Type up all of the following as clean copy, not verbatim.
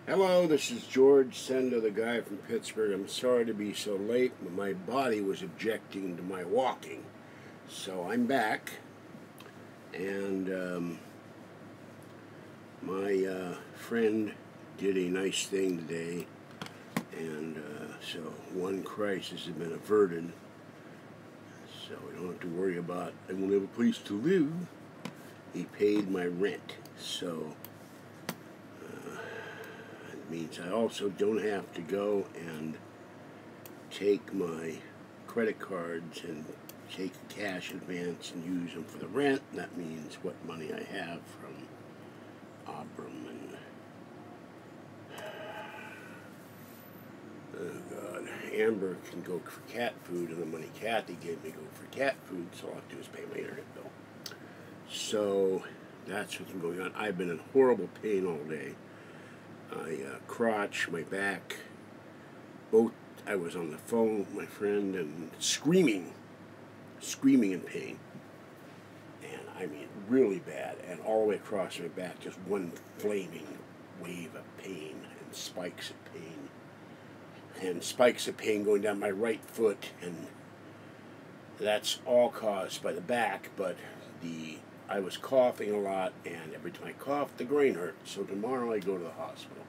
Hello, this is George Senda, the guy from Pittsburgh. I'm sorry to be so late, but my body was objecting to my walking. So I'm back, and my friend did a nice thing today, and so one crisis has been averted. So we don't have to worry about I won't have a place to live. He paid my rent, so means I also don't have to go and take my credit cards and take a cash advance and use them for the rent. That means what money I have from Abram and oh God, Amber can go for cat food, and the money Kathy gave me go for cat food, so all I have to do is pay my internet bill. So that's what's been going on. I've been in horrible pain all day. My crotch, my back, both. I was on the phone with my friend and screaming in pain, and I mean really bad, and all the way across my back, just one flaming wave of pain and spikes of pain going down my right foot, and that's all caused by the back, but I was coughing a lot, and every time I coughed, the grain hurt. So tomorrow I go to the hospital.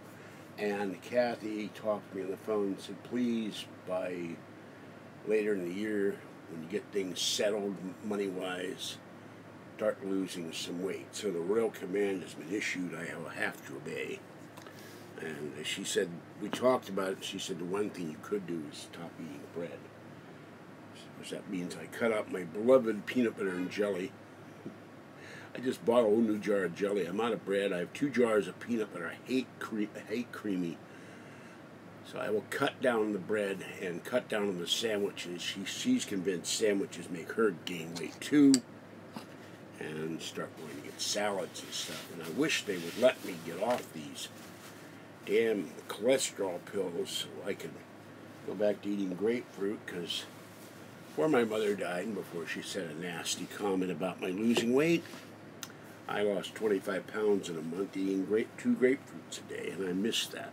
And Kathy talked to me on the phone and said, please, by later in the year, when you get things settled money-wise, start losing some weight. So the royal command has been issued. I will have to obey. And she said, we talked about it. She said the one thing you could do is stop eating bread. So that means I cut out my beloved peanut butter and jelly. I just bought a whole new jar of jelly. I'm out of bread. I have 2 jars of peanut butter. I hate creamy. So I will cut down the bread and cut down on the sandwiches. She's convinced sandwiches make her gain weight too. And start going to get salads and stuff. And I wish they would let me get off these damn cholesterol pills so I could go back to eating grapefruit, because before my mother died and before she said a nasty comment about my losing weight, I lost 25 pounds in a month eating 2 grapefruits a day, and I missed that.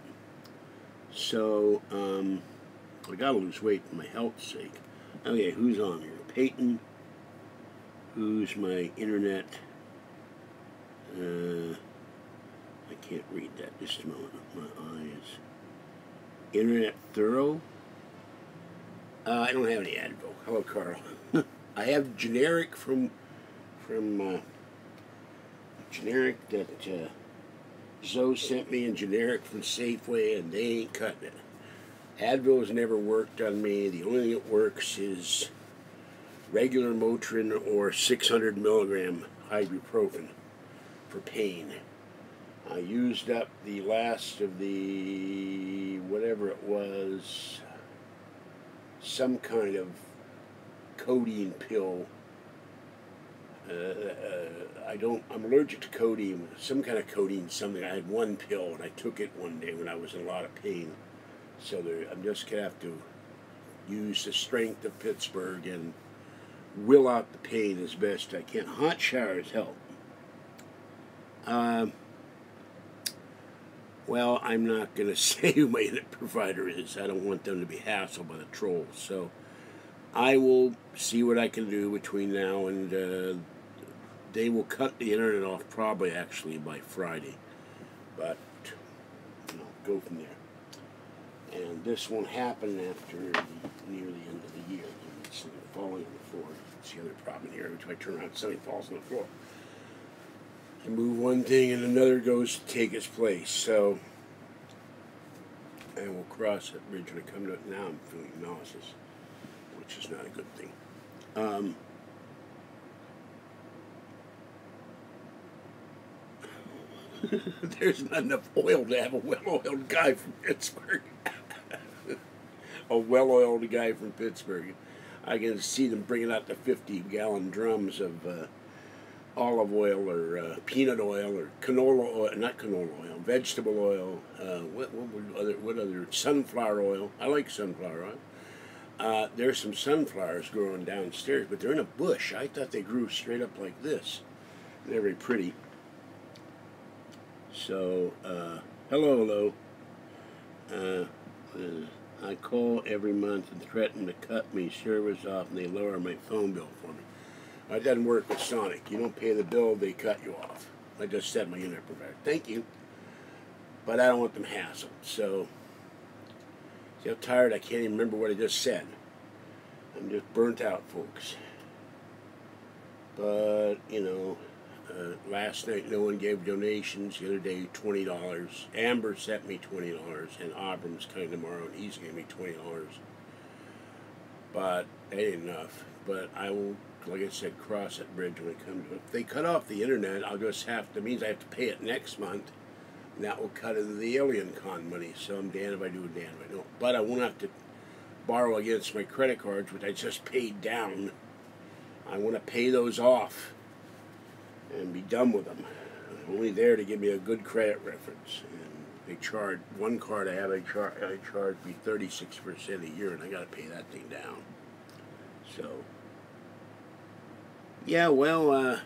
So, I gotta lose weight for my health's sake. Okay, who's on here? Peyton, who's my internet, I can't read that just a moment, my eyes. Internet Thorough? I don't have any Advil. Hello, Carl. I have generic from generic that Zoe sent me, and generic from Safeway, and they ain't cutting it. Advil has never worked on me. The only thing that works is regular Motrin or 600 milligram ibuprofen for pain. I used up the last of the, whatever it was, some kind of codeine pill. I'm allergic to codeine, some kind of codeine, something. I had one pill, and I took it one day when I was in a lot of pain. So I'm just going to have to use the strength of Pittsburgh and will out the pain as best I can. Hot showers help. Well, I'm not going to say who my internet provider is. I don't want them to be hassled by the trolls. So I will see what I can do between now and they will cut the internet off probably actually by Friday. But go from there. And this won't happen after near the end of the year. It's something falling on the floor. It's the other problem here. Every time I turn around, something falls on the floor. I move one thing and another goes to take its place. So I will cross that bridge when I come to it. Now I'm feeling nauseous, which is not a good thing. There's not enough oil to have a well-oiled guy from Pittsburgh. A well-oiled guy from Pittsburgh. I can see them bringing out the 50-gallon drums of olive oil or peanut oil or canola oil, not canola oil, vegetable oil, what other, sunflower oil. I like sunflower oil. There's some sunflowers growing downstairs, but they're in a bush. I thought they grew straight up like this. They're very pretty. So, hello. I call every month and threaten to cut me service off, and they lower my phone bill for me. It doesn't work with Sonic. You don't pay the bill, they cut you off. I just said my internet provider. Thank you. But I don't want them hassled. So, see how tired I can't even remember what I just said. I'm just burnt out, folks. But, you know, last night no one gave donations. The other day, $20. Amber sent me $20, and Abram's coming tomorrow, and he's giving me $20. But that ain't enough. But I will, like I said, cross that bridge when it comes to it. If they cut off the internet, I'll just have to, means I have to pay it next month, and that will cut into the Alien Con money. So I'm damned if I do and damned if I don't. But I won't have to borrow against my credit cards, which I just paid down. I want to pay those off and be done with them. I'm only there to give me a good credit reference. And they charge, one card I have, they charge me 36% a year, and I got to pay that thing down. So, yeah, well,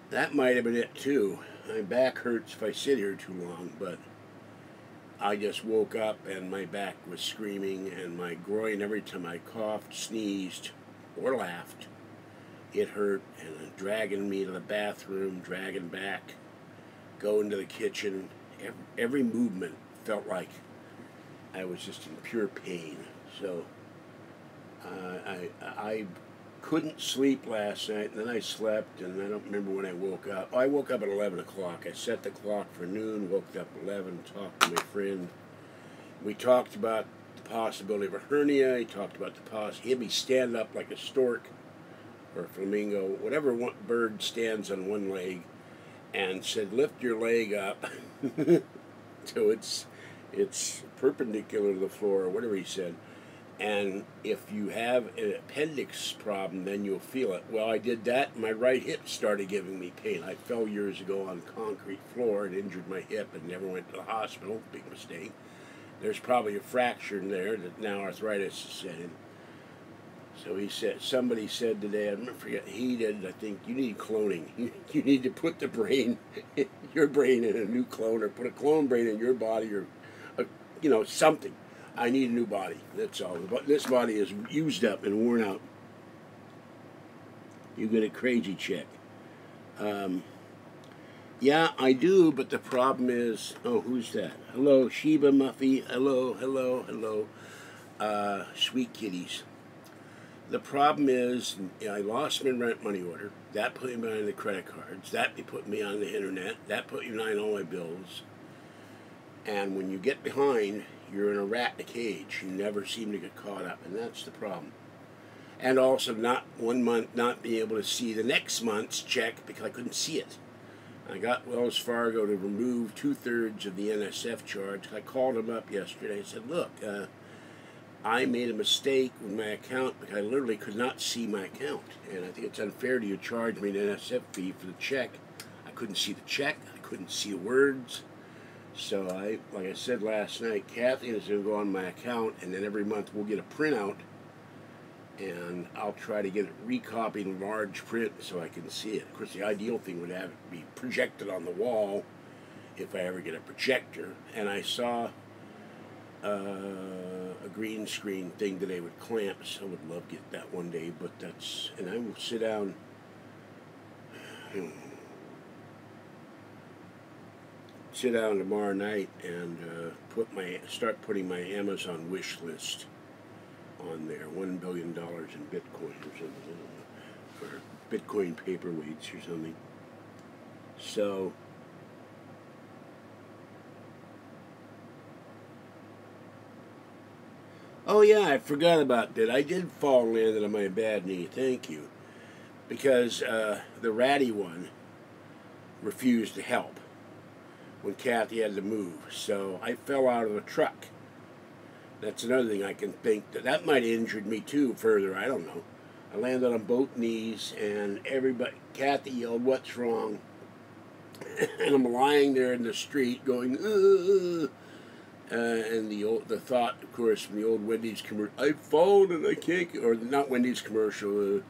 that might have been it too. My back hurts if I sit here too long, but I just woke up and my back was screaming, and my groin, every time I coughed, sneezed, or laughed, it hurt, and dragging me to the bathroom, dragging back, going to the kitchen. Every movement felt like I was just in pure pain. So I couldn't sleep last night, and then I slept, and I don't remember when I woke up. I woke up at 11 o'clock. I set the clock for noon, woke up at 11, talked to my friend. We talked about the possibility of a hernia. He talked about the possibility. He had me stand up like a stork or a flamingo, whatever one bird stands on one leg, and said, lift your leg up so it's perpendicular to the floor, or whatever he said. And if you have an appendix problem, then you'll feel it. Well, I did that, and my right hip started giving me pain. I fell years ago on concrete floor and injured my hip and never went to the hospital. Big mistake. There's probably a fracture in there that now arthritis is setting. So he said, somebody said today, I don't forget, he did, I think, you need cloning. You need to put the brain, your brain in a new clone, or put a clone brain in your body, or, you know, something. I need a new body, that's all. But this body is used up and worn out. You get a crazy check. Yeah, I do, but the problem is, oh, who's that? Hello, Sheba Muffy. Hello, hello, hello. Sweet kitties. The problem is, I lost my rent money order. That put me behind the credit cards. That put me on the internet. That put me behind all my bills. And when you get behind, you're in a rat in a cage. You never seem to get caught up, and that's the problem. And also, not one month not being able to see the next month's check because I couldn't see it. I got Wells Fargo to remove 2/3 of the NSF charge. I called them up yesterday. I said, look, I made a mistake with my account because I literally could not see my account. And I think it's unfair to you to charge me an NSF fee for the check. I couldn't see the check. I couldn't see the words. So like I said last night, Kathy is going to go on my account, and then every month we'll get a printout, and I'll try to get it recopied in large print so I can see it. Of course, the ideal thing would have it be projected on the wall if I ever get a projector. And I saw a green screen thing today with clamps. I would love to get that one day, but that's, and I will sit down, tomorrow night and start putting my Amazon wish list on there. $1 billion in Bitcoin or something, or Bitcoin paperweights or something. So oh yeah, I forgot about that. I did fall and landed on my bad knee. Thank you. Because the ratty one refused to help when Kathy had to move. So I fell out of the truck. That's another thing I can think. That might have injured me too further. I don't know. I landed on both knees, and Kathy yelled, "What's wrong?" And I'm lying there in the street going, ugh. And the thought, of course, from the old Wendy's commercial, I've fallen and I can't, or not Wendy's commercial,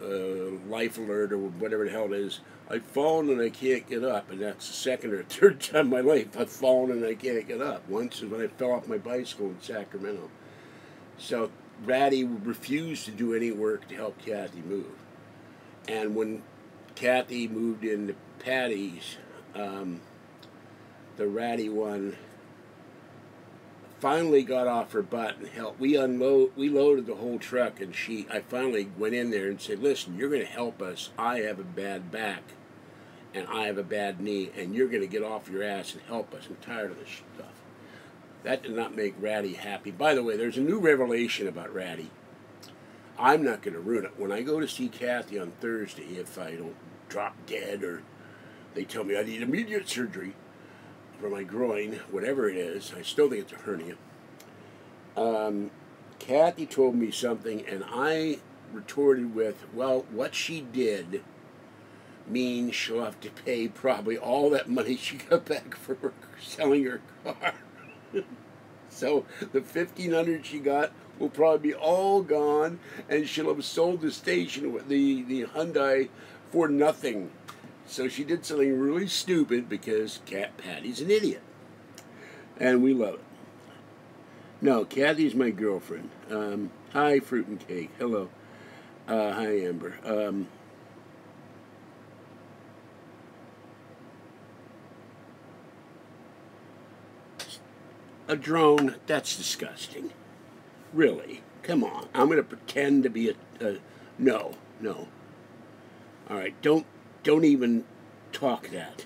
life alert or whatever the hell it is. I've fallen and I can't get up, and that's the second or third time in my life I've fallen and I can't get up. Once is when I fell off my bicycle in Sacramento. So Ratty refused to do any work to help Kathy move. And when Kathy moved into Patty's, the Ratty one finally got off her butt and helped. We loaded the whole truck, and I finally went in there and said, listen, you're going to help us. I have a bad back, and I have a bad knee, and you're going to get off your ass and help us. I'm tired of this stuff. That did not make Ratty happy. By the way, there's a new revelation about Ratty. I'm not going to ruin it. When I go to see Kathy on Thursday, if I don't drop dead or they tell me I need immediate surgery for my groin, whatever it is, I still think it's a hernia. Kathy told me something, and I retorted with, well, what she did means she'll have to pay probably all that money she got back for selling her car. So the $1,500 she got will probably be all gone, and she'll have sold the station, the Hyundai, for nothing. So she did something really stupid because Patty's an idiot. And we love it. No, Kathy's my girlfriend. Hi, Fruit and Cake. Hello. Hi, Amber. A drone, that's disgusting. Really? Come on. I'm going to pretend to be no. All right, don't even talk that.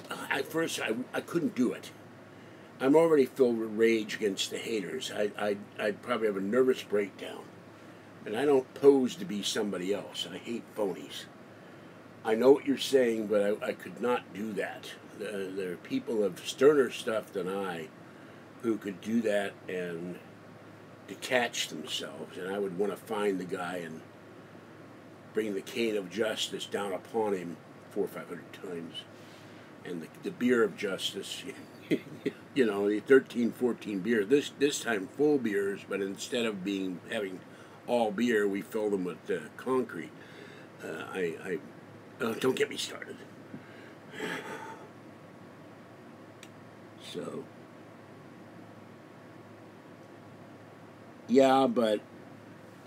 I couldn't do it. I'm already filled with rage against the haters. I'd probably have a nervous breakdown. And I don't pose to be somebody else. I hate phonies. I know what you're saying, but I could not do that. There are people of sterner stuff than I who could do that and detach themselves. And I would want to find the guy and bring the cane of justice down upon him 400 or 500 times. And the beer of justice, you know, the 13, 14 beer. This time full beers, but instead of having all beer, we fill them with concrete. Don't get me started. So, yeah, but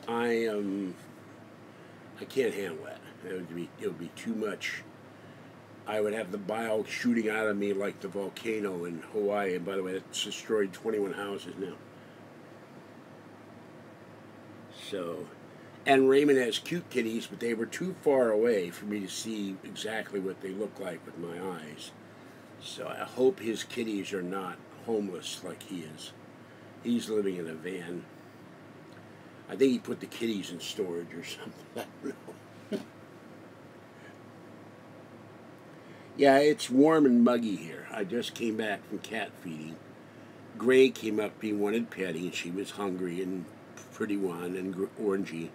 I can't handle that. It would be too much. I would have the bile shooting out of me like the volcano in Hawaii. And by the way, it's destroyed 21 houses now. So, and Raymond has cute kitties, but they were too far away for me to see exactly what they look like with my eyes. So I hope his kitties are not homeless like he is. He's living in a van. I think he put the kitties in storage or something. I don't know. Yeah, it's warm and muggy here. I just came back from cat feeding. Gray came up, he wanted petting. She was hungry, and Pretty One and Orangey.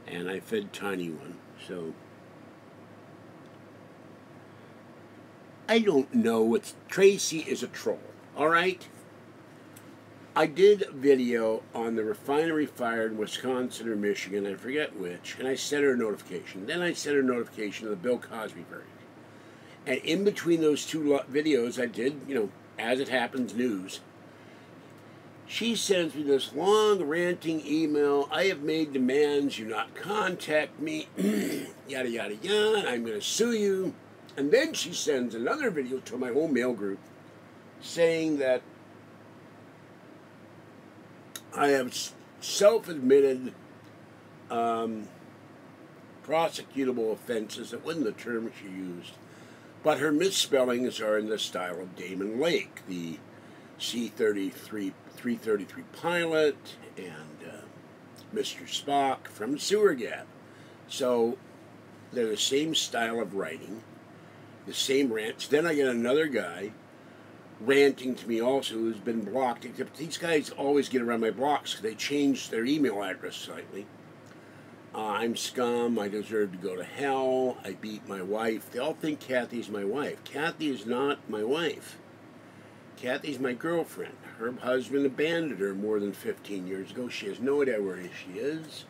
And I fed Tiny One. So I don't know what Tracy is a troll. All right. I did a video on the refinery fire in Wisconsin or Michigan, I forget which, and I sent her a notification. Then I sent her a notification of the Bill Cosby verdict. And in between those two videos, I did, you know, as it happens, news. She sends me this long ranting email. I have made demands. You not contact me. Yada, yada, yada. I'm going to sue you. And then she sends another video to my whole mail group saying that I have self-admitted prosecutable offenses. That wasn't the term she used. But her misspellings are in the style of Damon Lake, the C-333 pilot, and Mr. Spock from Sewer Gap. So they're the same style of writing, the same rants. Then I get another guy ranting to me also who's been blocked, except these guys always get around my blocks because they change their email address slightly. I'm scum, I deserve to go to hell, I beat my wife. They all think Kathy's my wife. Kathy is not my wife. Kathy's my girlfriend. Her husband abandoned her more than 15 years ago. She has no idea where she is.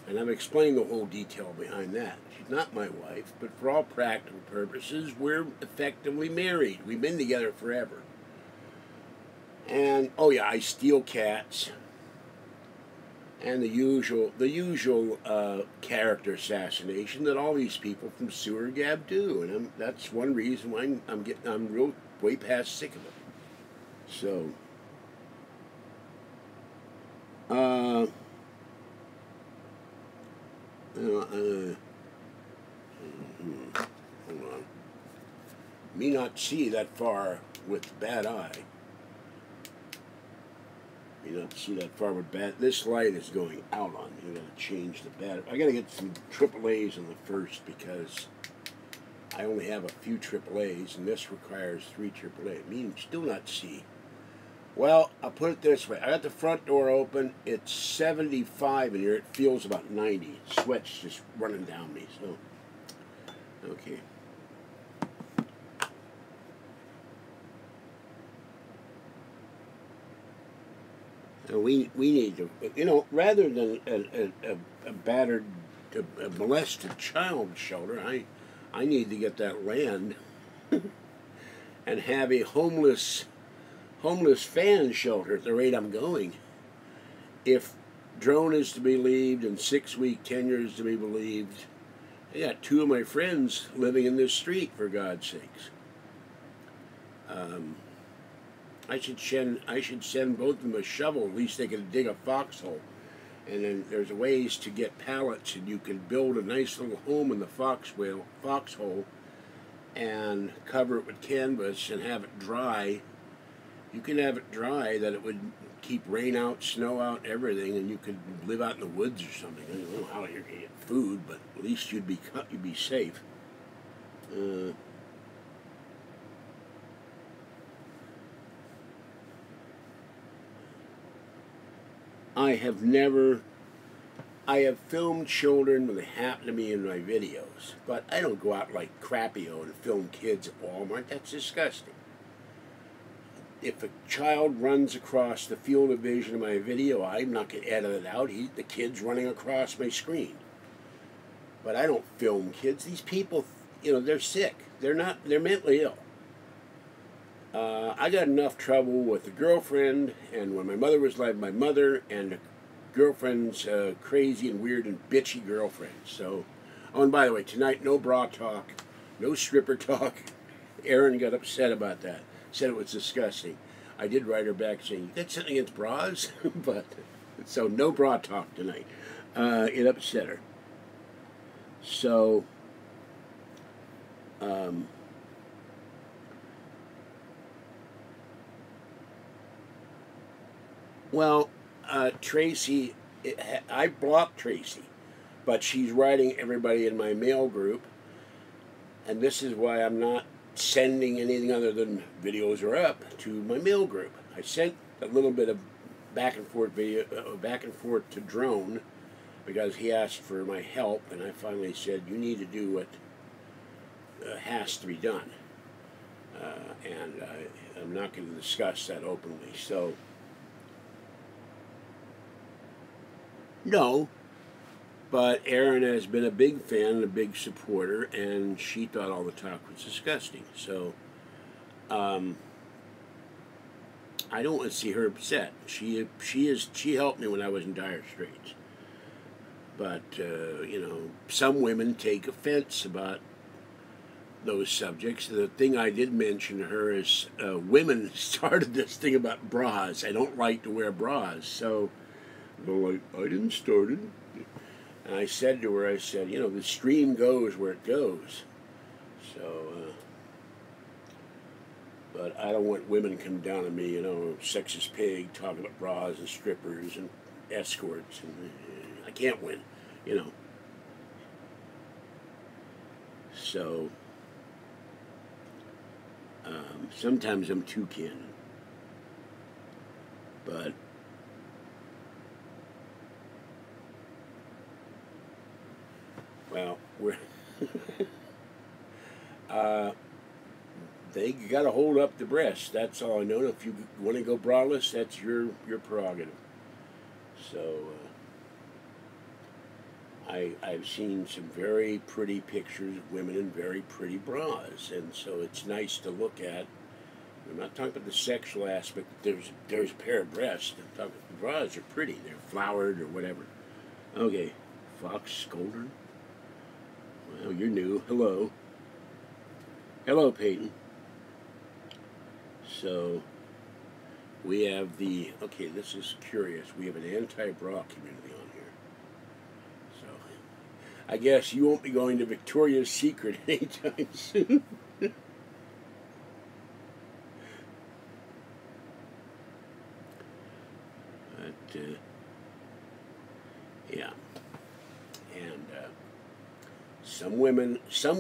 And I've explained the whole detail behind that. She's not my wife, but for all practical purposes, we're effectively married. We've been together forever. And, oh yeah, I steal cats. And the usual character assassination that all these people from Sewer Gab do. And that's one reason why I'm real way past sick of it. So, hold on. Me not see that far with bad eye. Me not see that far with bad. This light is going out on me. I gotta change the battery. I gotta get some AAAs in the first because I only have a few AAAs, and this requires 3 AAA. Me still not see. Well, I'll put it this way. I got the front door open. It's 75 in here. It feels about 90. Sweat's just running down me. So, okay. So we need to, you know, rather than a battered, a molested child shelter, I need to get that land and have a homeless fan shelter at the rate I'm going. If drone is to be believed and 6-week tenure is to be believed, I got 2 of my friends living in this street, for God's sakes. I should send both of them a shovel. At least they can dig a foxhole. And then there's ways to get pallets, and you can build a nice little home in the foxhole and cover it with canvas and have it dry. You can have it dry that it would keep rain out, snow out, everything, and you could live out in the woods or something. I don't know how you're going to get food, but at least you'd be safe. I have filmed children when they happen to be in my videos, but I don't go out like Crapio and film kids at Walmart. That's disgusting. If a child runs across the field of vision of my video, I'm not going to edit it out. The kid's running across my screen. But I don't film kids. These people, you know, they're sick. They're mentally ill. I got enough trouble with a girlfriend, and when my mother was like my mother, and the girlfriend's crazy and weird and bitchy girlfriend. So, oh, and by the way, tonight, no bra talk, no stripper talk. Aaron got upset about that. Said it was disgusting. I did write her back saying, you got something against bras? But, so no bra talk tonight. It upset her. So, well, Tracy, I blocked Tracy, but she's writing everybody in my mail group, and this is why I'm not sending anything other than videos are up to my mail group. I sent a little bit of back and forth to Drone because he asked for my help, and I finally said, you need to do what has to be done, and I'm not going to discuss that openly. So, no, but Erin has been a big fan and a big supporter, and she thought all the talk was disgusting. So, I don't want to see her upset. She helped me when I was in dire straits. But, you know, some women take offense about those subjects. The thing I did mention to her is women started this thing about bras. I don't like to wear bras. So, well, I didn't start it. And I said to her, you know, the stream goes where it goes. So, but I don't want women coming down on me, you know, sexist pig, talking about bras and strippers and escorts. And I can't win, you know. So, sometimes I'm too candid. But, well, we're they got to hold up the breast. That's all I know. If you want to go braless, that's your prerogative. So, I've seen some very pretty pictures of women in very pretty bras, and so it's nice to look at. I'm not talking about the sexual aspect. There's a pair of breasts. I'm talking about the bras are pretty. They're flowered or whatever. Okay, Fox Scolder. Well, you're new. Hello. Hello, Peyton. So, we have the, okay, this is curious. We have an anti-bra community on here. So, I guess you won't be going to Victoria's Secret anytime soon. But, yeah. And, some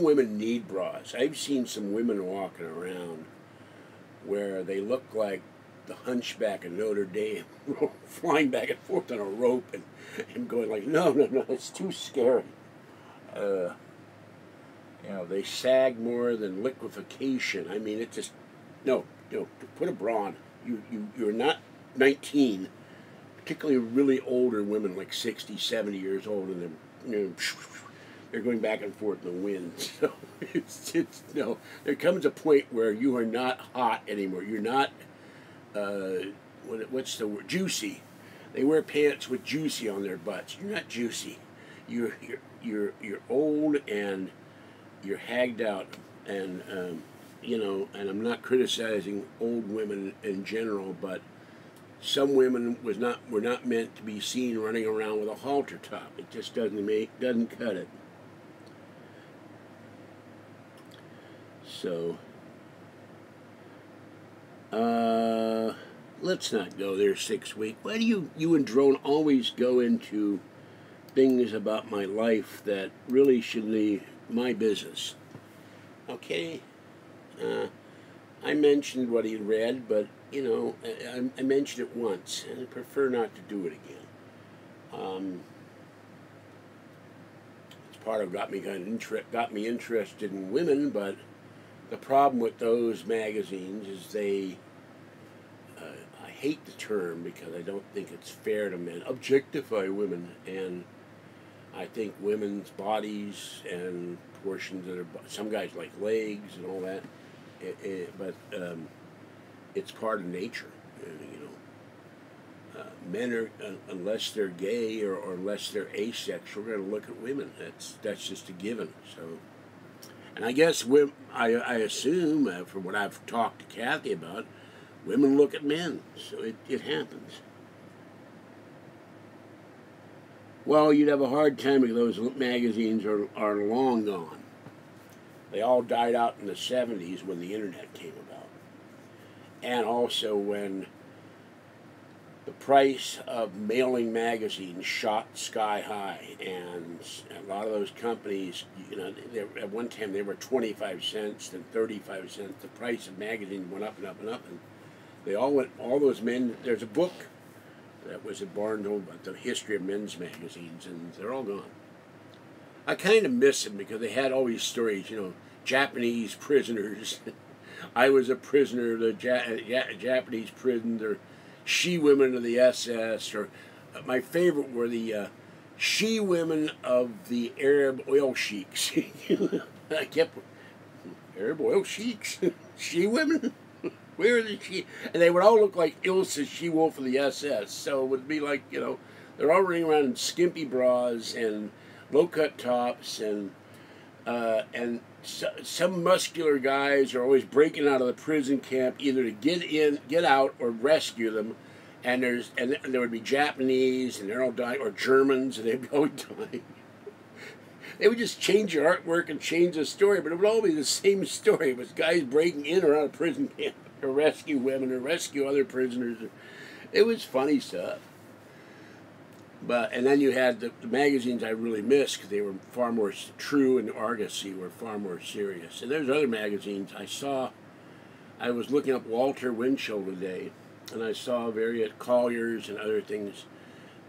women need bras. I've seen some women walking around where they look like the Hunchback of Notre Dame, flying back and forth on a rope and going like, no, it's too scary. You know, they sag more than liquefaction. I mean, it just, no, put a bra on. You're not 19, particularly really older women, like 60, 70 years old, and they're going back and forth in the wind. So it's no. There comes a point where you are not hot anymore. You're not what's the word? Juicy. They wear pants with juicy on their butts. You're not juicy. You're old and you're hagged out, and you know. And I'm not criticizing old women in general, but some women were not meant to be seen running around with a halter top. It just doesn't cut it. So, let's not go there 6 weeks. Why do you and Drone always go into things about my life that really should be my business? Okay, I mentioned what he read, but, you know, I mentioned it once, and I prefer not to do it again. It's part of got me interested in women, but the problem with those magazines is they, I hate the term because I don't think it's fair to men, objectify women, and I think women's bodies and portions of their, some guys like legs and all that, but it's part of nature, you know. Men are, unless they're gay or unless they're asexual, we're going to look at women. That's just a given. So. And I guess I assume, from what I've talked to Kathy about, women look at men, so it happens. Well, you'd have a hard time if those magazines are long gone. They all died out in the 70s when the internet came about. And also when the price of mailing magazines shot sky high, and a lot of those companies, you know, at one time they were 25 cents, then 35 cents. The price of magazines went up and up and up, and they all went. All those men. There's a book that was at Barnes about the history of men's magazines, and they're all gone. I kind of miss them because they had all these stories, you know, Japanese prisoners. I was a prisoner of the Japanese prison. Or she-women of the SS, or my favorite were the she-women of the Arab oil sheiks. I kept, Arab oil sheiks? She-women? Where are the she? And they would all look like Ilsa She-Wolf of the SS, so it would be like, you know, they're all running around in skimpy bras and low-cut tops, and some muscular guys are always breaking out of the prison camp either to get out, or rescue them. And there would be Japanese, and they're all dying, or Germans, and they'd be all dying. They would just change your artwork and change the story, but it would all be the same story. It was guys breaking in or out of prison camp to rescue women or rescue other prisoners. It was funny stuff. And then you had the magazines I really missed because they were far more true, and Argosy were far more serious. And there's other magazines I saw. I was looking up Walter Winchell today, and I saw various Collier's and other things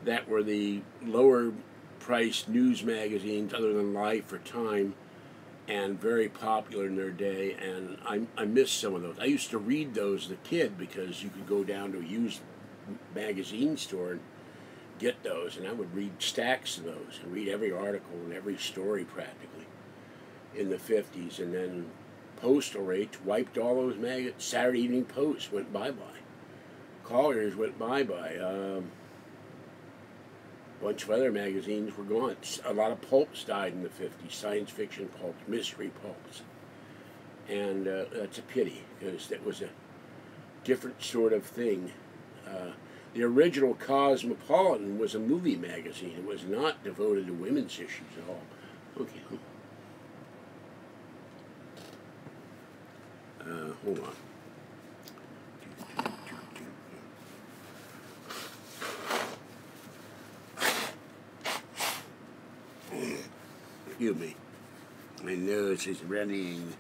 that were the lower priced news magazines other than Life or Time, and very popular in their day, and I missed some of those. I used to read those as a kid because you could go down to a used magazine store and get those, and I would read stacks of those and read every article and every story practically in the 50s. And then postal rates wiped all those magazines. Saturday Evening Post went bye-bye. Collier's went bye-bye. A bunch of other magazines were gone. A lot of pulps died in the 50s, science fiction pulps, mystery pulps. And that's a pity, because that was a different sort of thing. The original Cosmopolitan was a movie magazine. It was not devoted to women's issues at all. Okay. Hold on. Excuse me. My nose is running.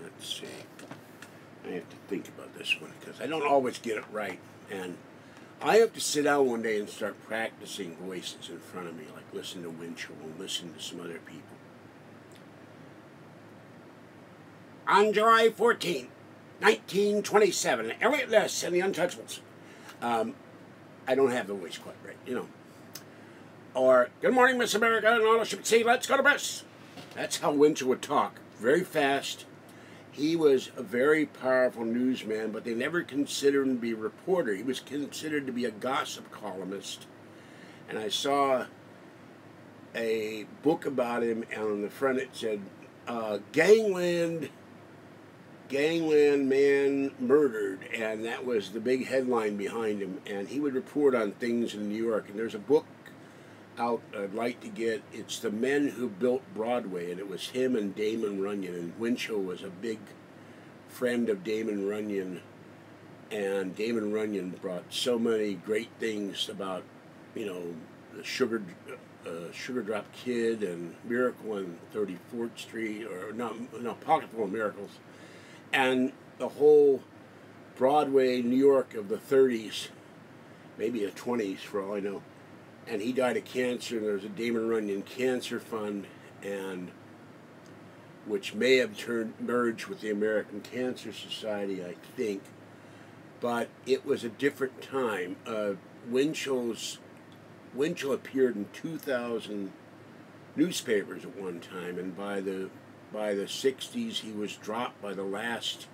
Let's see. I have to think about this one because I don't always get it right. And I have to sit down one day and start practicing voices in front of me, like listen to Winchell and listen to some other people. On July 14, 1927, Elliot Ness and the Untouchables. I don't have the voice quite right, you know. Or, good morning, Miss America, and all should say, let's go to bus. That's how Winchell would talk, very fast. He was a very powerful newsman, but they never considered him to be a reporter. He was considered to be a gossip columnist. And I saw a book about him, and on the front it said, Gangland man murdered, and that was the big headline behind him. And he would report on things in New York. And there's a book out I'd like to get. It's The Men Who Built Broadway, and it was him and Damon Runyon. And Winchell was a big friend of Damon Runyon, and Damon Runyon brought so many great things about, you know, the Sugar Drop Kid and Miracle on 34th Street, or no, Pocketful of Miracles, and the whole Broadway New York of the 30s, maybe the 20s for all I know. And he died of cancer, and there was a Damon Runyon Cancer Fund, and which may have merged with the American Cancer Society, I think. But it was a different time. Winchell appeared in 2,000 newspapers at one time, and by the 60s he was dropped by the last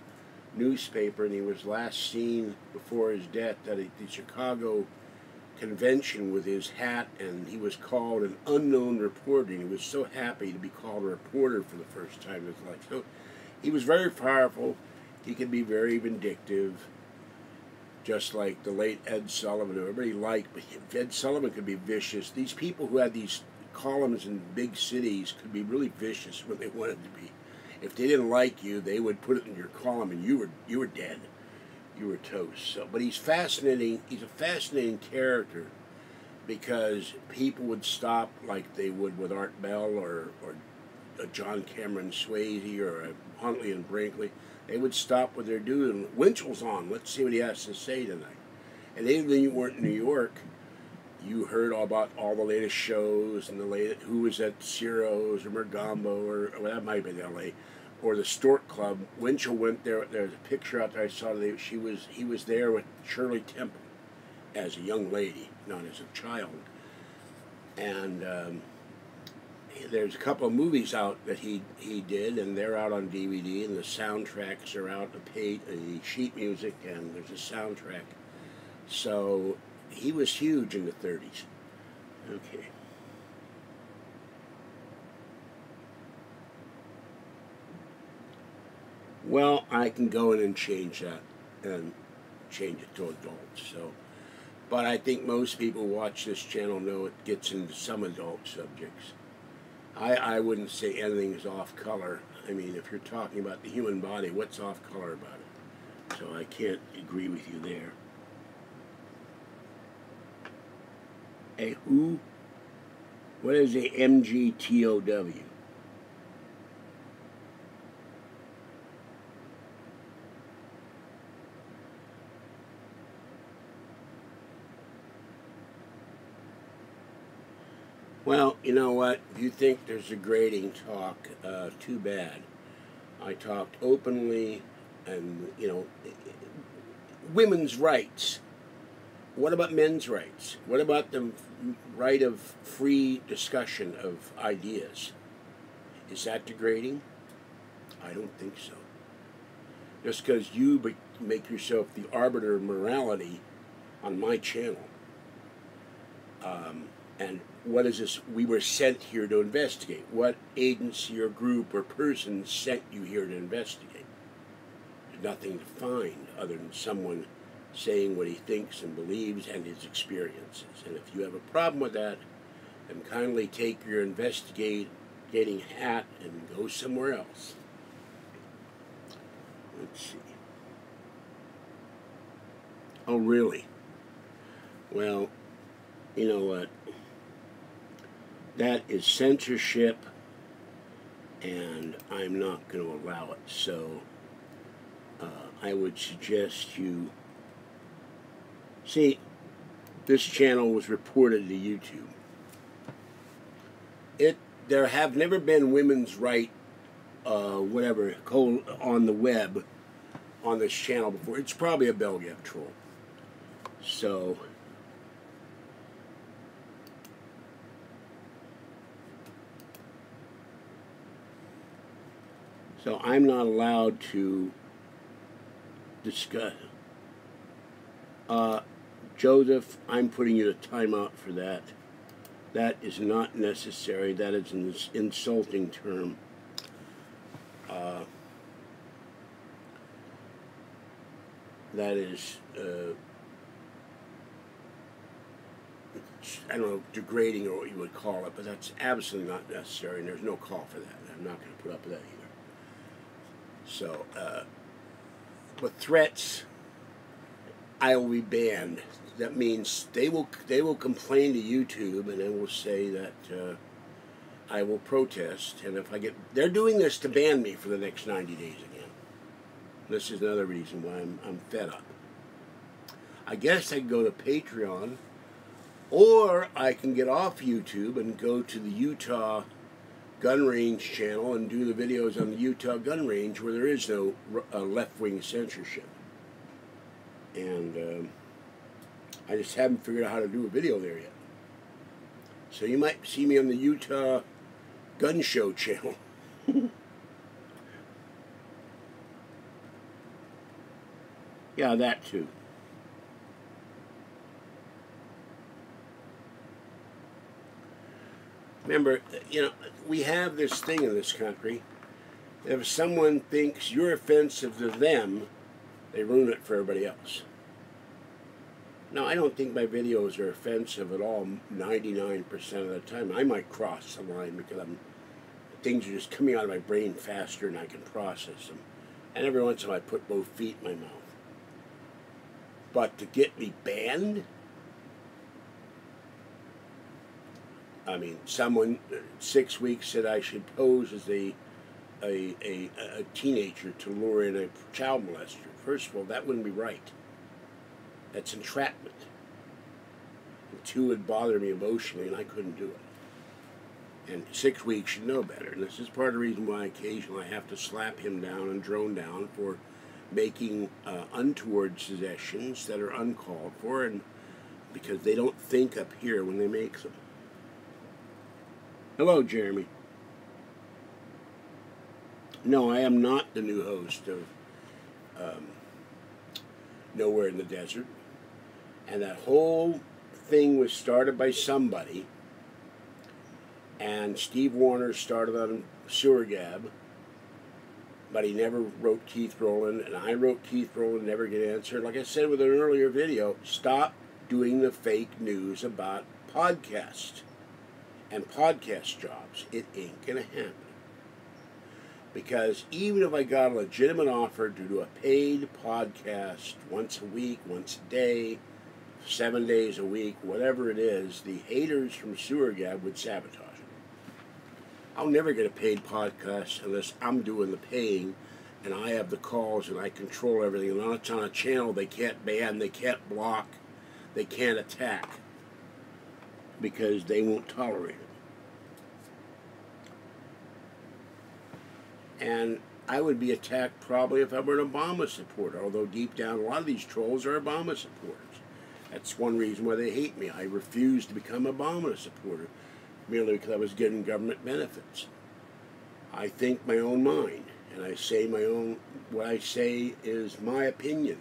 newspaper, and he was last seen before his death at the Chicago convention with his hat, and he was called an unknown reporter, and he was so happy to be called a reporter for the first time in his life. So he was very powerful. He could be very vindictive, just like the late Ed Sullivan, who everybody liked, but Ed Sullivan could be vicious. These people who had these columns in big cities could be really vicious when they wanted to be. If they didn't like you, they would put it in your column, and you were dead. You were toast. So, but he's fascinating. He's a fascinating character because people would stop like they would with Art Bell or a John Cameron Swayze or a Huntley and Brinkley. They would stop what they're doing. Winchell's on. Let's see what he has to say tonight. And even though you weren't in New York, you heard all about all the latest shows and the latest who was at Ciro's or Mergambo or well, that might be in L.A. or the Stork Club. Winchell went there. There's a picture out there I saw. He was there with Shirley Temple as a young lady, not as a child. And there's a couple of movies out that he did, and they're out on DVD, and the soundtracks are out. The sheet music, and there's a soundtrack. So he was huge in the 30s. Okay. Well, I can go in and change that and change it to adults. So, but I think most people who watch this channel know it gets into some adult subjects. I wouldn't say anything is off color. I mean, if you're talking about the human body, what's off color about it? So I can't agree with you there. A who? What is a MGTOW? Well, you know what? If you think there's a grading talk, too bad. I talked openly and, you know, women's rights. What about men's rights? What about the right of free discussion of ideas? Is that degrading? I don't think so. Just because you make yourself the arbiter of morality on my channel. And what is this? We were sent here to investigate. What agency or group or person sent you here to investigate? There's nothing to find other than someone saying what he thinks and believes and his experiences. And if you have a problem with that, then kindly take your investigating hat and go somewhere else. Let's see. Oh, really? Well, you know what? That is censorship, and I'm not going to allow it. So I would suggest you... See, this channel was reported to YouTube. There have never been women's right, on the web on this channel before. It's probably a bell gap troll. So I'm not allowed to discuss. Joseph, I'm putting you to timeout for that. That is not necessary. That is an insulting term. That is, I don't know, degrading or what you would call it, but that's absolutely not necessary, and there's no call for that. I'm not going to put up with that either. So, with threats, I will be banned. That means they will complain to YouTube, and then will say that I will protest. And if I get, they're doing this to ban me for the next 90 days again. This is another reason why I'm fed up. I guess I can go to Patreon, or I can get off YouTube and go to the Utah Gun Range channel and do the videos on the Utah Gun Range where there is no left-wing censorship. And I just haven't figured out how to do a video there yet. So you might see me on the Utah Gun Show channel. Yeah, that too. Remember, you know, we have this thing in this country. If someone thinks you're offensive to them, they ruin it for everybody else. Now, I don't think my videos are offensive at all 99% of the time. I might cross the line because things are just coming out of my brain faster and I can process them. And every once in a while I put both feet in my mouth. But to get me banned? I mean, someone 6 weeks said I should pose as a teenager to lure in a child molester. First of all, that wouldn't be right. That's entrapment. And 2, would bother me emotionally, and I couldn't do it. And 6 weeks should know better. And this is part of the reason why occasionally I have to slap him down and drone down for making untoward suggestions that are uncalled for, and because they don't think up here when they make them. Hello, Jeremy. No, I am not the new host of Nowhere in the Desert. And that whole thing was started by somebody. And Steve Warner started on Sewer Gab. But he never wrote Keith Rowland. And I wrote Keith Rowland, never get answered. Like I said with an earlier video, stop doing the fake news about podcasts and podcast jobs. It ain't gonna happen. Because even if I got a legitimate offer to do a paid podcast once a week, once a day, 7 days a week, whatever it is, the haters from Sewer Gab would sabotage it. I'll never get a paid podcast unless I'm doing the paying and I have the calls and I control everything. And it's on a channel they can't ban, they can't block, they can't attack because they won't tolerate it. And I would be attacked probably if I were an Obama supporter, although deep down a lot of these trolls are Obama supporters. That's one reason why they hate me. I refused to become a Obama supporter merely because I was getting government benefits. I think my own mind, and I say my own, what I say is my opinion.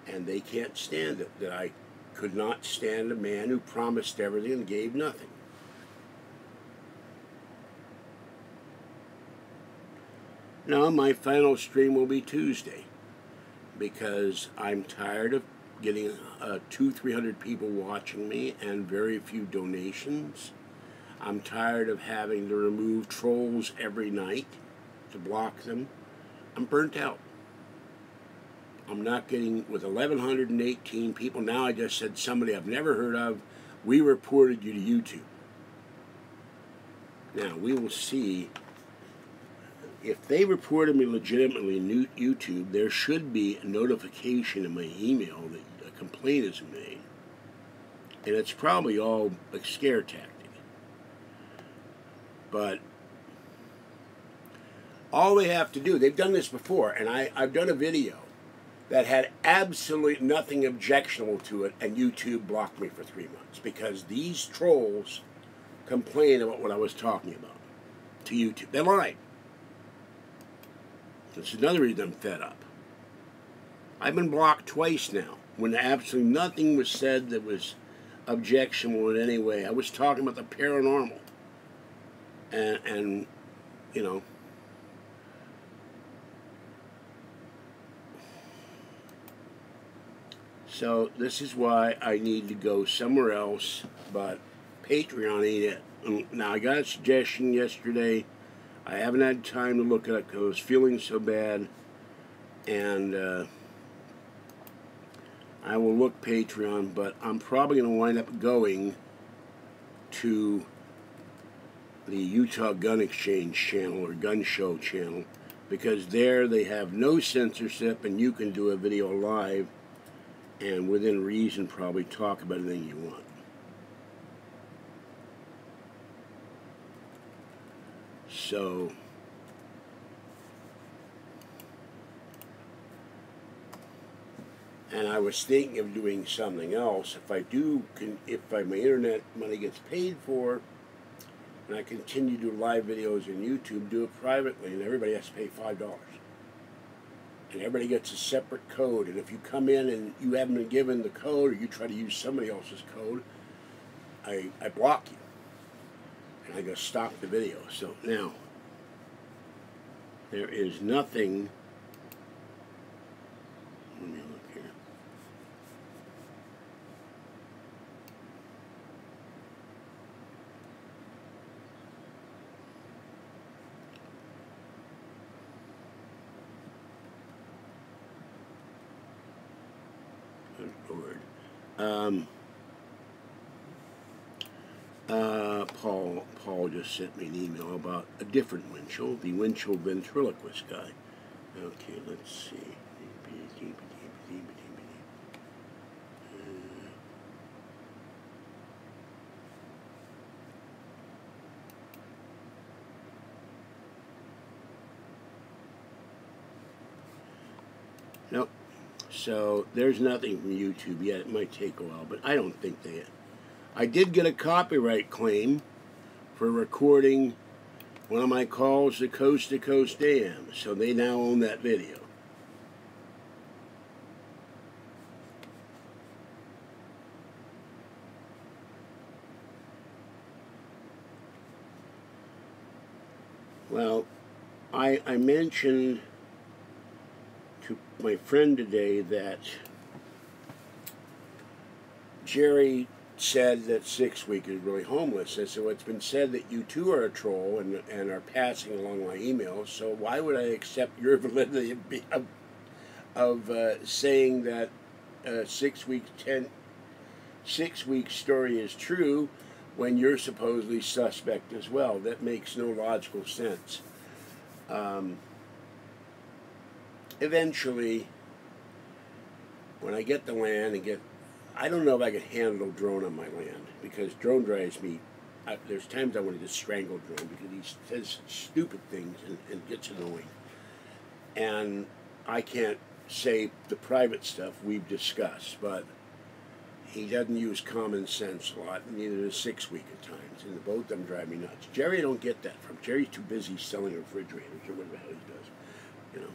And they can't stand it, that I could not stand a man who promised everything and gave nothing. Now, my final stream will be Tuesday, because I'm tired of getting 200-300 people watching me and very few donations. I'm tired of having to remove trolls every night to block them. I'm burnt out. I'm not getting, with 1,118 people, now I just said somebody I've never heard of, we reported you to YouTube. Now, we will see. If they reported me legitimately in YouTube, there should be a notification in my email that a complaint is made. And it's probably all a scare tactic. But all they have to do, they've done this before, and I've done a video that had absolutely nothing objectionable to it, and YouTube blocked me for 3 months because these trolls complained about what I was talking about to YouTube. They lied. That's another reason I'm fed up. I've been blocked twice now when absolutely nothing was said that was objectionable in any way. I was talking about the paranormal. And you know, so this is why I need to go somewhere else, but Patreon ain't it. Now, I got a suggestion yesterday. I haven't had time to look at it because I was feeling so bad, and I will look Patreon, but I'm probably going to wind up going to the Utah Gun Exchange channel or Gun Show channel, because there they have no censorship and you can do a video live and within reason probably talk about anything you want. So, and I was thinking of doing something else. If my internet money gets paid for, and I continue to do live videos on YouTube, do it privately, and everybody has to pay $5. And everybody gets a separate code, and if you come in and you haven't been given the code, or you try to use somebody else's code, I block you. And I go stop the video. So now, there is nothing, let me look here. Good Lord. Paul just sent me an email about a different Winchell, the Winchell ventriloquist guy. Okay, let's see. Nope. So there's nothing from YouTube yet. It might take a while, but I don't think they. I did get a copyright claim for recording one of my calls to Coast AM, so they now own that video. Well, I mentioned to my friend today that Jerry said that 6 Week is really homeless. And so it's been said that you too are a troll and are passing along my emails. So why would I accept your validity of saying that 6 week story is true when you're supposedly suspect as well? That makes no logical sense. Eventually, when I get the land and get, I don't know if I could handle a drone on my land, because drone drives me, there's times I want to just strangle drone because he says stupid things and gets annoying. And I can't say the private stuff we've discussed, but he doesn't use common sense a lot, and neither does 6 Week at times, and both of them drive me nuts. Jerry, I don't get that from. Jerry's too busy selling refrigerators or whatever the hell he does, you know.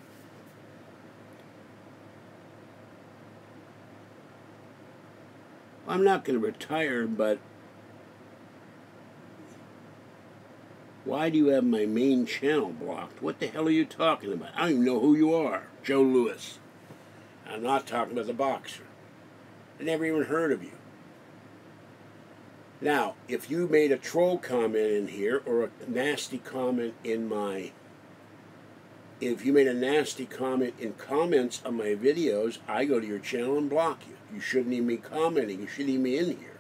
I'm not going to retire, but why do you have my main channel blocked? What the hell are you talking about? I don't even know who you are, Joe Lewis. I'm not talking about the boxer. I never even heard of you. Now, if you made a troll comment in here or a nasty comment in my... If you made a nasty comment in comments on my videos, I go to your channel and block you. You shouldn't even be commenting. You shouldn't even be in here.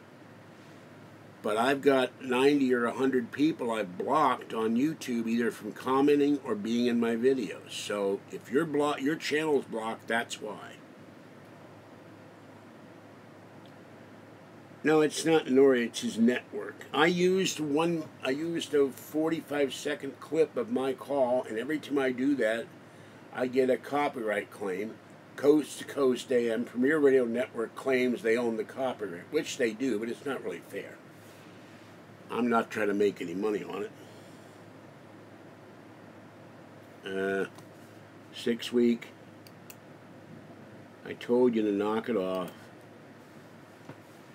But I've got 90 or 100 people I've blocked on YouTube either from commenting or being in my videos. So if your channel's blocked, that's why. No, it's not Nori, it's his network. I used a 45-second clip of my call, and every time I do that, I get a copyright claim. Coast to Coast AM, Premier Radio Network claims they own the copyright, which they do, but it's not really fair. I'm not trying to make any money on it. 6 Week. I told you to knock it off.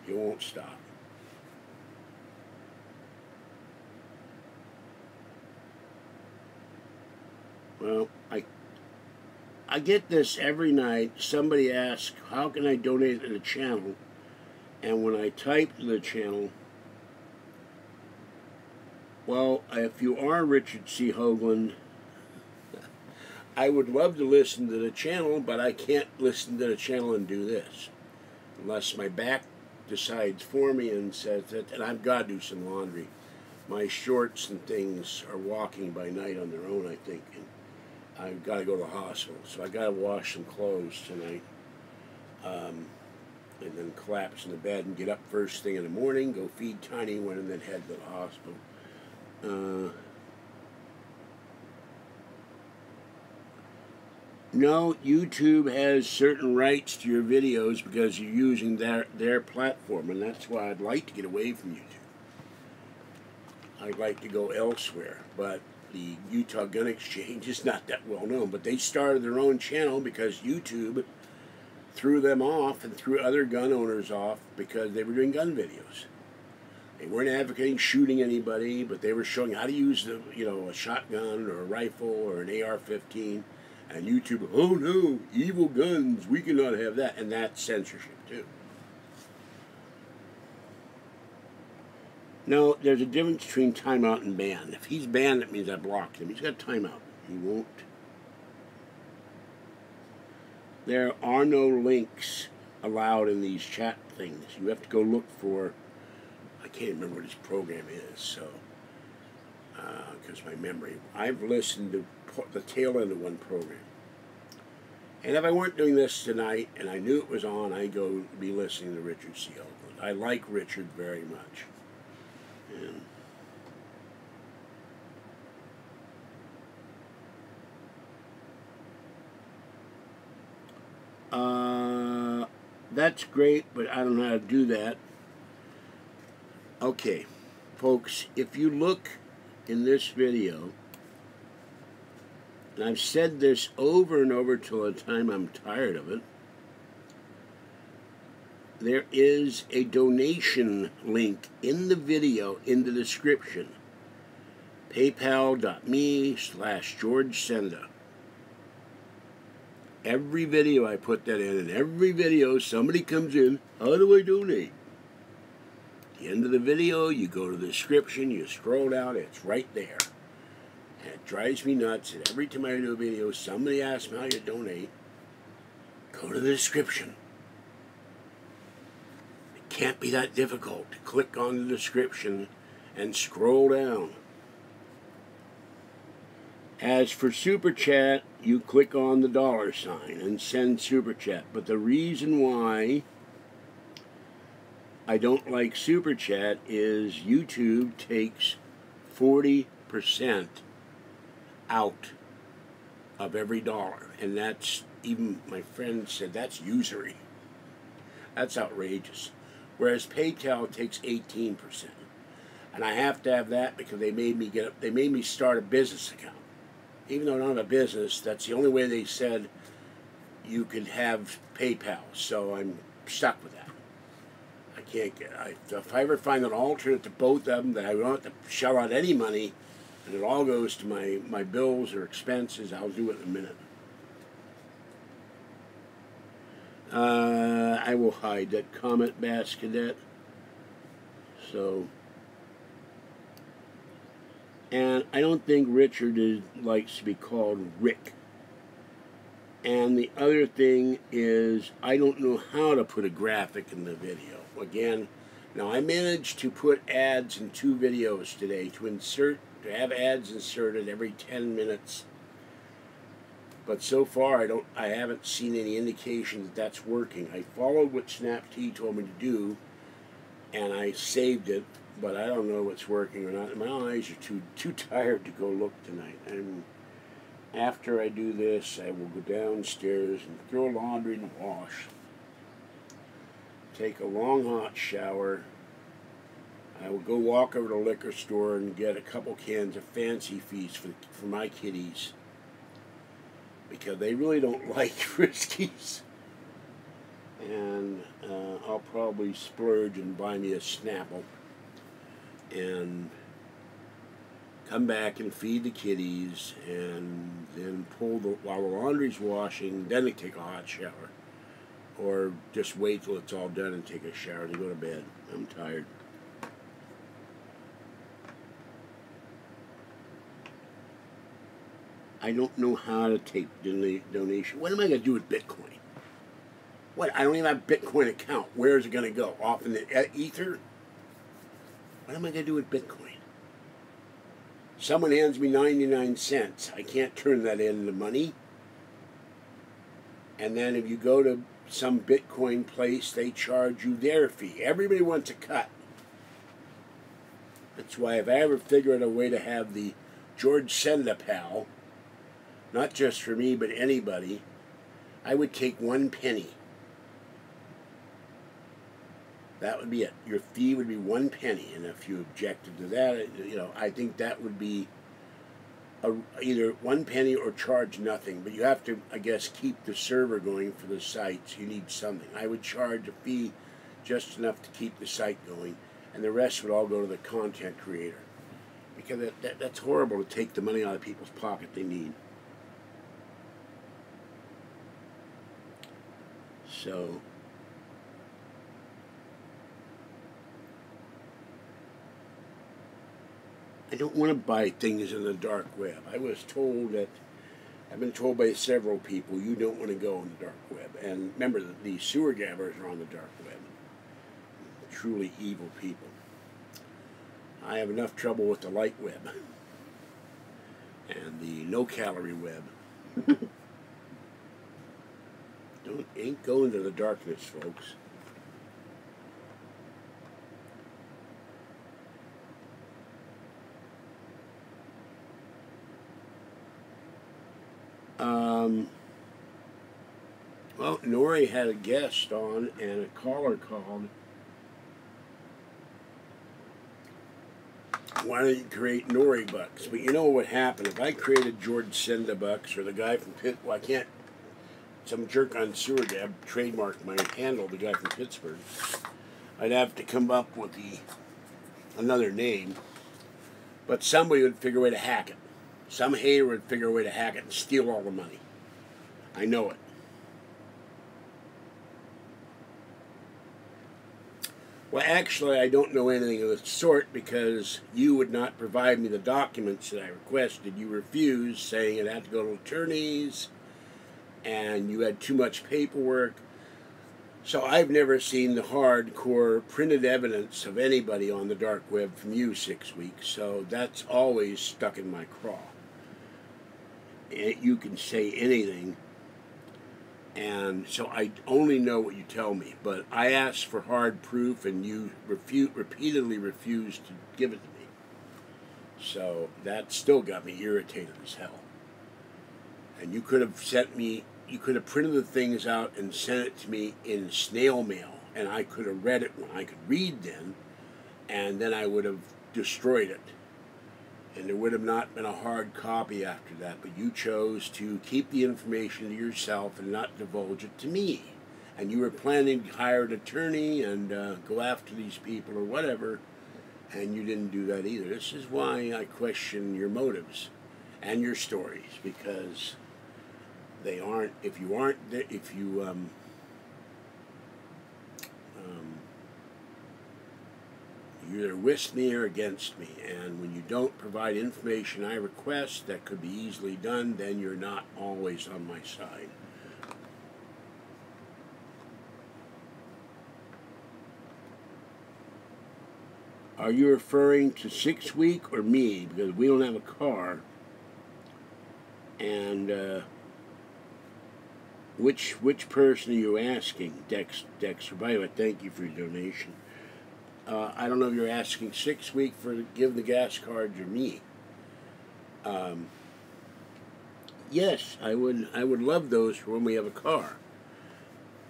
You won't stop. Well, I get this every night. Somebody asks, how can I donate to the channel? And when I type to the channel, well, if you are Richard C. Hoagland, I would love to listen to the channel, but I can't listen to the channel and do this. Unless my back decides for me and says that, and I've got to do some laundry. My shorts and things are walking by night on their own, I think, and I've got to go to the hospital, so I got to wash some clothes tonight, and then collapse in the bed and get up first thing in the morning, go feed Tiny one, and then head to the hospital. No, YouTube has certain rights to your videos because you're using their platform, and that's why I'd like to get away from YouTube. I'd like to go elsewhere, but the Utah Gun Exchange is not that well known, but they started their own channel because YouTube threw them off and threw other gun owners off because they were doing gun videos. They weren't advocating shooting anybody, but they were showing how to use a shotgun or a rifle or an AR-15. And YouTube, oh no, evil guns, we cannot have that. And that's censorship too. No, there's a difference between timeout and ban. If he's banned, it means I blocked him. He's got timeout. He won't. There are no links allowed in these chat things. You have to go look for, I can't remember what his program is, so, because my memory. I've listened to the tail end of one program. And if I weren't doing this tonight, and I knew it was on, I'd go be listening to Richard C. Hoagland. I like Richard very much. And that's great, but I don't know how to do that. Okay, folks, if you look in this video, and I've said this over and over till the time I'm tired of it, there is a donation link in the video in the description. PayPal.me/George Senda. Every video I put that in, and every video somebody comes in, how do I donate? At the end of the video, you go to the description, you scroll down, it's right there. And it drives me nuts, and every time I do a video, somebody asks me how you donate, go to the description. It can't be that difficult to click on the description and scroll down. As for Super Chat, you click on the $sign and send Super Chat. But the reason why I don't like Super Chat is YouTube takes 40% out of every dollar. And that's, even my friend said, that's usury. That's outrageous. whereas PayPal takes 18%. And I have to have that because they made me start a business account. Even though I'm not a business, that's the only way they said you could have PayPal. So I'm stuck with that. I can't get. If I ever find an alternate to both of them that I don't have to shell out any money, and it all goes to my bills or expenses, I'll do it in a minute. I will hide that Comet Bass Cadet. So, and I don't think Richard likes to be called Rick. And the other thing is, I don't know how to put a graphic in the video. Again, now I managed to put ads in 2 videos today to have ads inserted every 10 minutes. But so far, I haven't seen any indication that that's working. I followed what SnapT told me to do, and I saved it, but I don't know what's working or not. My eyes are too tired to go look tonight. And after I do this, I will go downstairs and throw laundry in the wash, take a long hot shower. I will go walk over to the liquor store and get a couple cans of Fancy Feast for my kitties, because they really don't like Friskies. And I'll probably splurge and buy me a Snapple and come back and feed the kitties, and then while the laundry's washing, then I take a hot shower. Or just wait till it's all done and take a shower and go to bed. I'm tired. I don't know how to take donation. What am I going to do with Bitcoin? What? I don't even have a Bitcoin account. Where is it going to go? Off in the ether? What am I going to do with Bitcoin? Someone hands me 99 cents. I can't turn that into money. And then if you go to some Bitcoin place, they charge you their fee. Everybody wants a cut. That's why if I ever figure out a way to have the George Senda pal, not just for me, but anybody, I would take 1 penny. That would be it. Your fee would be 1 penny, and if you objected to that, I think that would be either 1 penny or charge nothing. But you have to, I guess, keep the server going for the sites. You need something. I would charge a fee just enough to keep the site going, and the rest would all go to the content creator. Because that's horrible to take the money out of people's pocket they need. So I don't want to buy things in the dark web. I've been told by several people, you don't want to go on the dark web. And remember, the sewer gabbers are on the dark web. Truly evil people. I have enough trouble with the light web and the no-calorie web. Ain't going to the darkness, folks. Well, Nori had a guest on, and a caller called. Why don't you create Nori bucks? But you know what would happen if I created George Senda bucks, or the guy from Pitt? Well, I can't. Some jerk on Sewer Gab trademarked my handle, the guy from Pittsburgh. I'd have to come up with another name, but somebody would figure a way to hack it. Some hater would figure a way to hack it and steal all the money. I know it. Well, actually, I don't know anything of the sort, because you would not provide me the documents that I requested. You refused, saying it had to go to attorneys, and you had too much paperwork. So I've never seen the hardcore printed evidence of anybody on the dark web from you 6 weeks, so that's always stuck in my craw. You can say anything, and so I only know what you tell me. But I asked for hard proof, and you repeatedly refused to give it to me. So that still got me irritated as hell. And you could have printed the things out and sent it to me in snail mail, and I could have read it when I could read then, and then I would have destroyed it. And there would have not been a hard copy after that, but you chose to keep the information to yourself and not divulge it to me. And you were planning to hire an attorney and go after these people or whatever, and you didn't do that either. This is why I question your motives and your stories, because they aren't, you're either with me or against me, and when you don't provide information I request that could be easily done, then you're not always on my side. Are you referring to 6 week or me? Because we don't have a car. And which person are you asking? Dexter. By the way, thank you for your donation. I don't know if you're asking 6 week for give the gas cards or me. Yes, I would love those for when we have a car.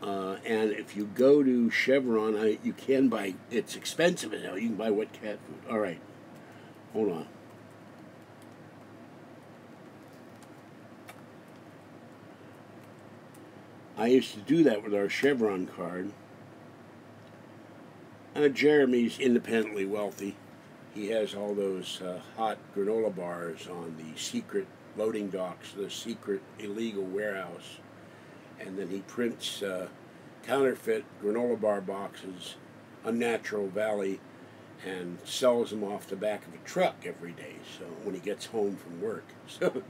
And if you go to Chevron, you can buy, it's expensive now, you can buy wet cat food. All right, hold on. I used to do that with our Chevron card. Jeremy's independently wealthy. He has all those hot granola bars on the secret loading docks, the secret illegal warehouse. And then he prints counterfeit granola bar boxes, Unnatural Valley, and sells them off the back of a truck every day, so when he gets home from work. So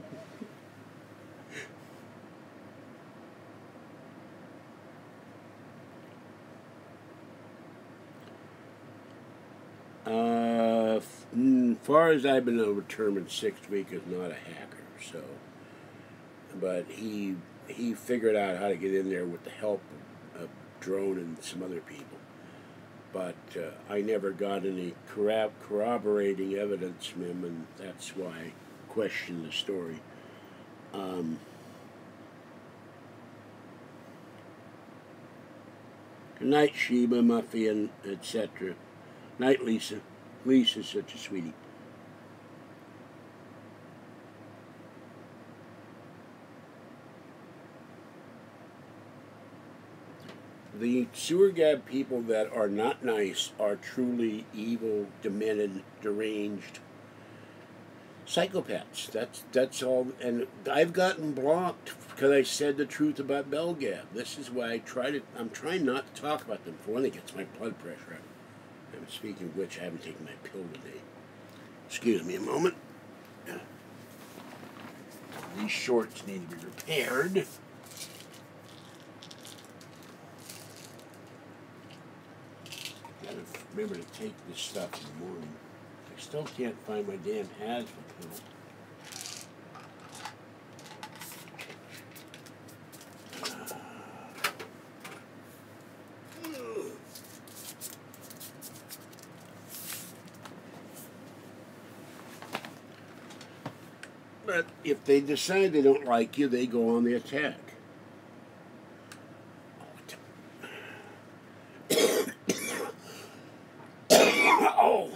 far as I've been determined, 6 week is not a hacker, so, but he figured out how to get in there with the help of Drone and some other people. But I never got any corroborating evidence from him, and that's why I question the story. Good night, Sheba, Muffy, and etc. Night, Lisa. Lisa's such a sweetie. The sewer gab people that are not nice are truly evil, demented, deranged psychopaths. That's all. And I've gotten blocked because I said the truth about Bell Gab. This is why I'm trying not to talk about them. For one, it gets my blood pressure up. And speaking of which, I haven't taken my pill today. Excuse me a moment. These shorts need to be repaired. Gotta remember to take this stuff in the morning. I still can't find my damn asthma pill. But if they decide they don't like you, they go on the attack. Oh,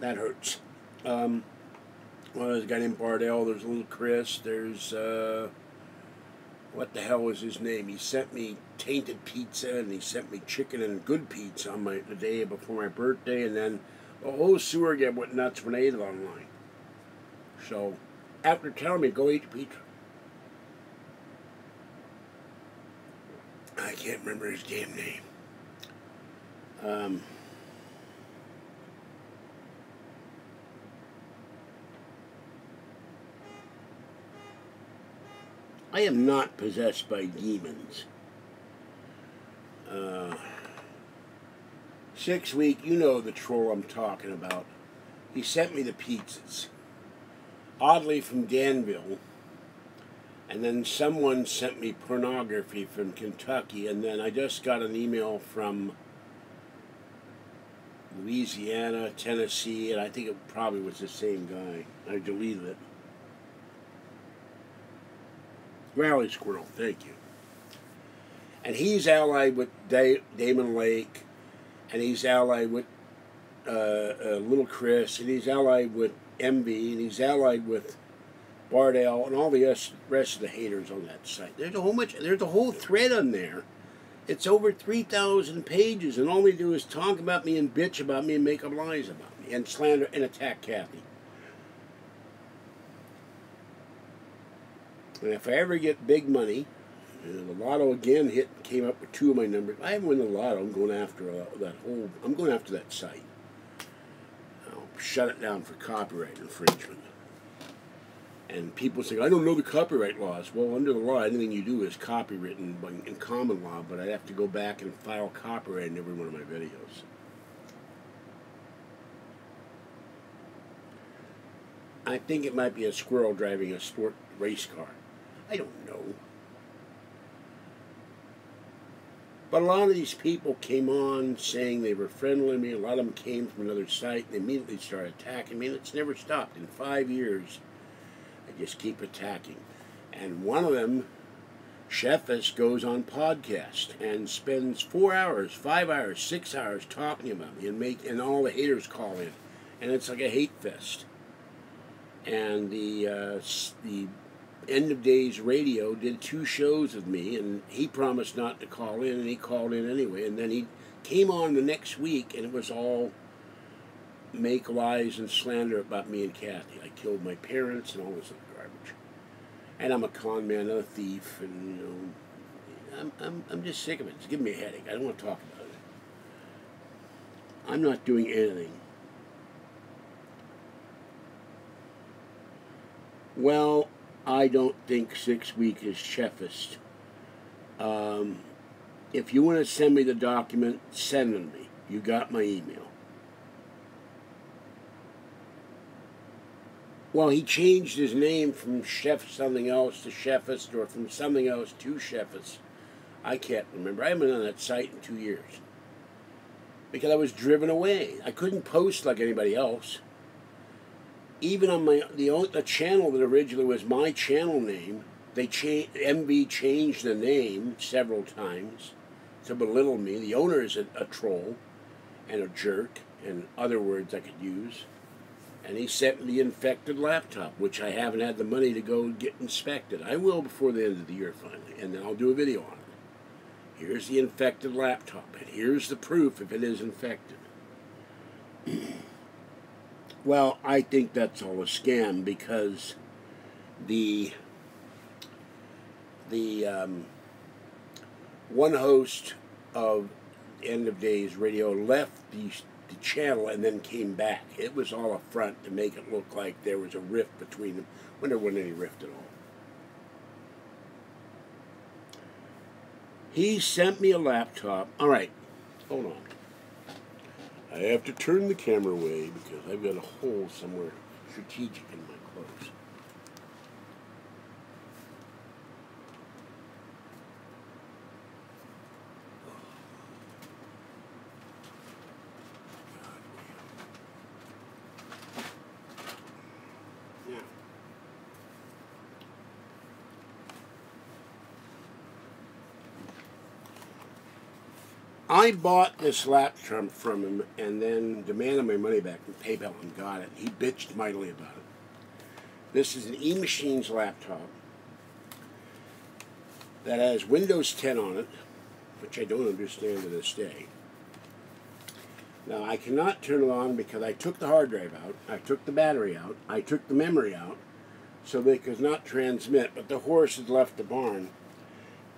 that hurts. Well, there's a guy named Bardell, there's little Chris, there's, what the hell was his name? He sent me tainted pizza, and he sent me chicken and good pizza on the day before my birthday, and then the whole sewer gab went nuts when I ate it online. So, after telling me, go eat your pizza. I can't remember his damn name. I am not possessed by demons. 6 week, you know the troll I'm talking about. He sent me the pizzas. Oddly from Danville. And then someone sent me pornography from Kentucky. And then I just got an email from Louisiana, Tennessee, and I think it probably was the same guy. I deleted it. Rally Squirrel, thank you. And he's allied with Damon Lake, and he's allied with Little Chris, and he's allied with MV, and he's allied with Bardell, and all the rest of the haters on that site. There's a whole thread on there. It's over 3,000 pages, and all they do is talk about me and bitch about me and make up lies about me and slander and attack Kathy. And if I ever get big money, the lotto again came up with 2 of my numbers. If I ever win the lotto, I'm going after that site. I'll shut it down for copyright infringement. And people say, I don't know the copyright laws. Well, under the law, anything you do is copywritten in common law, but I'd have to go back and file copyright in every one of my videos. I think it might be a squirrel driving a sport race car. I don't know. But a lot of these people came on saying they were friendly to me. A lot of them came from another site and immediately started attacking me, and it's never stopped. In 5 years, I just keep attacking. And one of them, Sheffis, goes on podcast and spends 4 hours, 5 hours, 6 hours talking about me, and all the haters call in. And it's like a hate fest. And the End of Days Radio did 2 shows with me, and he promised not to call in, and he called in anyway. And then he came on the next week, and it was all make lies and slander about me and Kathy. I killed my parents and all this other garbage. And I'm a con man, I'm a thief, and you know, I'm just sick of it. It's giving me a headache. I don't want to talk about it. I'm not doing anything. Well, I don't think 6 weeks is Sheffist. If you want to send me the document, send them to me. You got my email. Well, he changed his name from Chef something else to Sheffist, or from something else to Sheffist. I can't remember. I haven't been on that site in 2 years. Because I was driven away. I couldn't post like anybody else. Even on the channel that originally was my channel name, MV changed the name several times to belittle me. The owner is a troll and a jerk, and other words I could use. And he sent me the infected laptop, which I haven't had the money to go get inspected. I will before the end of the year finally, and then I'll do a video on it. Here's the infected laptop, and here's the proof if it is infected. Well, I think that's all a scam, because the one host of End of Days Radio left the channel and then came back. It was all a front to make it look like there was a rift between them, when there wasn't any rift at all. He sent me a laptop. All right, hold on. I have to turn the camera away because I've got a hole somewhere strategic in my clothes. Yeah. I bought this laptop from him and then demanded my money back from PayPal and got it. He bitched mightily about it. This is an eMachines laptop that has Windows 10 on it, which I don't understand to this day. Now, I cannot turn it on because I took the hard drive out, I took the battery out, I took the memory out, so they could not transmit, but the horse had left the barn.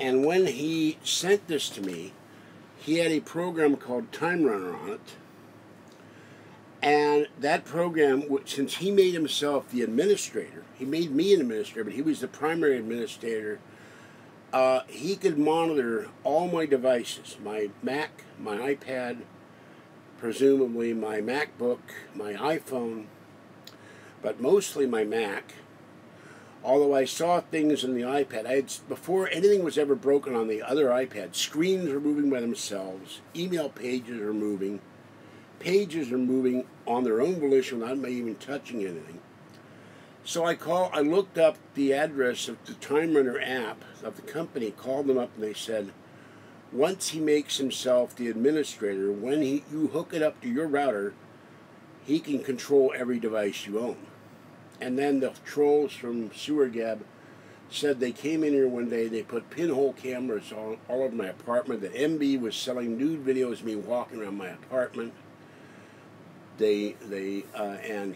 And when he sent this to me, he had a program called Time Runner on it. And that program, since he made himself the administrator, he made me an administrator, but he was the primary administrator, he could monitor all my devices, my Mac, my iPad, presumably my MacBook, my iPhone, but mostly my Mac. Although I saw things on the iPad, before anything was ever broken on the other iPad, screens were moving by themselves, email pages are moving on their own volition without me even touching anything. So I looked up the address of the Time Runner app of the company, called them up, and they said, once he makes himself the administrator, when you hook it up to your router, he can control every device you own. And then the trolls from Sewer Gab said they came in here one day, they put pinhole cameras all over my apartment, that MB was selling nude videos of me walking around my apartment. And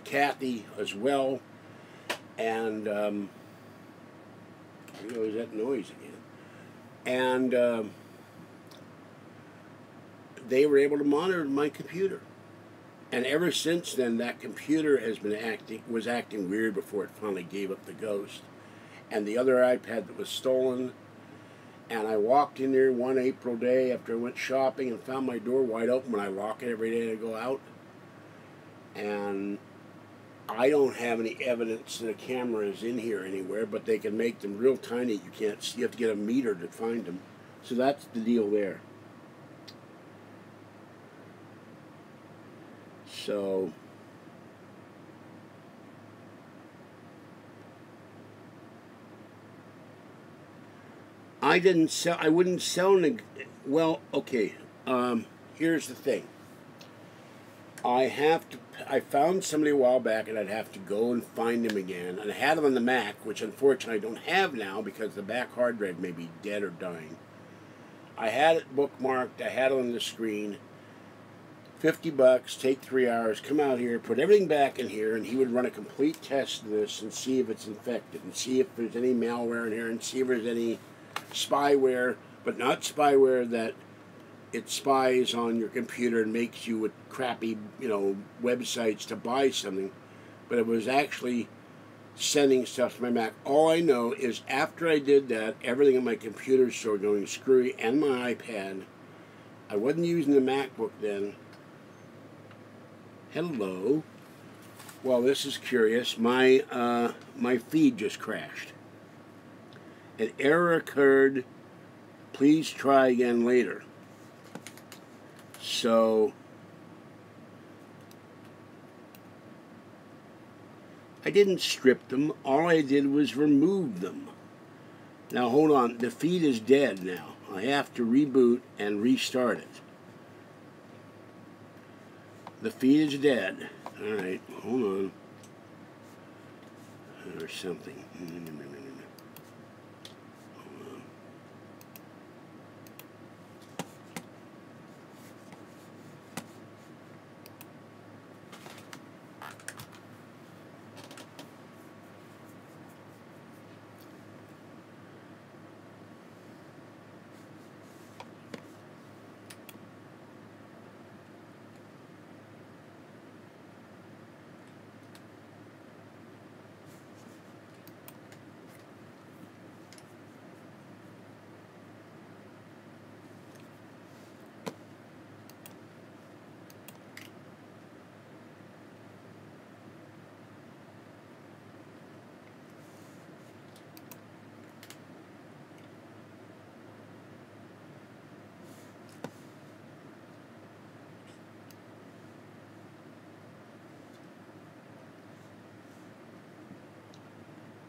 Kathy as well. And, there was that noise again. And they were able to monitor my computer. And ever since then, that computer has been was acting weird before it finally gave up the ghost. And the other iPad that was stolen. And I walked in there one April day after I went shopping and found my door wide open when I lock it every day to go out. And I don't have any evidence that a camera is in here anywhere, but they can make them real tiny. You can't see. You have to get a meter to find them. So that's the deal there. So I wouldn't sell well, okay. Here's the thing. I found somebody a while back, and I'd have to go and find him again. And I had him on the Mac, which unfortunately I don't have now because the back hard drive may be dead or dying. I had it bookmarked. I had it on the screen. $50, take 3 hours, come out here, put everything back in here, and he would run a complete test of this and see if it's infected, and see if there's any malware in here, and see if there's any spyware, but not spyware that it spies on your computer and makes you with crappy, websites to buy something, but it was actually sending stuff to my Mac. All I know is after I did that, everything on my computer started going screwy, and my iPad. I wasn't using the MacBook then. Hello. Well, this is curious. My feed just crashed. An error occurred. Please try again later. So I didn't strip them. All I did was remove them. Now hold on. The feed is dead now. I have to reboot and restart it. The feed is dead. Alright, hold on. Or something. Hold on.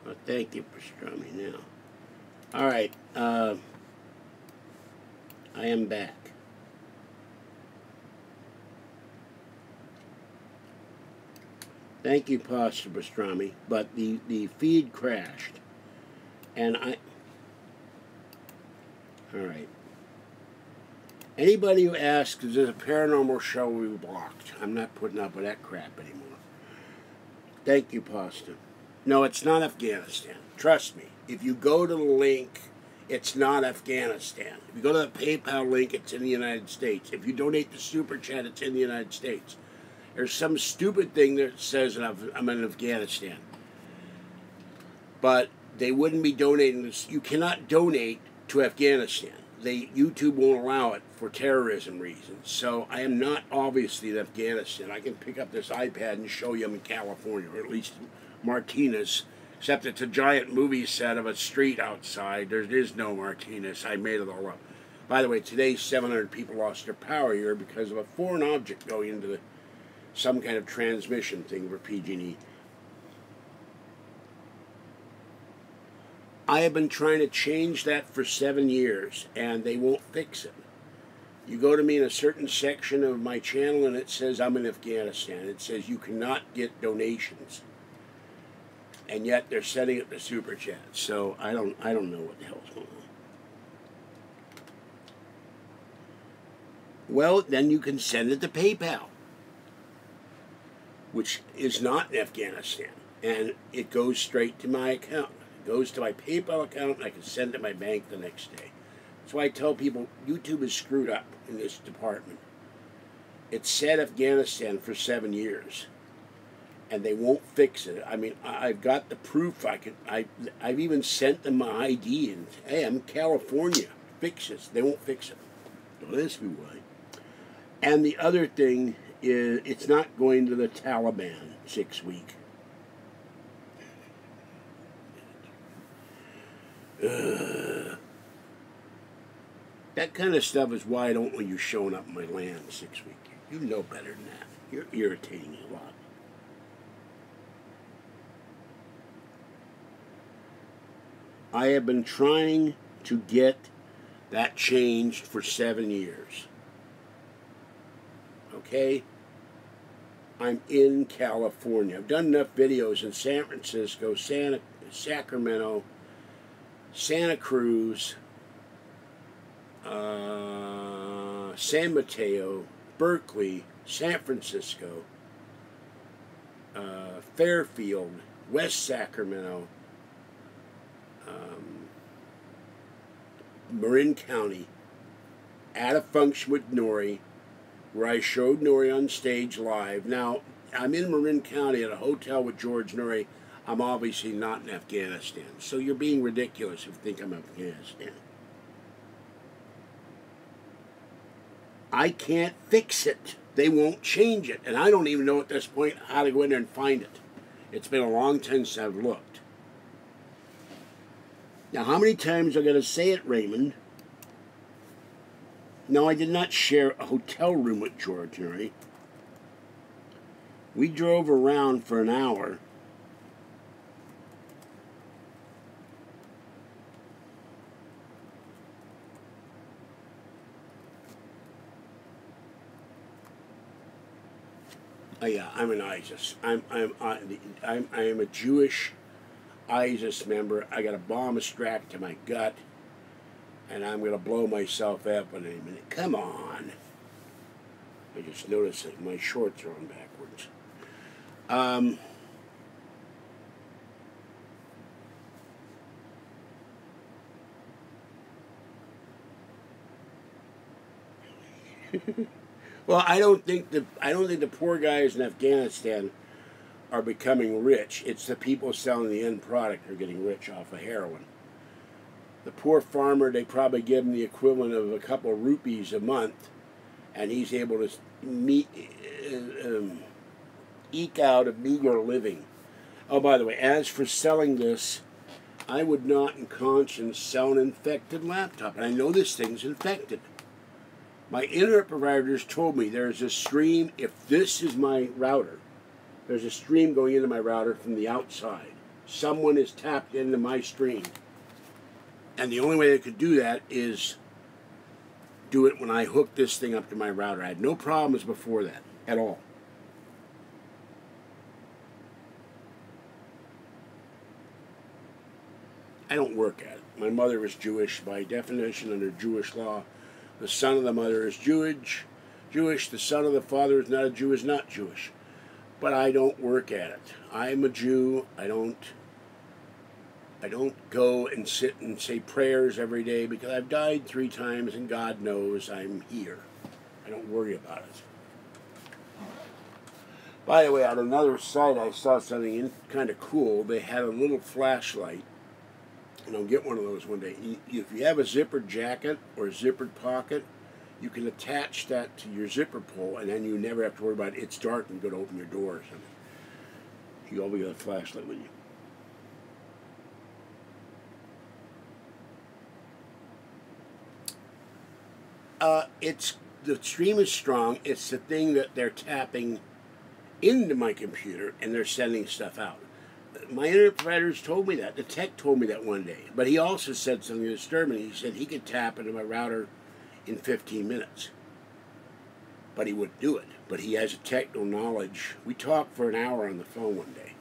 Well, thank you for strumming now. Alright, I am back. Thank you, Pastor Pastrami, but the feed crashed. And Alright. Anybody who asks, is this a paranormal show, we blocked. I'm not putting up with that crap anymore. Thank you, Pastor. No, it's not Afghanistan. Trust me. If you go to the link, it's not Afghanistan. If you go to the PayPal link, it's in the United States. If you donate to Super Chat, it's in the United States. There's some stupid thing that says that I'm in Afghanistan. But they wouldn't be donating this. You cannot donate to Afghanistan. YouTube won't allow it for terrorism reasons. So I am not obviously in Afghanistan. I can pick up this iPad and show you I'm in California, or at least Martinez, except it's a giant movie set of a street outside. There is no Martinez. I made it all up. By the way, today 700 people lost their power here because of a foreign object going into some kind of transmission thing for PG&E. I have been trying to change that for 7 years, and they won't fix it. You go to me in a certain section of my channel, and it says I'm in Afghanistan. It says you cannot get donations, and yet they're setting it to super chat. So I don't know what the hell's going on. Well, then you can send it to PayPal, which is not in Afghanistan, and it goes straight to my account. It goes to my PayPal account, and I can send it to my bank the next day. That's why I tell people YouTube is screwed up in this department. It said Afghanistan for 7 years, and they won't fix it. I mean, I've got the proof. I've even sent them my ID, and hey, I'm in California. Fix this. They won't fix it. So this be why. And the other thing is, it's not going to the Taliban 6 week. That kind of stuff is why I don't want you showing up in my land 6 week. You know better than that. You're irritating me a lot. I have been trying to get that changed for 7 years. Okay? I'm in California. I've done enough videos in San Francisco, Sacramento, Santa Cruz, San Mateo, Berkeley, San Francisco, Fairfield, West Sacramento, Marin County, at a function with Nori, where I showed Nori on stage live. Now, I'm in Marin County at a hotel with George Nori. I'm obviously not in Afghanistan. So you're being ridiculous if you think I'm in Afghanistan. I can't fix it. They won't change it. And I don't even know at this point how to go in there and find it. It's been a long time since I've looked. Now, how many times I got to say it, Raymond? No, I did not share a hotel room with George Nori. We drove around for an hour. Oh yeah, I'm an ISIS. I am a Jewish ISIS member. I got a bomb strapped to my gut, and I'm going to blow myself up in a minute. Come on. I just noticed that my shorts are on backwards. Well, I don't think the poor guys in Afghanistan are becoming rich. It's the people selling the end product who are getting rich off of heroin. The poor farmer, they probably give him the equivalent of a couple of rupees a month, and he's able to eke out a meager living. Oh, by the way, as for selling this, I would not in conscience sell an infected laptop. And I know this thing's infected. My internet providers told me there's a stream, if this is my router, there's a stream going into my router from the outside. Someone has tapped into my stream. And the only way they could do that is do it when I hook this thing up to my router. I had no problems before that at all. I don't work at it. My mother is Jewish. By definition, under Jewish law, the son of the mother is Jewish. The son of the father is not a Jew, is not Jewish. But I don't work at it. I'm a Jew. I don't go and sit and say prayers every day because I've died 3 times and God knows I'm here. I don't worry about it. By the way, on another site I saw something kind of cool. They had a little flashlight. And I'll get one of those one day. If you have a zippered jacket or a zippered pocket, you can attach that to your zipper pull, and then you never have to worry about it. It's dark and you go to open your door or something. You always got a flashlight with you. The stream is strong. It's the thing that they're tapping into my computer, and they're sending stuff out. my internet providers told me that. The tech told me that one day. But he also said something disturbing. He said he could tap into my router in 15 minutes. But he wouldn't do it. But he has a technical knowledge. We talked for an hour on the phone one day.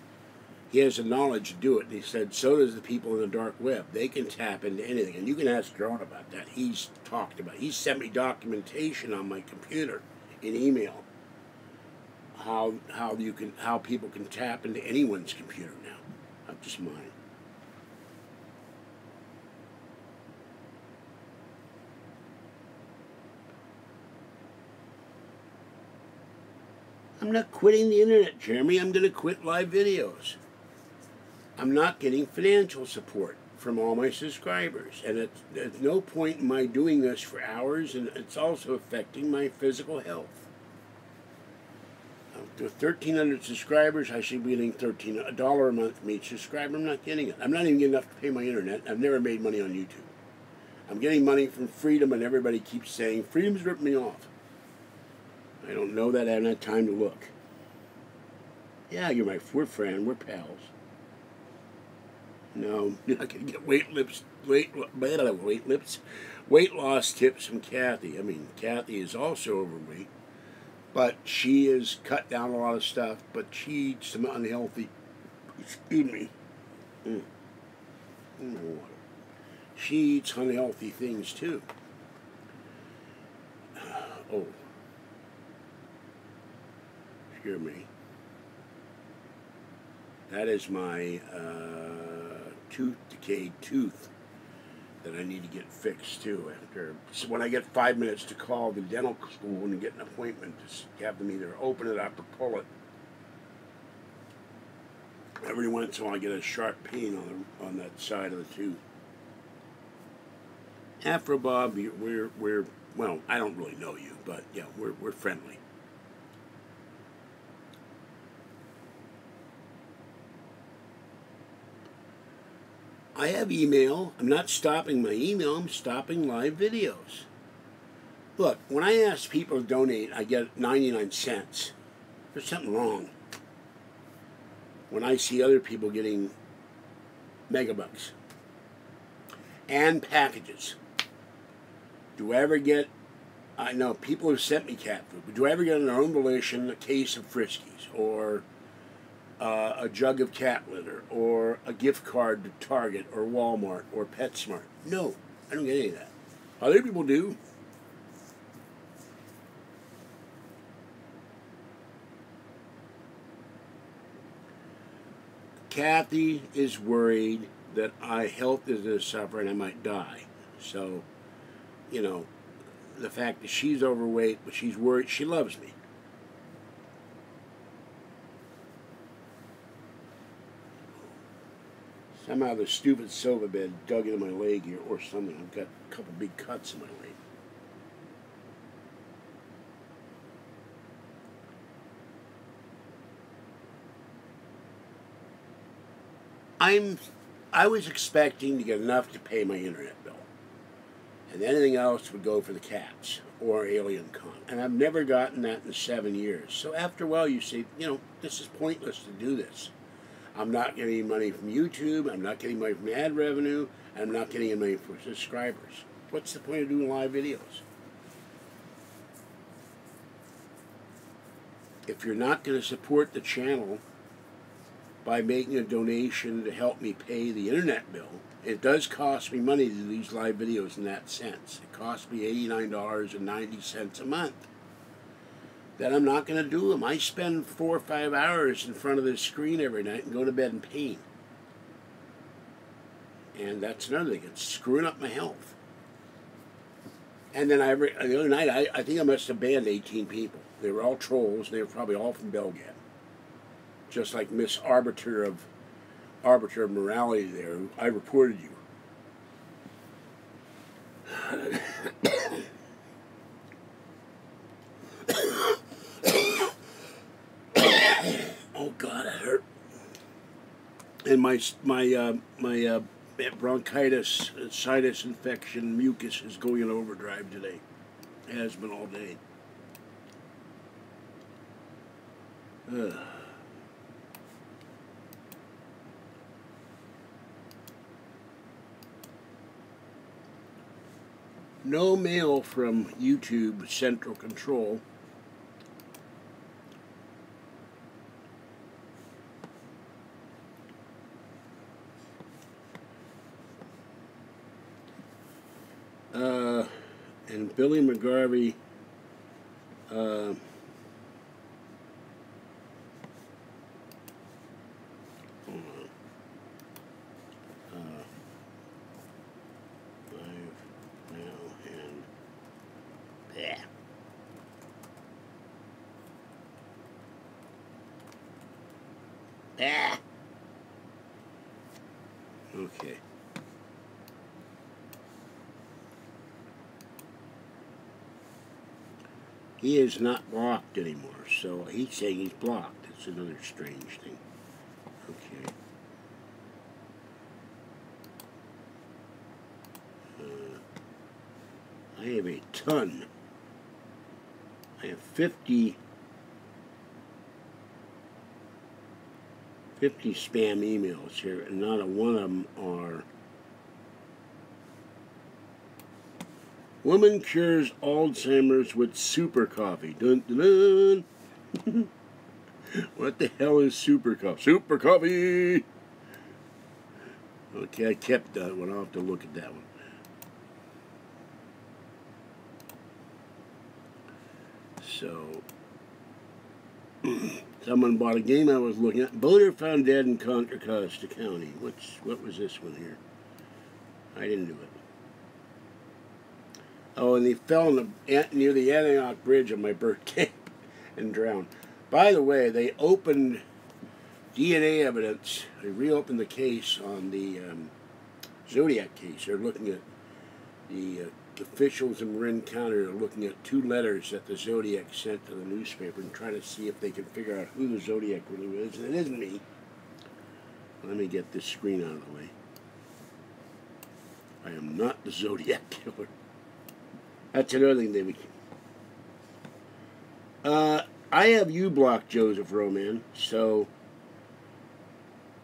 He has the knowledge to do it. And he said, so does the people in the dark web. They can tap into anything. And you can ask Drone about that. He's talked about it. He sent me documentation on my computer in email. How people can tap into anyone's computer now. Not just mine. I'm not quitting the internet, Jeremy. I'm going to quit live videos. I'm not getting financial support from all my subscribers. And there's no point in my doing this for hours, and it's also affecting my physical health. With 1,300 subscribers, I should be getting $13 a month from each subscriber. I'm not getting it. I'm not even getting enough to pay my internet. I've never made money on YouTube. I'm getting money from Freedom, and everybody keeps saying, Freedom's ripping me off. I don't know that. I haven't had time to look. Yeah, we're friends. We're pals. No, you're not going to get weight loss tips from Kathy. I mean, Kathy is also overweight, but she has cut down a lot of stuff, but she eats some unhealthy, she eats unhealthy things too. Oh, hear me. That is my decayed tooth that I need to get fixed too. So when I get 5 minutes to call the dental school and get an appointment, to have them either open it up or pull it. Every once in a while I get a sharp pain on that side of the tooth. Afro Bob, we're well, I don't really know you, but yeah, we're friendly. I have email. I'm not stopping my email. I'm stopping live videos. Look, when I ask people to donate, I get 99 cents. There's something wrong. When I see other people getting megabucks and packages, do I ever get, I know people have sent me cat food, but do I ever get on their own volition a case of Friskies or a jug of cat litter, or a gift card to Target or Walmart or PetSmart? No, I don't get any of that. Other people do. Kathy is worried that health is going to suffer and I might die. So, you know, the fact that she's overweight, but she's worried, she loves me. Somehow the stupid sofa bed dug into my leg here or something. I've got a couple big cuts in my leg. I was expecting to get enough to pay my internet bill. And anything else would go for the cats or Alien Con. And I've never gotten that in 7 years. So after a while you say, you know, this is pointless to do this. I'm not getting money from YouTube, I'm not getting money from ad revenue, and I'm not getting any money from subscribers. What's the point of doing live videos? If you're not going to support the channel by making a donation to help me pay the internet bill, it does cost me money to do these live videos in that sense. It costs me $89.90 a month. Then I'm not going to do them. I spend 4 or 5 hours in front of this screen every night and go to bed in pain. And that's another thing. It's screwing up my health. And then the other night, I think I must have banned 18 people. They were all trolls, and they were probably all from Belgad. Just like Miss Arbiter of Morality there. I reported you. Oh God, it hurt. And my bronchitis, sinus infection, mucus is going in overdrive today. It has been all day. No mail from YouTube Central Control. And Billy McGarvey, hold on, live now and yeah. Ah. Okay. He is not blocked anymore, so he's saying he's blocked. It's another strange thing. Okay. I have a ton. I have 50 spam emails here, and not a one of them are woman cures Alzheimer's with super coffee. Dun dun dun. What the hell is super coffee? Super coffee! Okay, I kept that one. I'll have to look at that one. So, someone bought a game I was looking at. Boater found dead in Contra Costa County. What was this one here? I didn't do it. Oh, and he fell near the Antioch Bridge on my birthday and drowned. By the way, they opened DNA evidence. They reopened the case on the Zodiac case. They're looking at the officials in Marin County are looking at 2 letters that the Zodiac sent to the newspaper and trying to see if they can figure out who the Zodiac really is. And it isn't me. Let me get this screen out of the way. I am not the Zodiac killer. That's another thing they would. I have you blocked, Joseph Roman, so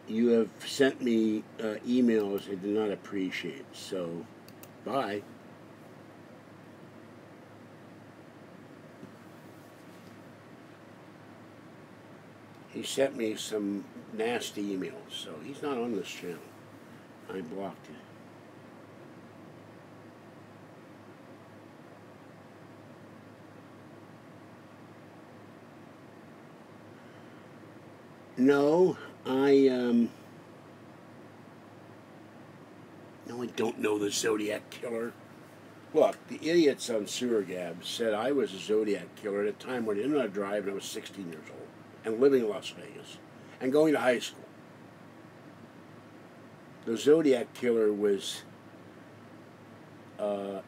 you have sent me emails I do not appreciate. So, bye. He sent me some nasty emails, so he's not on this channel. I blocked it. No, I don't know the Zodiac killer. Look, the idiots on Sewer Gab said I was a Zodiac killer at a time when I didn't know how to drive and I was 16 years old and living in Las Vegas and going to high school. The Zodiac killer was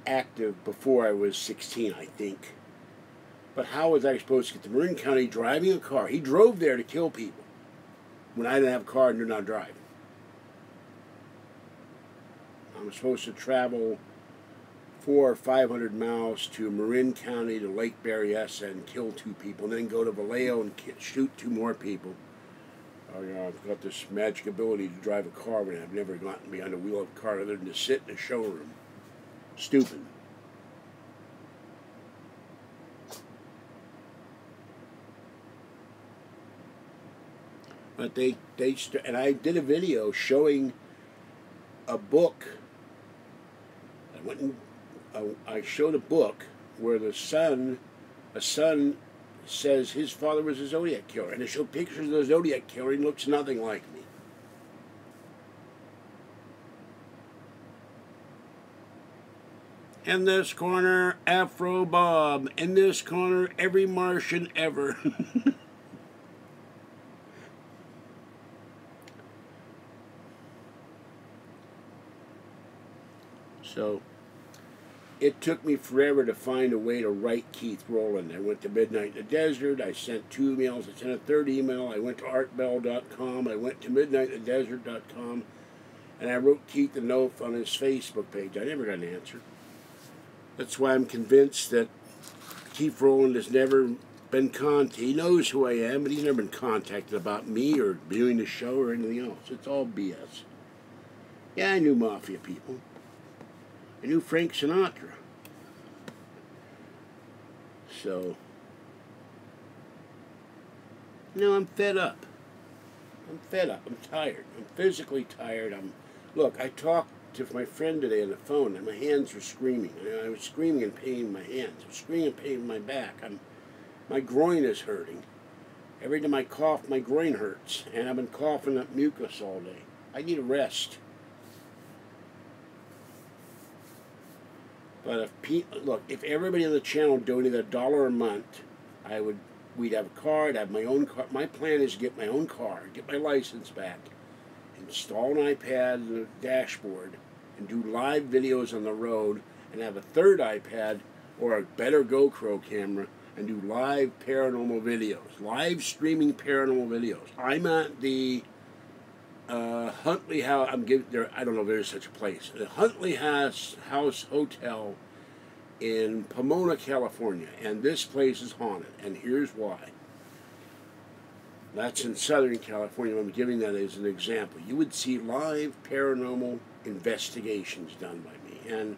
active before I was 16, I think. But how was I supposed to get to Marin County driving a car? He drove there to kill people when I didn't have a car and did not drive. I'm supposed to travel 400 or 500 miles to Marin County to Lake Berryessa and kill 2 people, and then go to Vallejo and shoot 2 more people. Oh, you know, I've got this magic ability to drive a car when I've never gotten behind the wheel of a car other than to sit in a showroom. Stupid. But and I did a video showing a book. I showed a book where a son says his father was a Zodiac killer, and they showed pictures of the Zodiac killer, and he looks nothing like me. In this corner, Afro Bob. In this corner, every Martian ever. So, it took me forever to find a way to write Keith Rowland. I went to Midnight in the Desert. I sent 2 emails. I sent a 3rd email. I went to artbell.com. I went to midnightinthedesert.com. And I wrote Keith a note on his Facebook page. I never got an answer. That's why I'm convinced that Keith Rowland has never been contacted. He knows who I am, but he's never been contacted about me or doing the show or anything else. It's all BS. Yeah, I knew Mafia people. I knew Frank Sinatra. So, no, I'm fed up. I'm fed up. I'm tired. I'm physically tired. Look, I talked to my friend today on the phone, and my hands were screaming. I was screaming in pain in my hands. I was screaming in pain in my back. My groin is hurting. Every time I cough, my groin hurts, and I've been coughing up mucus all day. I need a rest. But if everybody on the channel donated $1 a month, we'd have a car, I'd have my own car. My plan is to get my own car, get my license back, install an iPad and a dashboard, and do live videos on the road, and have a third iPad or a better GoPro camera, and do live paranormal videos, live streaming paranormal videos. I'm at the Huntley House. I don't know if there's such a place. The Huntley House Hotel in Pomona, California, and this place is haunted, and here's why. That's in Southern California. I'm giving that as an example. You would see live paranormal investigations done by me, and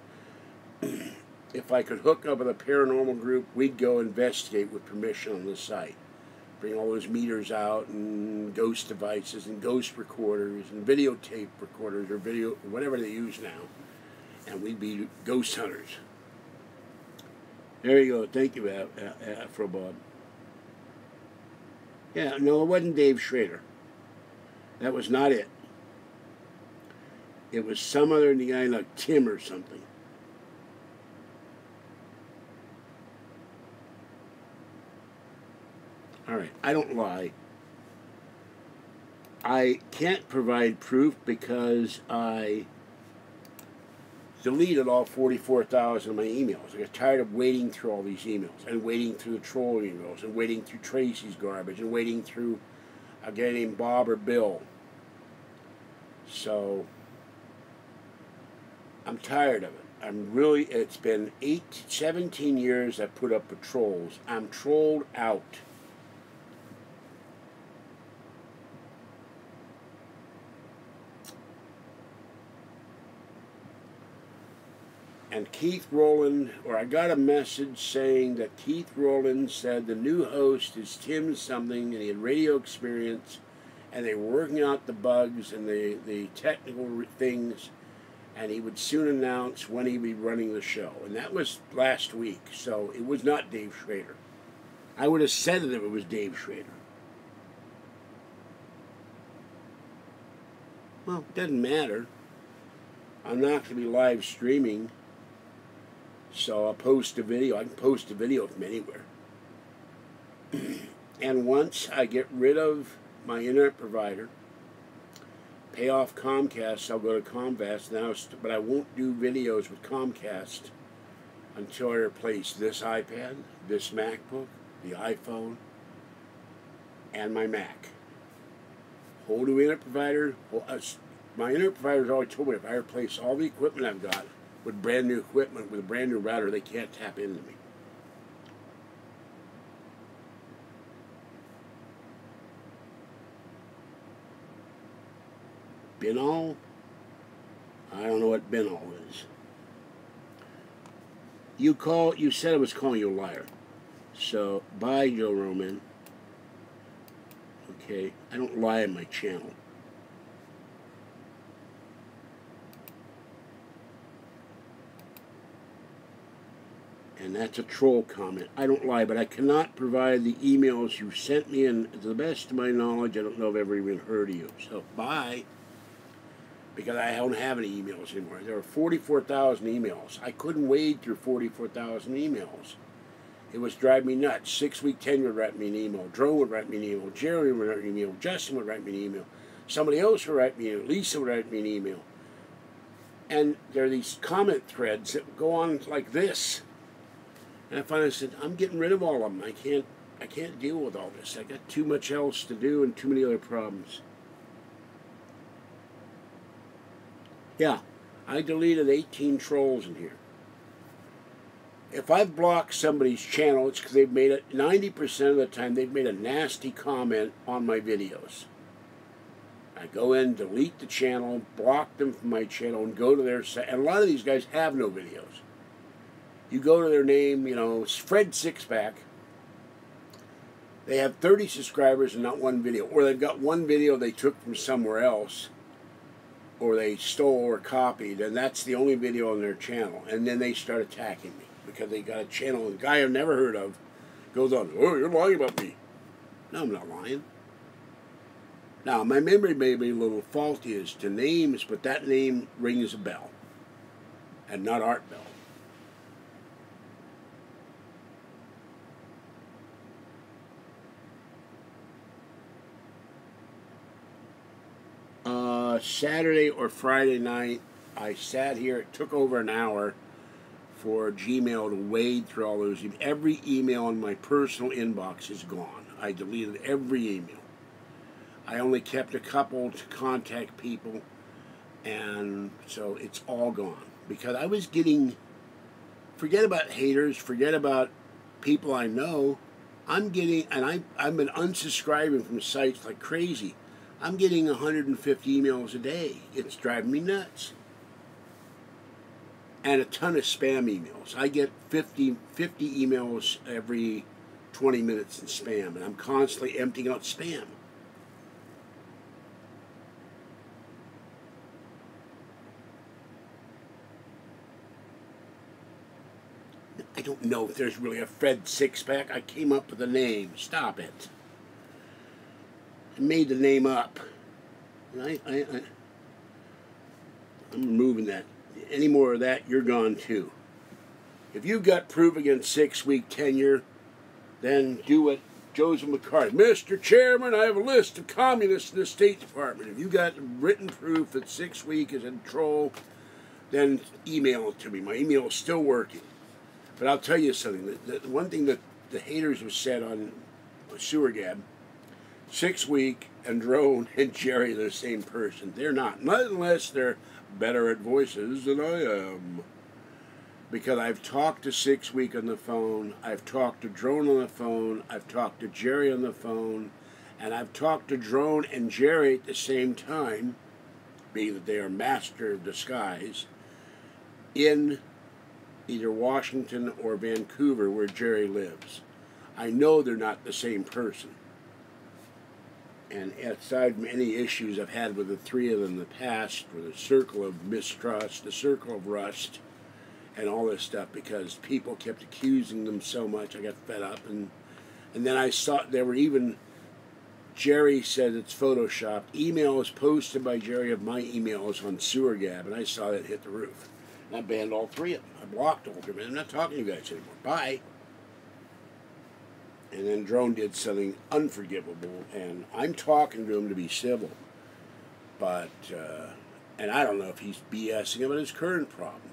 if I could hook up with a paranormal group, we'd go investigate with permission on the site. Bring all those meters out, and ghost devices, and ghost recorders, and videotape recorders, or whatever they use now, and we'd be ghost hunters. There you go. Thank you, Afro Bob. Yeah, no, it wasn't Dave Schrader. That was not it. It was some other guy like Tim or something. All right, I don't lie. I can't provide proof because I deleted all 44,000 of my emails. I got tired of wading through all these emails, and wading through the troll emails, and wading through Tracy's garbage, and wading through a guy named Bob or Bill. So, I'm tired of it. It's been 17 years I've put up with trolls. I'm trolled out. And Keith Rowland, or I got a message saying that Keith Rowland said the new host is Tim something, and he had radio experience, and they were working out the bugs and the technical things, and he would soon announce when he'd be running the show. And that was last week, so it was not Dave Schrader. I would have said it if it was Dave Schrader. Well, it doesn't matter. I'm not going to be live streaming. So I'll post a video. I can post a video from anywhere. And once I get rid of my internet provider, pay off Comcast, I'll go to Comcast now. But I won't do videos with Comcast until I replace this iPad, this MacBook, the iPhone, and my Mac. Whole new internet provider. My internet provider's always told me if I replace all the equipment I've got with brand new equipment, with a brand new router, they can't tap into me. Binal? I don't know what Binal is. You said I was calling you a liar. So, bye, Joe Roman. Okay, I don't lie on my channel. And that's a troll comment. I don't lie, but I cannot provide the emails you sent me, and to the best of my knowledge, I don't know if I've ever even heard of you. So, bye. Because I don't have any emails anymore. There are 44,000 emails. I couldn't wade through 44,000 emails. It was driving me nuts. 6 Week 10 would write me an email. Drone would write me an email. Jerry would write me an email. Justin would write me an email. Somebody else would write me an email. Lisa would write me an email. And there are these comment threads that go on like this. And I finally said, I'm getting rid of all of them. I can't deal with all this. I got too much else to do and too many other problems. Yeah, I deleted 18 trolls in here. If I've blocked somebody's channel, it's because they've made it, 90% of the time, they've made a nasty comment on my videos. I go in, delete the channel, block them from my channel, and go to their site. And a lot of these guys have no videos. You go to their name, you know, it's Fred Sixpack. They have 30 subscribers and not one video. Or they've got one video they took from somewhere else, or they stole or copied, and that's the only video on their channel. And then they start attacking me because they got a channel, a guy I've never heard of goes on, oh, you're lying about me. No, I'm not lying. Now, my memory may be a little faulty as to names, but that name rings a bell, and not Art Bell. Saturday or Friday night, I sat here. It took over an hour for Gmail to wade through all those. Every email in my personal inbox is gone. I deleted every email. I only kept a couple to contact people, and so it's all gone. Because I was getting, forget about haters, forget about people I know, I'm getting, and I've been unsubscribing from sites like crazy. I'm getting 150 emails a day. It's driving me nuts. And a ton of spam emails. I get 50 emails every 20 minutes in spam, and I'm constantly emptying out spam. I don't know if there's really a Fred Sixpack. I came up with a name. Stop it. I made the name up. And I'm removing that. Any more of that, you're gone too. If you've got proof against 6-week tenure, then do what Joseph McCarthy. Mr. Chairman, I have a list of communists in the State Department. If you got written proof that 6 week is a troll, then email it to me. My email is still working. But I'll tell you something. The one thing that the haters have said on Sewer Gab, 6 week and Drone and Jerry are the same person. They're not. Not unless they're better at voices than I am. Because I've talked to 6 week on the phone, I've talked to Drone on the phone, I've talked to Jerry on the phone, and I've talked to Drone and Jerry at the same time, being that they are master of disguise, in either Washington or Vancouver where Jerry lives. I know they're not the same person. And aside from any issues I've had with the three of them in the past, with the circle of mistrust, the circle of rust, and all this stuff, because people kept accusing them so much, I got fed up. And then I saw there were even, Jerry said it's photoshopped. Emails posted by Jerry of my emails on Sewer Gab, and I saw that hit the roof. And I banned all three of them. I blocked all of them. I'm not talking to you guys anymore. Bye. And then Drone did something unforgivable, and I'm talking to him to be civil. But, and I don't know if he's BSing about his current problem.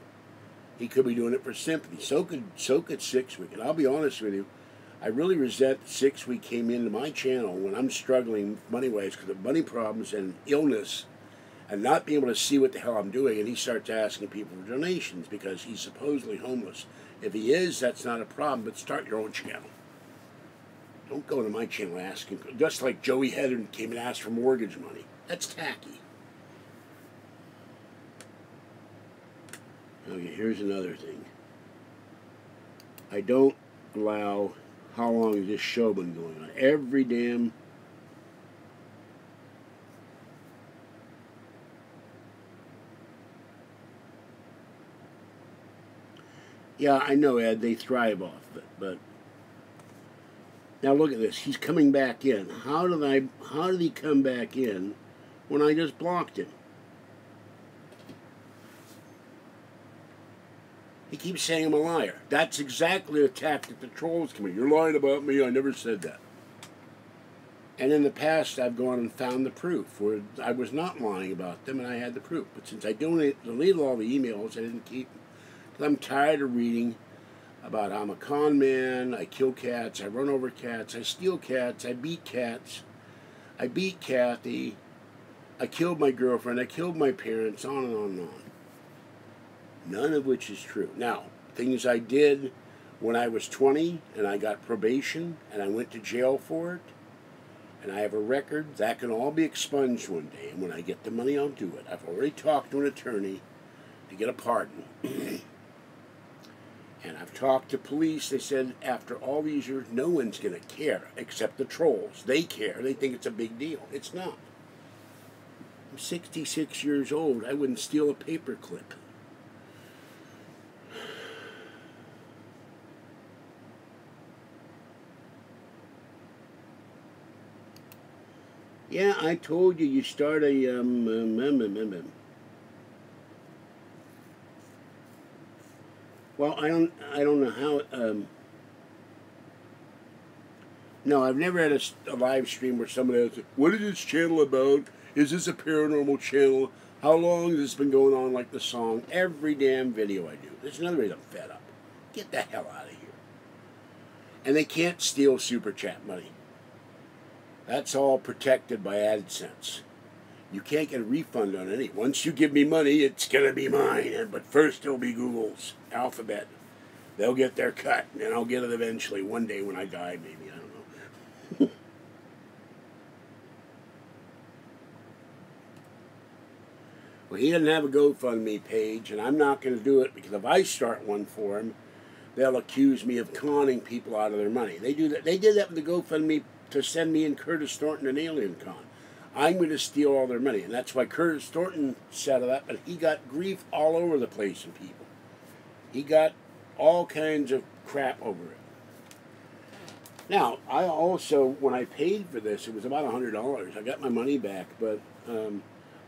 He could be doing it for sympathy. So could 6 week. And I'll be honest with you, I really resent that 6 week came into my channel when I'm struggling money-wise because of money problems and illness and not being able to see what the hell I'm doing. And he starts asking people for donations because he's supposedly homeless. If he is, that's not a problem, but start your own channel. Don't go to my channel asking, just like Joey Heather came and asked for mortgage money. That's tacky. Okay, here's another thing. I don't allow, how long has this show been going on? Every damn... Yeah, I know, Ed, they thrive off of it, but... Now look at this. He's coming back in. How did he come back in when I just blocked him? He keeps saying I'm a liar. That's exactly the tactic the trolls come in. You're lying about me. I never said that. And in the past, I've gone and found the proof where I was not lying about them and I had the proof. But since I deleted all the emails, I didn't keep them. Because I'm tired of reading about how I'm a con man, I kill cats, I run over cats, I steal cats, I beat cats, I beat Kathy, I killed my girlfriend, I killed my parents, on and on and on. None of which is true. Now, things I did when I was 20 and I got probation and I went to jail for it, and I have a record, that can all be expunged one day, and when I get the money, I'll do it. I've already talked to an attorney to get a pardon. And I've talked to police. They said after all these years, no one's going to care except the trolls. They care. They think it's a big deal. It's not. I'm 66 years old. I wouldn't steal a paperclip. Yeah, I told you start a well, I don't know how. No, I've never had a live stream where somebody said, "What is this channel about? Is this a paranormal channel? How long has this been going on?" Like the song. Every damn video I do. There's another reason I'm fed up. Get the hell out of here. And they can't steal super chat money. That's all protected by AdSense. You can't get a refund on any. Once you give me money, it's going to be mine. But first it'll be Google's, Alphabet. They'll get their cut, and I'll get it eventually. One day when I die, maybe. I don't know. Well, he doesn't have a GoFundMe page, and I'm not going to do it because if I start one for him, they'll accuse me of conning people out of their money. They do that. They did that with the GoFundMe to send me and Curtis Thornton an alien con. I'm going to steal all their money. And that's why Curtis Thornton set it up, and he got grief all over the place from people. He got all kinds of crap over it. Now, I also, when I paid for this, it was about $100. I got my money back, but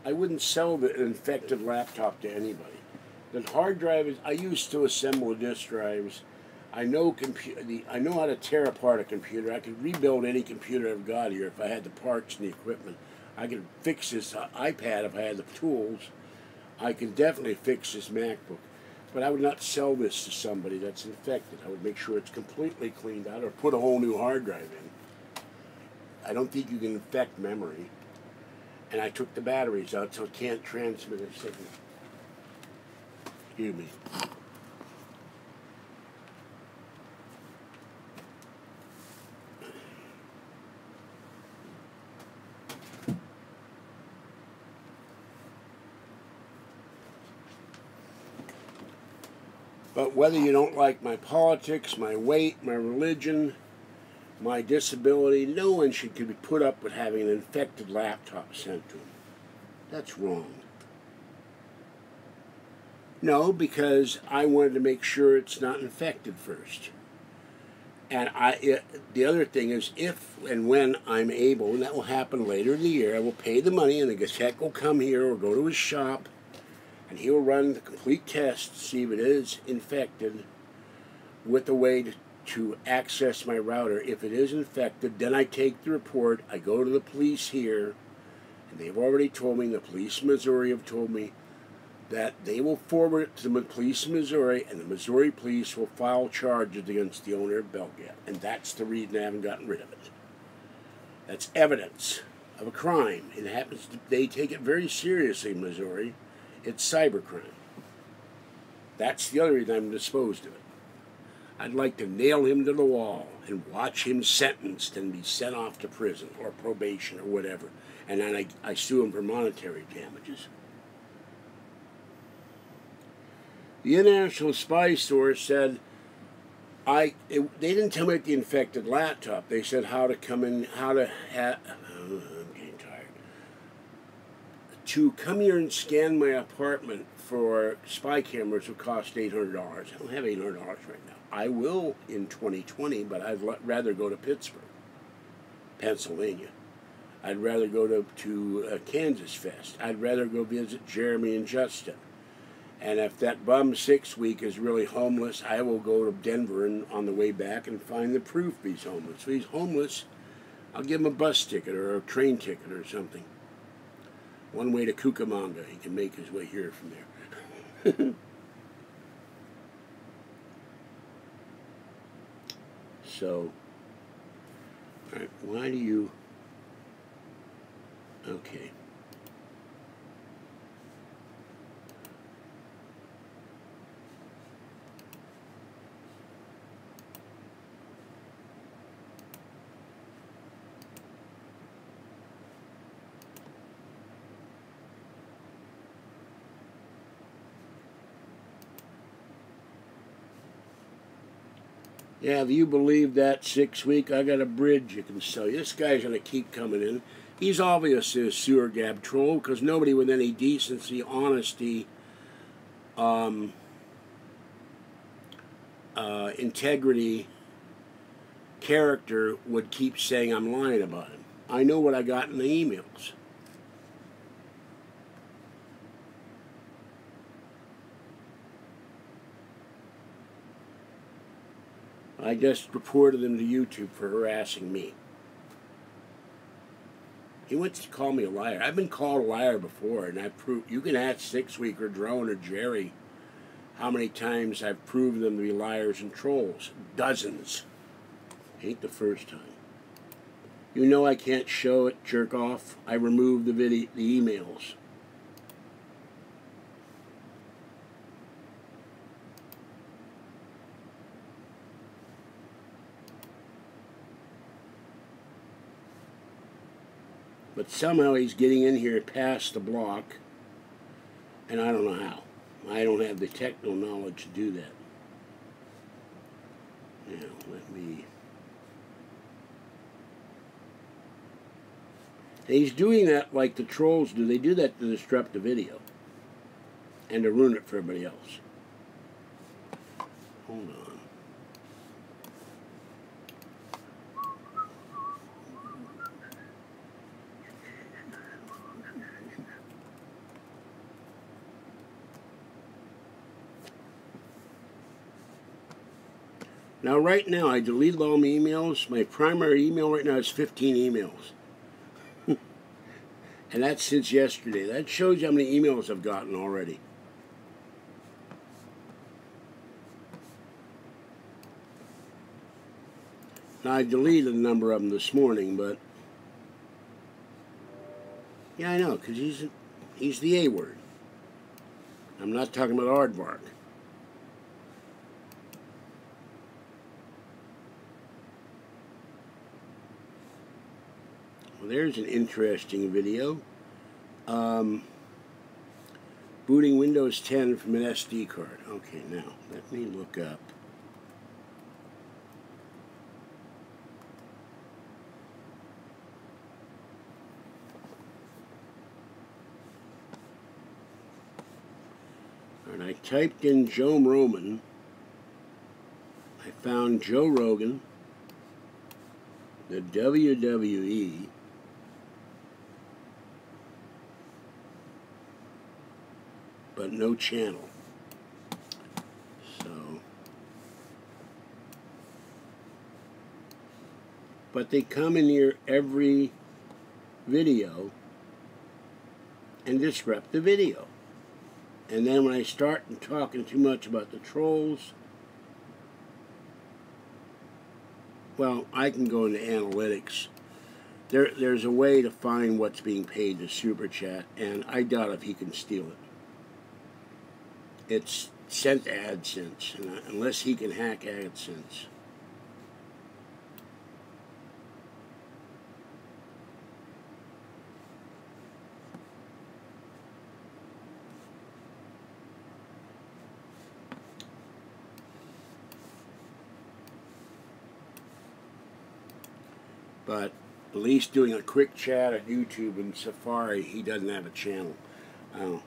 I wouldn't sell the infected laptop to anybody. The hard drive is, I used to assemble disk drives. I know how to tear apart a computer. I could rebuild any computer I've got here if I had the parts and the equipment. I could fix this iPad if I had the tools. I could definitely fix this MacBook. But I would not sell this to somebody that's infected. I would make sure it's completely cleaned out or put a whole new hard drive in. I don't think you can infect memory. And I took the batteries out so it can't transmit a signal. Excuse me. But whether you don't like my politics, my weight, my religion, my disability, no one should be put up with having an infected laptop sent to them. That's wrong. No, because I wanted to make sure it's not infected first. And the other thing is, if and when I'm able, and that will happen later in the year, I will pay the money and the tech will come here or go to his shop and he will run the complete test to see if it is infected with a way to access my router. If it is infected, then I take the report, I go to the police here, and they've already told me, the police in Missouri have told me, that they will forward it to the police in Missouri, and the Missouri police will file charges against the owner of Belgate. And that's the reason I haven't gotten rid of it. That's evidence of a crime. It happens, they take it very seriously in Missouri. It's cybercrime. That's the other reason I'm disposed of it. I'd like to nail him to the wall and watch him sentenced and be sent off to prison or probation or whatever. And then I sue him for monetary damages. The International Spy Source said, they didn't tell me about the infected laptop. They said how to come in, I'm getting tired. To come here and scan my apartment for spy cameras would cost $800. I don't have $800 right now. I will in 2020, but I'd rather go to Pittsburgh, Pennsylvania. I'd rather go to Kansas Fest. I'd rather go visit Jeremy and Justin. And if that bum 6 week is really homeless, I will go to Denver and on the way back and find the proof he's homeless. If he's homeless, I'll give him a bus ticket or a train ticket or something. One way to Cucamonga. He can make his way here from there. So, all right, why do you... Okay. Yeah, if you believe that 6 week, I got a bridge you can sell you. This guy's going to keep coming in. He's obviously a sewer gab troll because nobody with any decency, honesty, integrity, character would keep saying I'm lying about him. I know what I got in the emails. I just reported him to YouTube for harassing me. He wants to call me a liar. I've been called a liar before, and I've proved. You can ask 6 week or Drone or Jerry how many times I've proven them to be liars and trolls. Dozens. Ain't the first time. You know I can't show it, jerk off. I removed the emails. But somehow he's getting in here past the block, and I don't know how. I don't have the technical knowledge to do that. Now, let me... And he's doing that like the trolls do. They do that to disrupt the video and to ruin it for everybody else. Hold on. Now, right now, I deleted all my emails. My primary email right now is 15 emails. And that's since yesterday. That shows you how many emails I've gotten already. Now, I deleted a number of them this morning, but... Yeah, I know, because he's the A word. I'm not talking about aardvark. Well, there's an interesting video. Booting Windows 10 from an SD card. Okay, now, let me look up. And I typed in Joe Rogan. I found Joe Rogan, the WWE, but no channel. So, but they come in here every video and disrupt the video. And then when I start talking too much about the trolls, well, I can go into analytics. There's a way to find what's being paid to Super Chat, and I doubt if he can steal it. It's sent to AdSense, unless he can hack AdSense. But at least doing a quick chat at YouTube and Safari, he doesn't have a channel. Oh,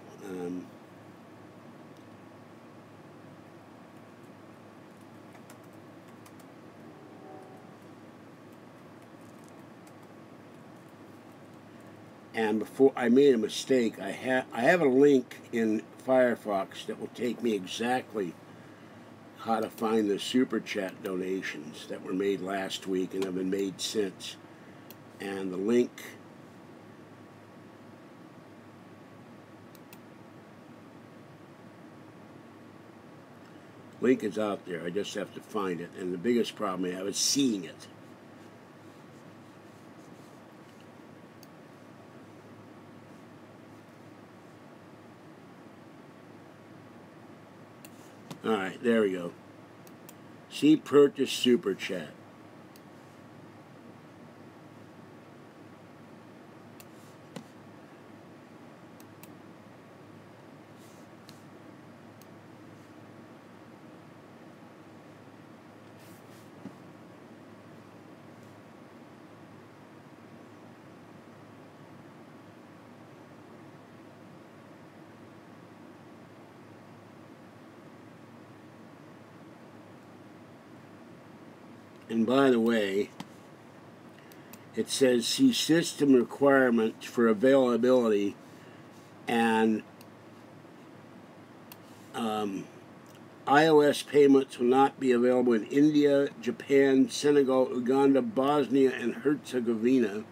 and before I made a mistake, I have a link in Firefox that will take me exactly how to find the Super Chat donations that were made last week and have been made since. And the link is out there. I just have to find it. And the biggest problem I have is seeing it. Alright, there we go. See purchase Super Chat. And by the way, it says see system requirements for availability, and iOS payments will not be available in India, Japan, Senegal, Uganda, Bosnia, and Herzegovina.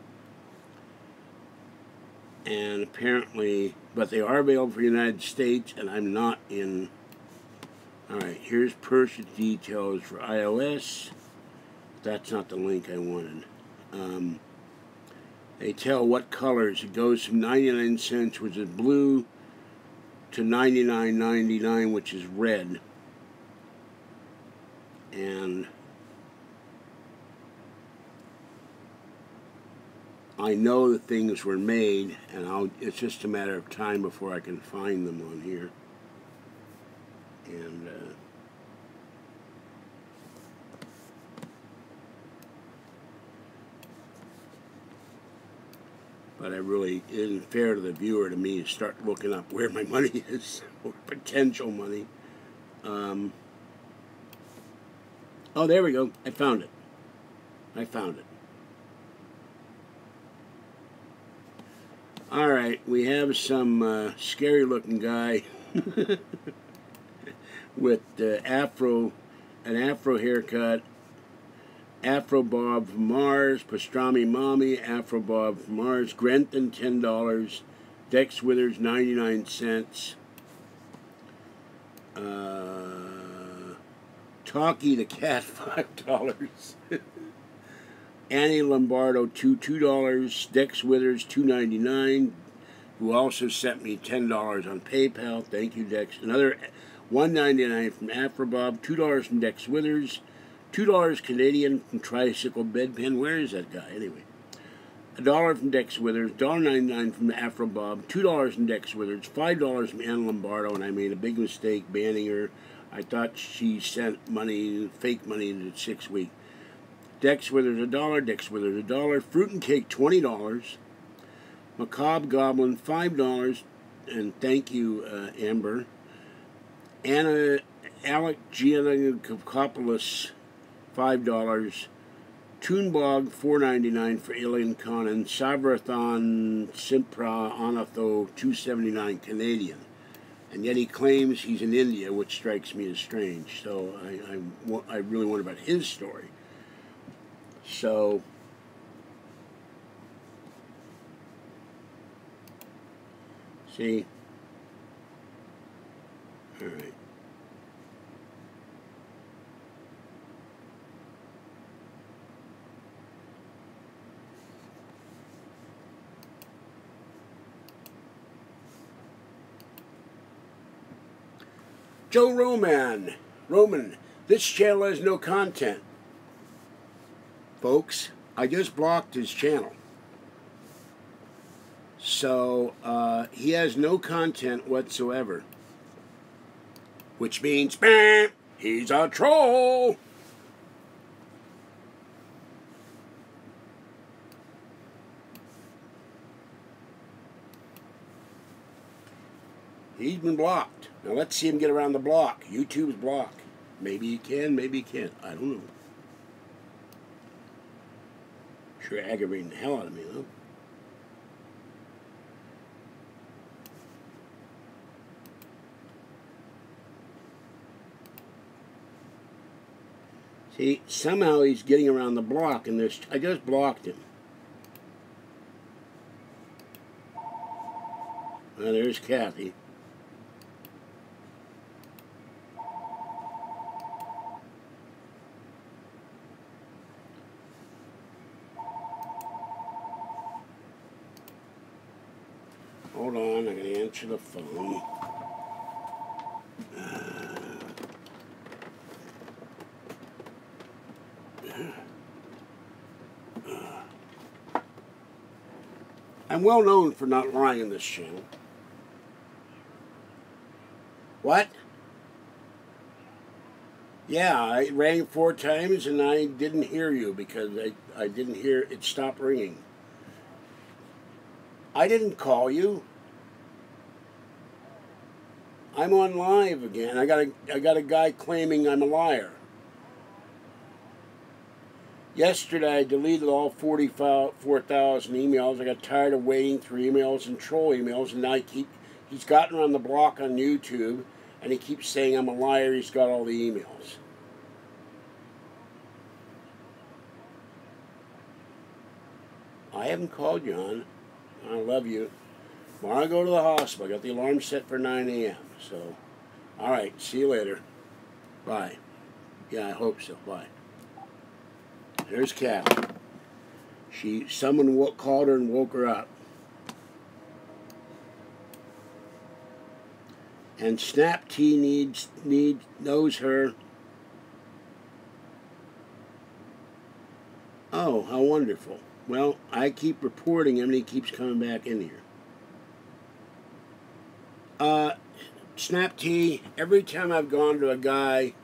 And apparently, but they are available for the United States, and I'm not in. Alright, here's purchase details for iOS. That's not the link I wanted. They tell what colors. It goes from 99 cents, which is blue, to $99.99, which is red. And I know that things were made, and it's just a matter of time before I can find them on here. And but it isn't fair to the viewer, to me, to start looking up where my money is, or potential money. Oh, there we go. I found it. I found it. Alright, we have some scary-looking guy with an afro haircut, Afro Bob from Mars, Pastrami Mommy, Afro Bob from Mars, Grenton $10, Dex Withers 99 cents, Talkie the Cat $5, Annie Lombardo $2, Dex Withers $2.99, who also sent me $10 on PayPal. Thank you, Dex. Another $1.99 from Afro Bob, $2 from Dex Withers, $2 Canadian from Tricycle Bedpan. Where is that guy anyway? $1 from Dex Withers, $1.99 from Afro Bob, $2 from Dex Withers, $5 from Ann Lombardo, and I made a big mistake banning her. I thought she sent money, fake money, in 6 weeks. Dex Withers $1, Dex Withers $1, Fruit and Cake $20, Macabre Goblin $5, and thank you, Amber. Alec Giannakopoulos $5, Toonbog $4.99 for Alien Con, and Savrathon Simpra Anatho $2.79 Canadian. And yet he claims he's in India, which strikes me as strange. So I really wonder about his story. So see, all right. Joe Roman, this channel has no content. Folks, I just blocked his channel. So, he has no content whatsoever. Which means, he's a troll. He's been blocked. Now let's see him get around the block. YouTube's block. Maybe he can, maybe he can't. I don't know. Sure aggravating the hell out of me, though. See, somehow he's getting around the block, and I just blocked him. Well, there's Kathy. Hold on, I'm going to answer the phone. I'm well known for not lying on this channel. What? Yeah, I rang 4 times and I didn't hear you because I didn't hear it stop ringing. I didn't call you. I'm on live again. I got a guy claiming I'm a liar. Yesterday, I deleted all 44,000 emails. I got tired of waiting through emails and troll emails, and now he's gotten on the block on YouTube, and he keeps saying I'm a liar. He's got all the emails. I haven't called you, hon. I love you. Tomorrow I go to the hospital. I got the alarm set for 9 a.m. So, all right. See you later. Bye. Yeah, I hope so. Bye. There's Kat. Someone called her and woke her up. And Snap T knows her. Oh, how wonderful. Well, I keep reporting him and he keeps coming back in here. Snap T, every time I've gone to a guy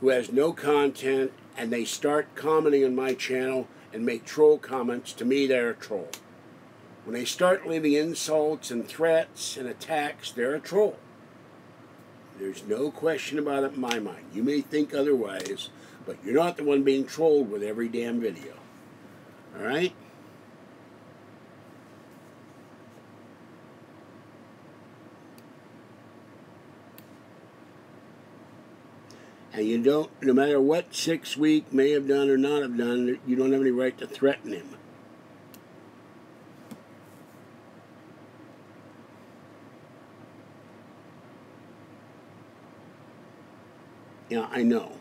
who has no content and they start commenting on my channel and make troll comments, to me they're a troll. When they start leaving insults and threats and attacks, they're a troll. There's no question about it in my mind. You may think otherwise, but you're not the one being trolled with every damn video. Alright? And you don't, no matter what 6 Week may have done or not have done, you don't have any right to threaten him. Yeah, I know.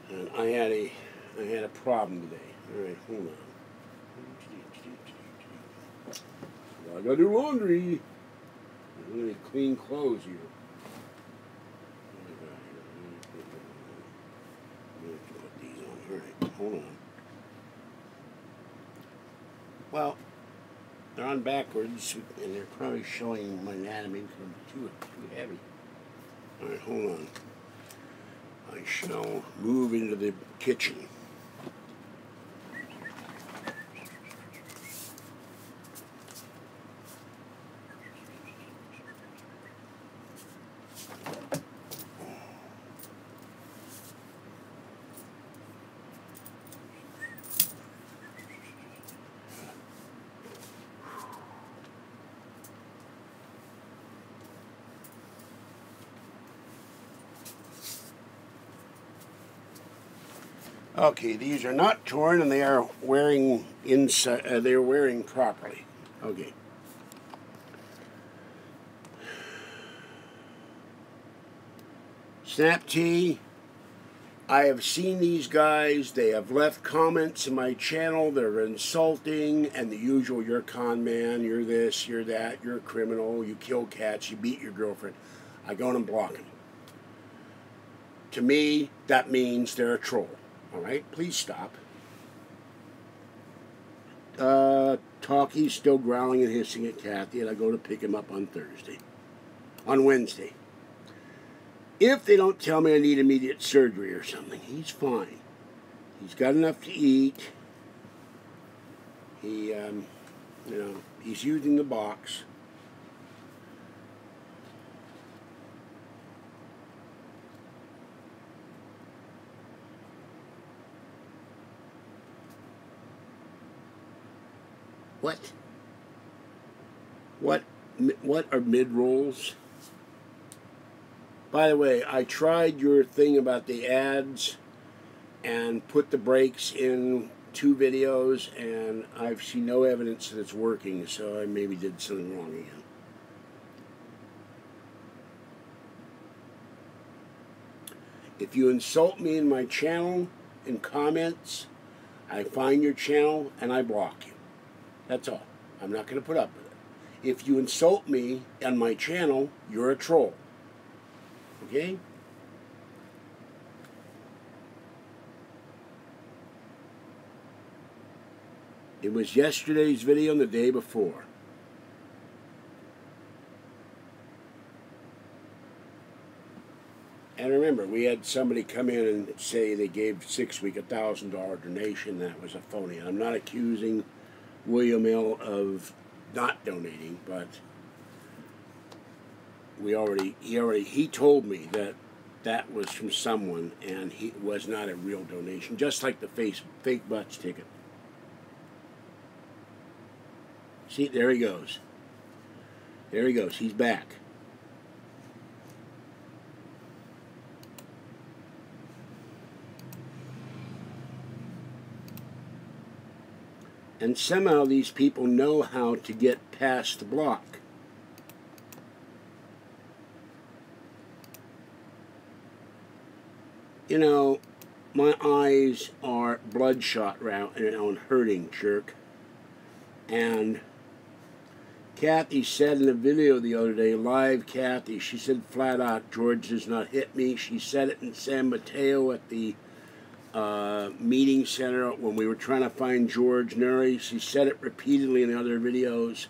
And I had a problem today. All right, hold on. I gotta do laundry. I'm gonna clean clothes here. Put these on. All right, hold on. Well, they're on backwards, and they're probably showing my anatomy because I'm too heavy. All right, hold on. I shall move into the kitchen. Okay, these are not torn, and they are wearing inside. They are wearing properly. Okay. Snap T. I have seen these guys. They have left comments in my channel. They're insulting, and the usual. You're a con man. You're this. You're that. You're a criminal. You kill cats. You beat your girlfriend. I go and block them. To me, that means they're a troll. All right, please stop. Talkie's still growling and hissing at Kathy, and I go to pick him up on Wednesday. If they don't tell me I need immediate surgery or something, he's fine. He's got enough to eat. He's using the box. What are mid-rolls? By the way, I tried your thing about the ads and put the breaks in 2 videos, and I've seen no evidence that it's working, so I maybe did something wrong again. If you insult me in my channel in comments, I find your channel and I block you. That's all. I'm not going to put up with it. If you insult me on my channel, you're a troll. Okay? It was yesterday's video and the day before. And remember, we had somebody come in and say they gave 6 Week $1,000 donation. That was a phony. I'm not accusing William Hill of not donating, but he told me that that was from someone, and he was not a real donation, just like the fake butts ticket. See, there he goes. There he goes. He's back. And somehow these people know how to get past the block. You know, my eyes are bloodshot and hurting, jerk. And Kathy said in a video the other day, live Kathy, she said flat out, George does not hit me. She said it in San Mateo at the meeting center when we were trying to find George Nuri. She said it repeatedly in other videos.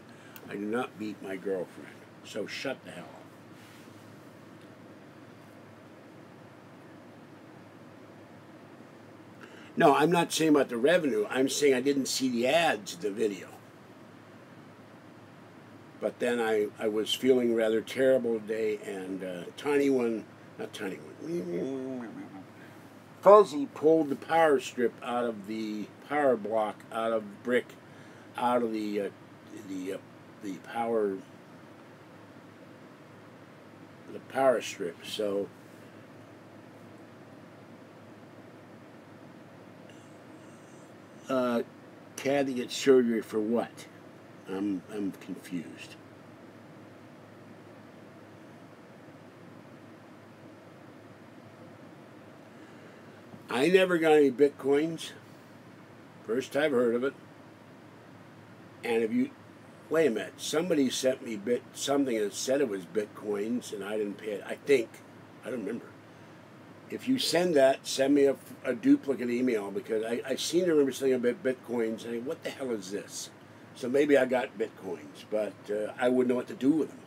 I do not beat my girlfriend. So shut the hell up. No, I'm not saying about the revenue. I'm saying I didn't see the ads in the video. But then I was feeling rather terrible today, and Fuzzy pulled the power strip out of the power block, out of brick, out of the power strip. So Kathy gets surgery for what? I'm confused. I never got any bitcoins. First I've heard of it. And if you wait a minute, somebody sent me something that said it was bitcoins, and I didn't pay it. I think I don't remember. If you send that, send me a duplicate email, because I seem to remember something about bitcoins. And what the hell is this? So maybe I got bitcoins, but I wouldn't know what to do with them.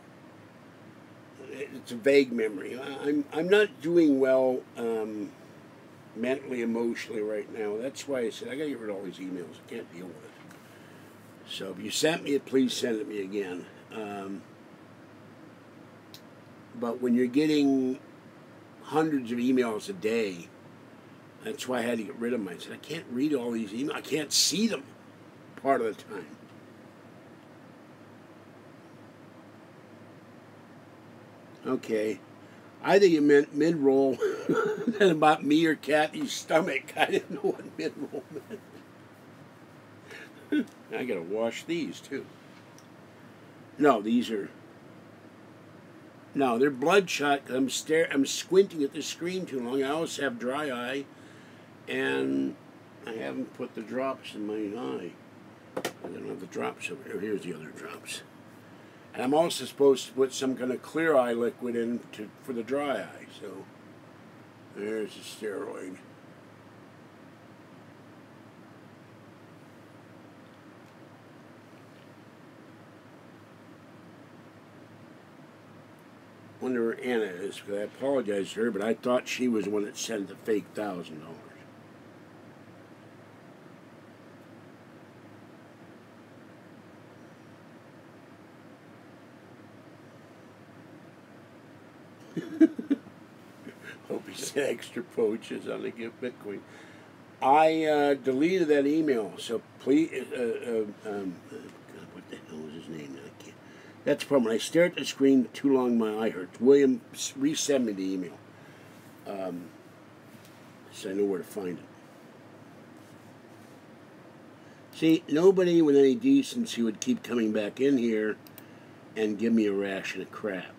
It's a vague memory. I'm not doing well mentally, emotionally right now. That's why I said I gotta get rid of all these emails. I can't deal with it. So if you sent me it, please send it me again. But when you're getting hundreds of emails a day, that's why I had to get rid of them. I said I can't read all these emails. I can't see them part of the time. Okay. I think it meant mid-roll than about me or Kathy's stomach. I didn't know what mid-roll meant. I gotta wash these too. No, these are. No, they're bloodshot. I'm squinting at the screen too long. I also have dry eye, and I haven't put the drops in my eye. I don't have the drops over here. Here's the other drops. And I'm also supposed to put some kind of clear eye liquid in for the dry eye. So there's the steroid. Wonder where Anna is, because I apologize to her, but I thought she was the one that sent the fake $1,000. Hope he sent extra poaches on the gift Bitcoin. I deleted that email, so please, God, what the hell is his name? I can't. That's the problem. When I stare at the screen too long, my eye hurts. William, resend me the email, so I know where to find it. See, nobody with any decency would keep coming back in here and give me a ration of crap.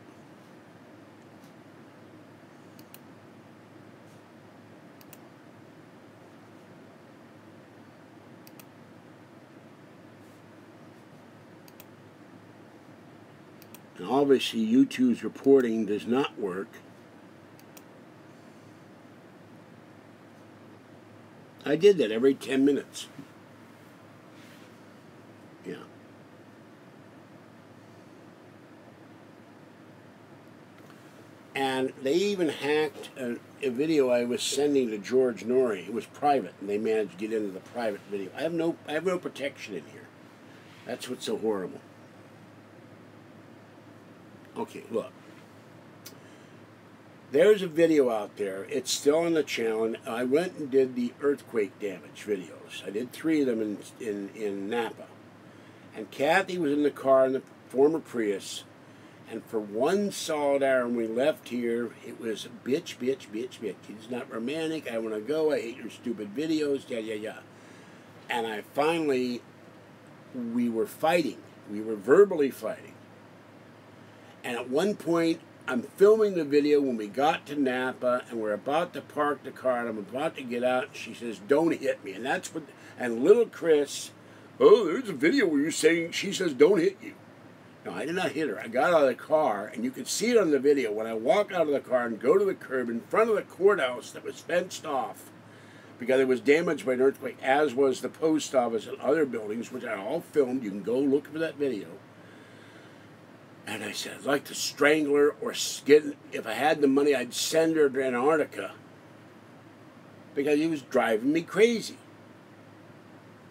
And obviously, YouTube's reporting does not work. I did that every 10 minutes. Yeah. And they even hacked a video I was sending to George Nuri. It was private, and they managed to get into the private video. I have no protection in here. That's what's so horrible. Okay, look. There's a video out there. It's still on the channel. And I went and did the earthquake damage videos. I did 3 of them in Napa. And Kathy was in the car in the former Prius. And for 1 solid hour when we left here, it was bitch, bitch, bitch, bitch. He's not romantic. I want to go. I hate your stupid videos. Yeah. And I finally, we were fighting. We were verbally fighting. And at one point, I'm filming the video when we got to Napa, and we're about to park the car, and I'm about to get out, and she says, "Don't hit me." And that's what, and little Chris, "Oh, there's a video where you're saying," she says, "Don't hit you." No, I did not hit her. I got out of the car, and you could see it on the video. When I walk out of the car and go to the curb in front of the courthouse that was fenced off, because it was damaged by an earthquake, as was the post office and other buildings, which I all filmed. You can go look for that video. And I said, I'd like to strangle her, or if I had the money, I'd send her to Antarctica. Because he was driving me crazy.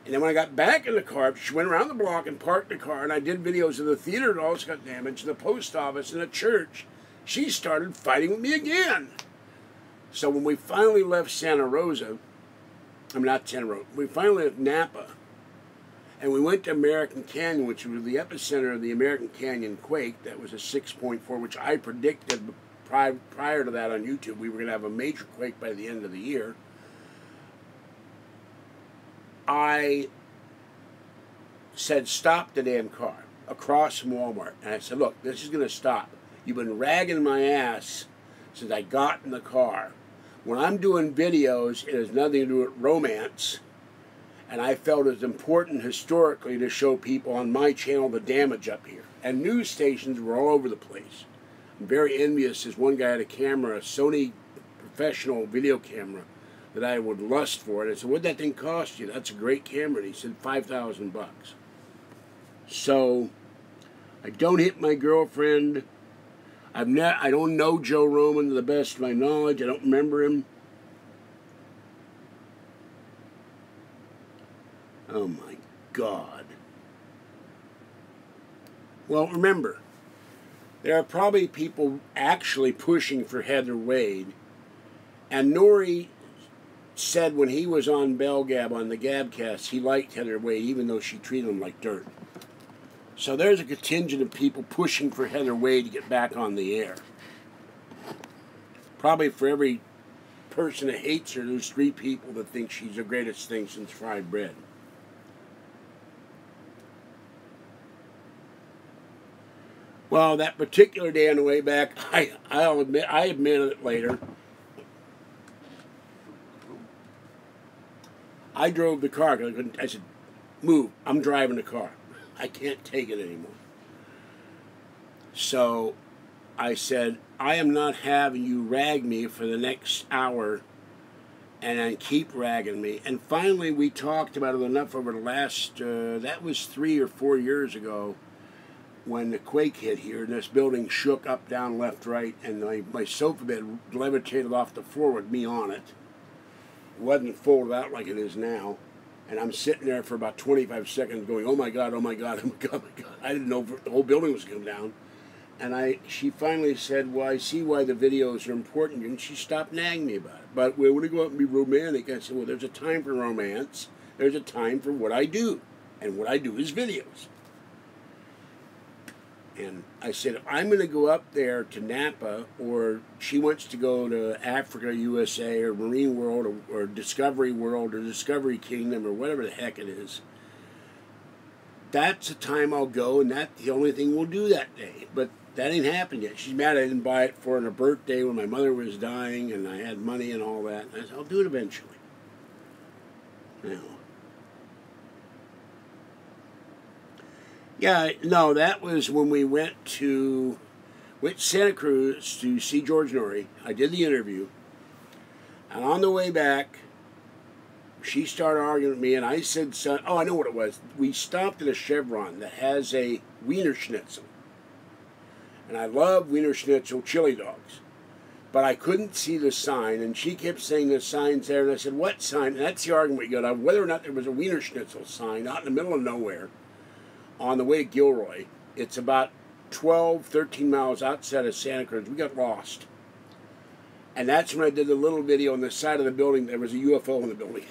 And then when I got back in the car, she went around the block and parked the car, and I did videos of the theater that also got damaged, the post office, and the church. She started fighting with me again. So when we finally left Santa Rosa, not Santa Rosa, we finally left Napa, and we went to American Canyon, which was the epicenter of the American Canyon quake. That was a 6.4, which I predicted prior to that on YouTube. We were going to have a major quake by the end of the year. I said, "Stop the damn car," across from Walmart. And I said, "Look, this is going to stop. You've been ragging my ass since I got in the car. When I'm doing videos, it has nothing to do with romance. And I felt it was important historically to show people on my channel the damage up here." And news stations were all over the place. I'm very envious. This one guy had a camera, a Sony professional video camera, that I would lust for. And I said, "What'd that thing cost you?" "That's a great camera." And he said, $5,000. So I don't hit my girlfriend. I don't know Joe Roman to the best of my knowledge. I don't remember him. Oh my God. Well, remember, there are probably people actually pushing for Heather Wade. And Nori said when he was on Bell Gab, on the Gabcast, he liked Heather Wade, even though she treated him like dirt. So there's a contingent of people pushing for Heather Wade to get back on the air. Probably for every person that hates her, there's 3 people that think she's the greatest thing since fried bread. Well, that particular day on the way back, I'll admit, I admitted it later, I drove the car. I said, "Move, I'm driving the car. I can't take it anymore." So I said, "I am not having you rag me for the next hour and then keep ragging me." And finally we talked about it enough over the last, that was 3 or 4 years ago, when the quake hit here, and this building shook up, down, left, right, and my sofa bed levitated off the floor with me on it. It wasn't folded out like it is now. And I'm sitting there for about 25 seconds going, "Oh my God, oh my God, oh my God, oh my God." I didn't know the whole building was going down. And she finally said, "Well, I see why the videos are important," and she stopped nagging me about it. "But we want to go out and be romantic." I said, "Well, there's a time for romance. There's a time for what I do. And what I do is videos." And I said, if I'm going to go up there to Napa, or she wants to go to Africa, USA, or Marine World, or Discovery World, or Discovery Kingdom, or whatever the heck it is, that's the time I'll go, and that's the only thing we'll do that day. But that ain't happened yet. She's mad I didn't buy it for her birthday when my mother was dying, and I had money and all that. And I said, I'll do it eventually. Now, yeah, no, that was when we went to Santa Cruz to see George Norrie. I did the interview. And on the way back, she started arguing with me, and I said, "Son," oh, I know what it was. We stopped at a Chevron that has a Wiener Schnitzel. And I love Wiener Schnitzel chili dogs. But I couldn't see the sign, and she kept saying the sign's there. And I said, "What sign?" And that's the argument we got on whether or not there was a Wiener Schnitzel sign out in the middle of nowhere on the way to Gilroy. It's about 12, 13 miles outside of Santa Cruz. We got lost. And that's when I did the little video on the side of the building. There was a UFO in the building.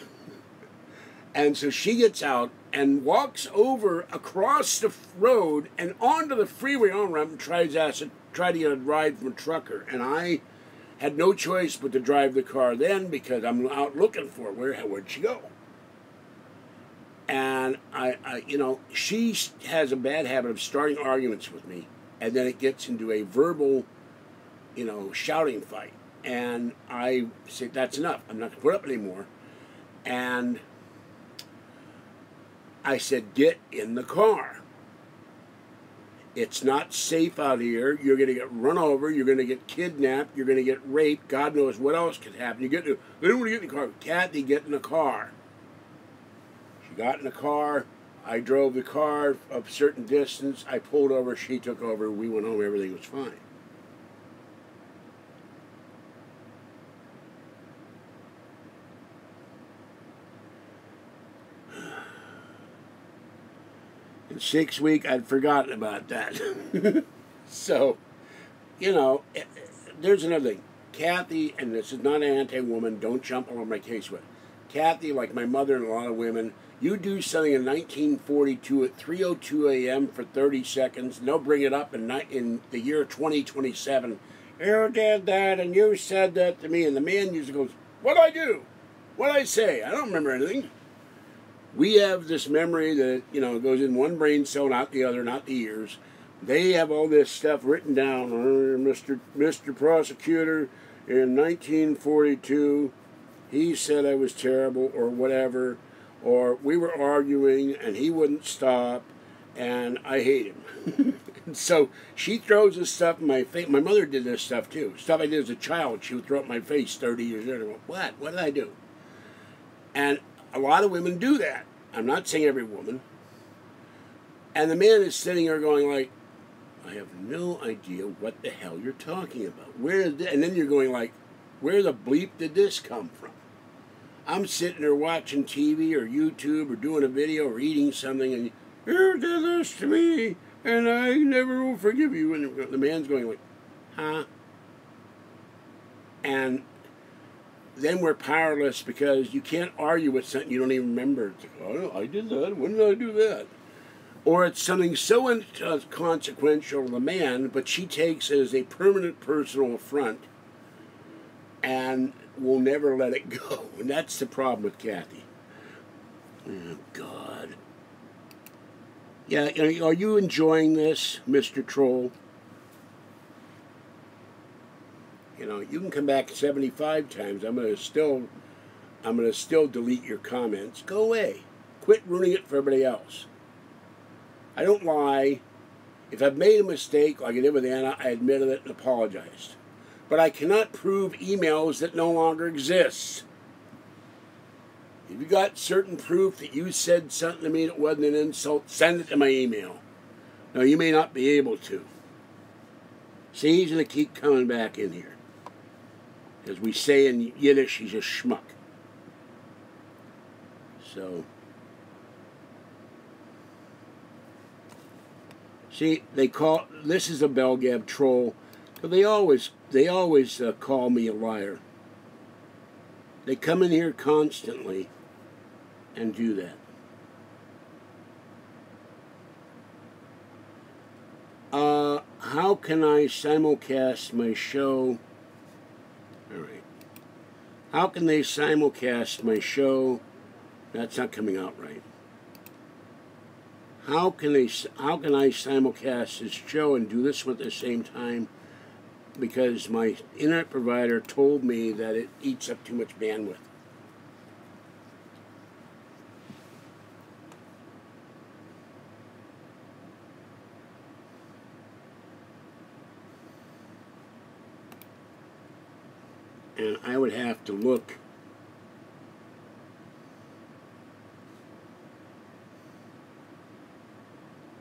And so she gets out and walks over across the road and onto the freeway on-ramp and try to get a ride from a trucker. And I had no choice but to drive the car then because I'm out looking for her. Where'd she go? And she has a bad habit of starting arguments with me, and then it gets into a verbal, shouting fight. And I said, that's enough. I'm not going to put up anymore. And I said, get in the car. It's not safe out here. You're going to get run over. You're going to get kidnapped. You're going to get raped. God knows what else could happen. They don't want to get in the car. Kathy, get in the car. She got in the car. I drove the car a certain distance. I pulled over. She took over. We went home. Everything was fine. In 6 weeks, I'd forgotten about that. So, there's another thing. Kathy, and this is not an anti-woman, don't jump all over my case with. Kathy, like my mother and a lot of women, you do something in 1942 at 3:02 a.m. for 30 seconds, and they'll bring it up in the year 2027. You did that, and you said that to me, and the man usually goes, what'd I do? What'd I say? I don't remember anything. We have this memory that, goes in one brain cell, not the other, not the ears. They have all this stuff written down. Mr. Prosecutor, in 1942, he said I was terrible or whatever. Or we were arguing and he wouldn't stop and I hate him. So she throws this stuff in my face. My mother did this stuff too. Stuff I did as a child, she would throw it in my face 30 years later. I go, what? What did I do? And a lot of women do that. I'm not saying every woman. And the man is sitting there going like, I have no idea what the hell you're talking about. And then you're going like, where the bleep did this come from? I'm sitting there watching TV or YouTube or doing a video or eating something and you did this to me and I never will forgive you. And the man's going like, huh? And then we're powerless because you can't argue with something you don't even remember. It's like, oh, I did that. When did I do that? Or it's something so inconsequential to the man, but she takes it as a permanent personal affront and will never let it go. And that's the problem with Kathy. Oh, God. Yeah, are you enjoying this, Mr. Troll? You can come back 75 times. I'm gonna still delete your comments. Go away. Quit ruining it for everybody else. I don't lie. If I've made a mistake, like I did with Anna, I admitted it and apologized. But I cannot prove emails that no longer exist. If you got certain proof that you said something to me that wasn't an insult, send it to my email. Now, you may not be able to. See, he's going to keep coming back in here. As we say in Yiddish, he's a schmuck. So, see, this is a Belgab troll. They always call me a liar. They come in here constantly and do that. How can I simulcast my show? All right. How can they simulcast my show? That's not coming out right. How can I simulcast this show and do this one at the same time? Because my internet provider told me that it eats up too much bandwidth. And I would have to look.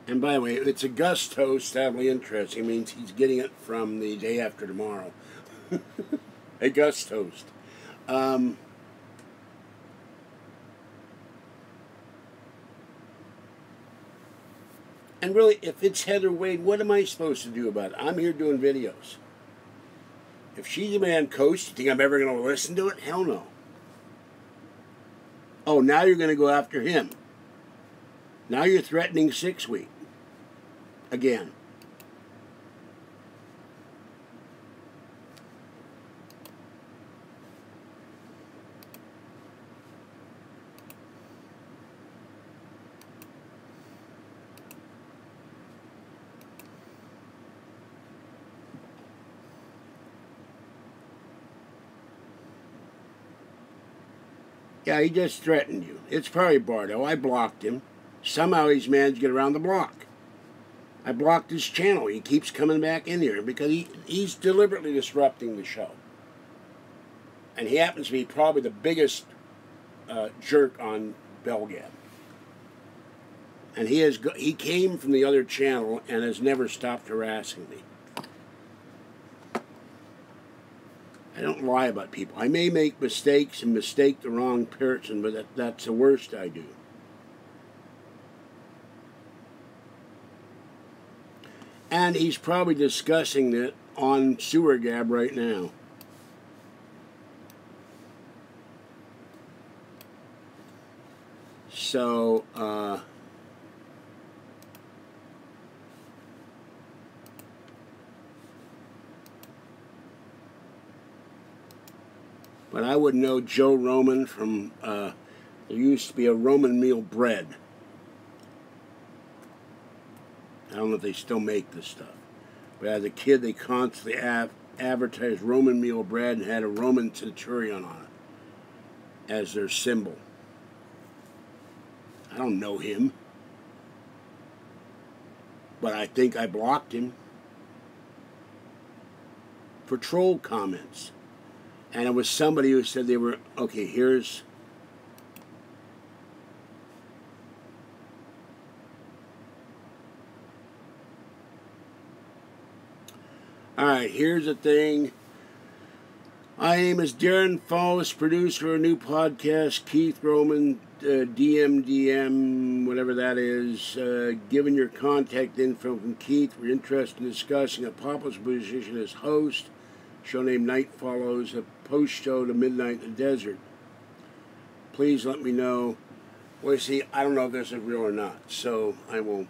And by the way, it's a gust host, sadly interesting. It means he's getting it from the day after tomorrow. A gust host. And really, if it's Heather Wade, what am I supposed to do about it? I'm here doing videos. If she's a man coach, you think I'm ever going to listen to it? Hell no. Oh, now you're going to go after him. Now you're threatening 6 week. Again. Yeah, he just threatened you. It's probably Bardo. I blocked him. Somehow he's managed to get around the block. I blocked his channel. He keeps coming back in here because he's deliberately disrupting the show. And he happens to be probably the biggest jerk on Belgab. And he came from the other channel and has never stopped harassing me. I don't lie about people. I may make mistakes and mistake the wrong person, but that's the worst I do. And he's probably discussing it on Sewer Gab right now. So, but I would know Joe Roman from, there used to be a Roman meal bread. I don't know if they still make this stuff. But as a kid, they constantly advertised Roman meal bread and had a Roman centurion on it as their symbol. I don't know him. But I think I blocked him for troll comments. And it was somebody who said they were, okay, here's... Alright, here's the thing. My name is Darren Fallis, producer of a new podcast, Keith Roman, DMDM, whatever that is. Given your contact info from Keith, we're interested in discussing a Papa's position as host. Show name Night Follows, a post show to Midnight in the Desert. Please let me know. Well, you see, I don't know if this is real or not, so I will...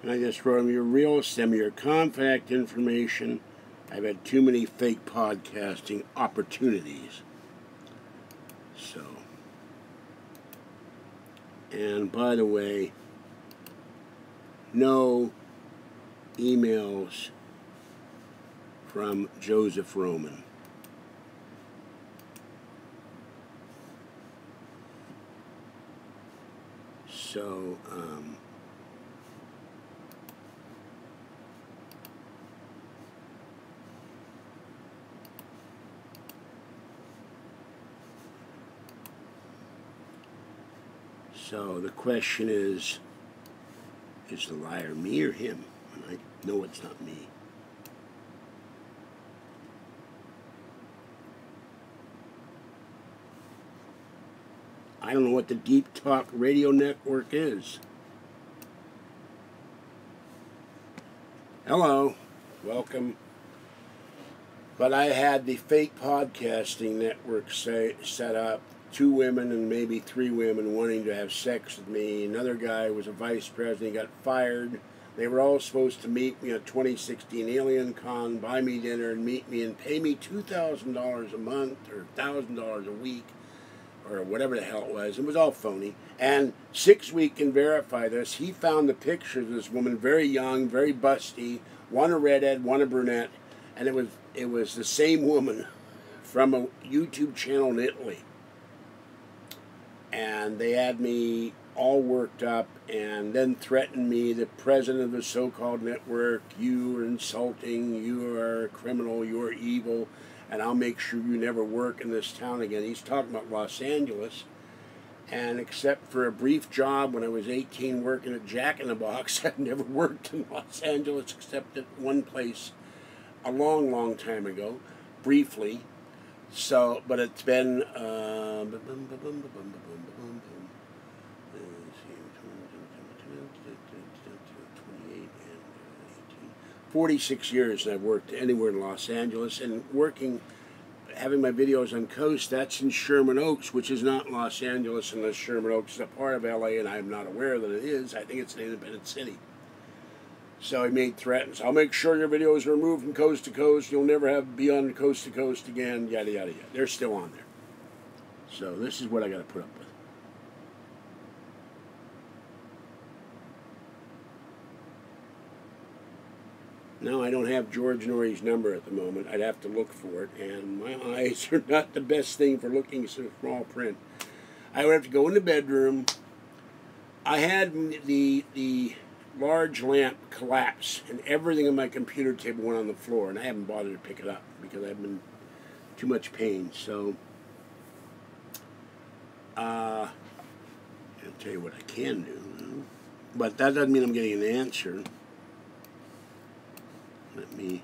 And I just wrote them, you're real, send me your contact information. I've had too many fake podcasting opportunities. So, and by the way, no emails from Joseph Roman. So, so the question is the liar me or him? And I know it's not me. I don't know what the Deep Talk Radio Network is. Hello, welcome. But I had the fake podcasting network set up. 2 women and maybe 3 women wanting to have sex with me. Another guy was a vice president. He got fired. They were all supposed to meet me at 2016 Alien Con, buy me dinner and meet me and pay me $2,000 a month or $1,000 a week or whatever the hell it was. It was all phony. And 6 Week can verify this. He found the pictures of this woman, very young, very busty, one a redhead, one a brunette, and it was the same woman from a YouTube channel in Italy. And they had me all worked up, and then threatened me, the president of the so-called network, you are insulting, you are a criminal, you are evil, and I'll make sure you never work in this town again. He's talking about Los Angeles. And except for a brief job when I was 18 working at Jack in the Box, I've never worked in Los Angeles except at one place a long, long time ago, briefly. So, but it's been 46 years I've worked anywhere in Los Angeles, and working, having my videos on Coast, that's in Sherman Oaks, which is not Los Angeles unless Sherman Oaks is a part of LA, and I'm not aware that it is. I think it's an independent city. So he made threats. I'll make sure your videos are removed from coast to coast. You'll never be on coast to coast again, yada, yada, yada. They're still on there. So this is what I got to put up with. No, I don't have George Norrie's number at the moment. I'd have to look for it, and my eyes are not the best thing for looking at small print. I would have to go in the bedroom. I had the large lamp collapse, and everything on my computer table went on the floor, and I haven't bothered to pick it up because I've been too much pain. So I'll tell you what I can do, but that doesn't mean I'm getting an answer. Let me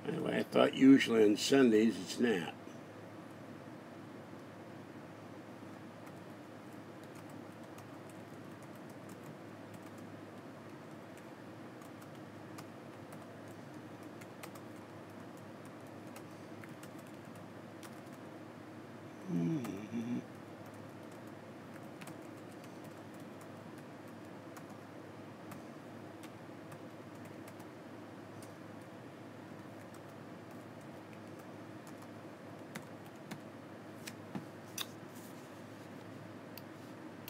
Anyway, I thought usually on Sundays it's not.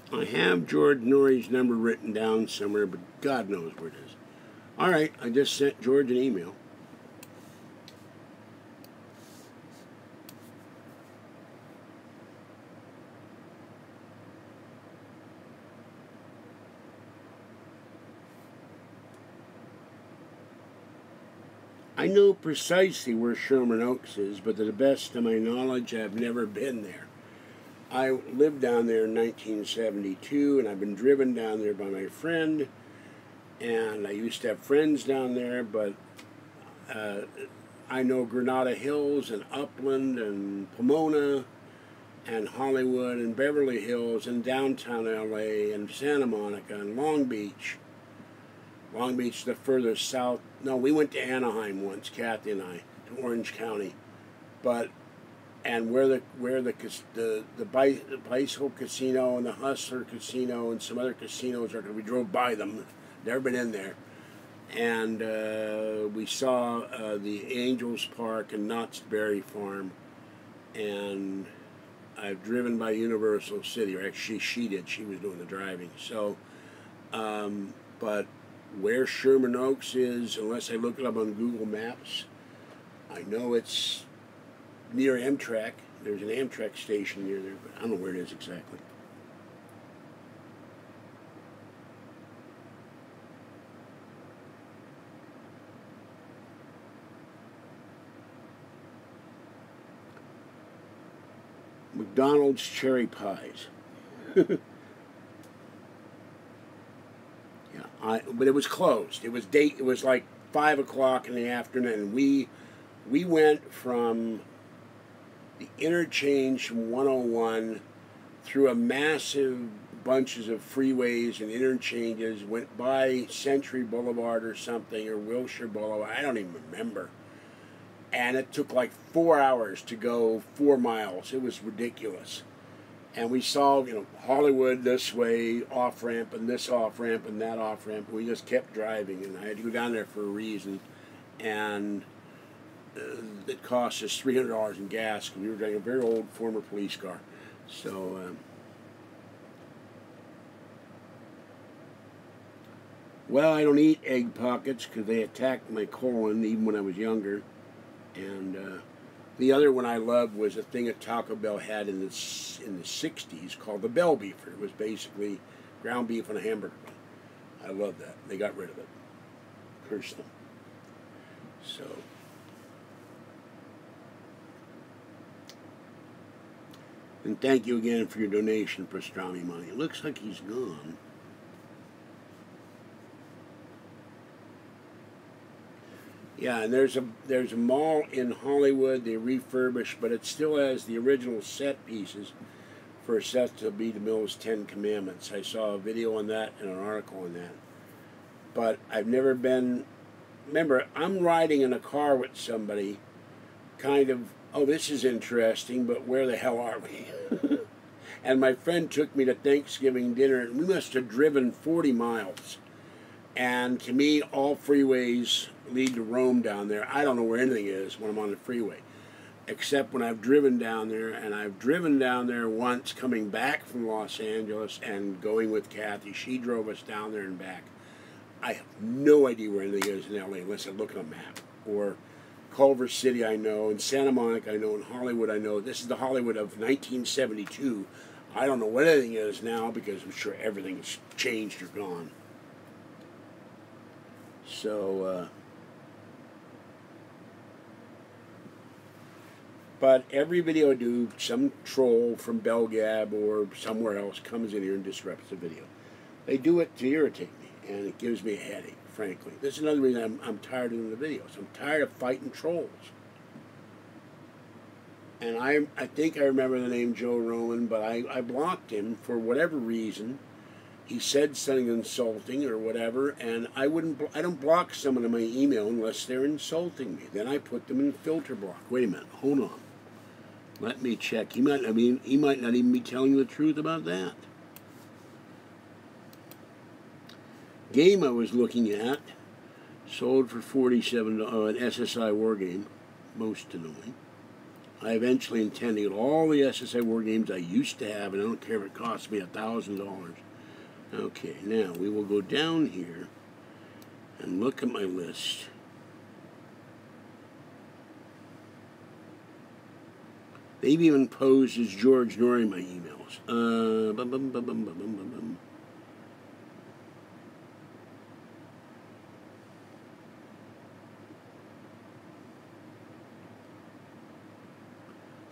I have George Norrie's number written down somewhere, but God knows where it is. All right, I just sent George an email. I know precisely where Sherman Oaks is, but to the best of my knowledge, I've never been there. I lived down there in 1972, and I've been driven down there by my friend, and I used to have friends down there, but I know Granada Hills and Upland and Pomona and Hollywood and Beverly Hills and downtown LA and Santa Monica and Long Beach. Long Beach, the furthest south. No, we went to Anaheim once, Kathy and I, to Orange County, but. And where the Bicycle Casino and the Hustler Casino and some other casinos are, we drove by them, never been in there, and we saw the Angels Park and Knott's Berry Farm, and I've driven by Universal City, or actually she did, she was doing the driving. So, but where Sherman Oaks is, unless I look it up on Google Maps, I know it's near Amtrak, There's an Amtrak station near there, but I don't know where it is exactly. McDonald's cherry pies. Yeah, but it was closed. It was like 5 o'clock in the afternoon. We went from the interchange from 101 through a massive bunches of freeways and interchanges, went by Century Boulevard or something, or Wilshire Boulevard, I don't even remember. And it took like 4 hours to go 4 miles. It was ridiculous. And we saw, Hollywood this way, off-ramp, and this off-ramp, and that off-ramp. We just kept driving, and I had to go down there for a reason. And it cost us $300 in gas, because we were driving a very old former police car. So, well, I don't eat egg pockets, because they attacked my colon, even when I was younger. And the other one I loved was a thing that Taco Bell had in the 60s called the Bell Beefer. It was basically ground beef on a hamburger bun. I love that. They got rid of it. Curse them. So, and thank you again for your donation, Pastrami Money. It looks like he's gone. Yeah, and there's a mall in Hollywood they refurbished, but it still has the original set pieces for set to be the Mills 10 Commandments. I saw a video on that and an article on that. But I've never been. Remember, I'm riding in a car with somebody, kind of, oh, this is interesting, but where the hell are we? And my friend took me to Thanksgiving dinner, and we must have driven 40 miles. And to me, all freeways lead to Rome down there. I don't know where anything is when I'm on the freeway, except when I've driven down there, and I've driven down there once coming back from Los Angeles and going with Kathy. She drove us down there and back. I have no idea where anything is in LA unless I look at a map. Or Culver City I know, and Santa Monica I know, and Hollywood I know. This is the Hollywood of 1972. I don't know what anything is now because I'm sure everything's changed or gone. So, but every video I do, some troll from Belgab or somewhere else comes in here and disrupts the video. They do it to irritate me, and it gives me a headache, frankly. This is another reason I'm tired of doing the videos. I'm tired of fighting trolls. And I think I remember the name Joe Roman, but I blocked him for whatever reason. He said something insulting or whatever, and I don't block someone in my email unless they're insulting me. Then I put them in filter block. Wait a minute, hold on. Let me check. He might not even be telling you the truth about that. Game I was looking at sold for $47, an SSI war game, most annoying. I eventually intend to get all the SSI war games I used to have, and I don't care if it costs me $1,000. Okay, now we will go down here and look at my list. They've even posed as George Norrie in my emails.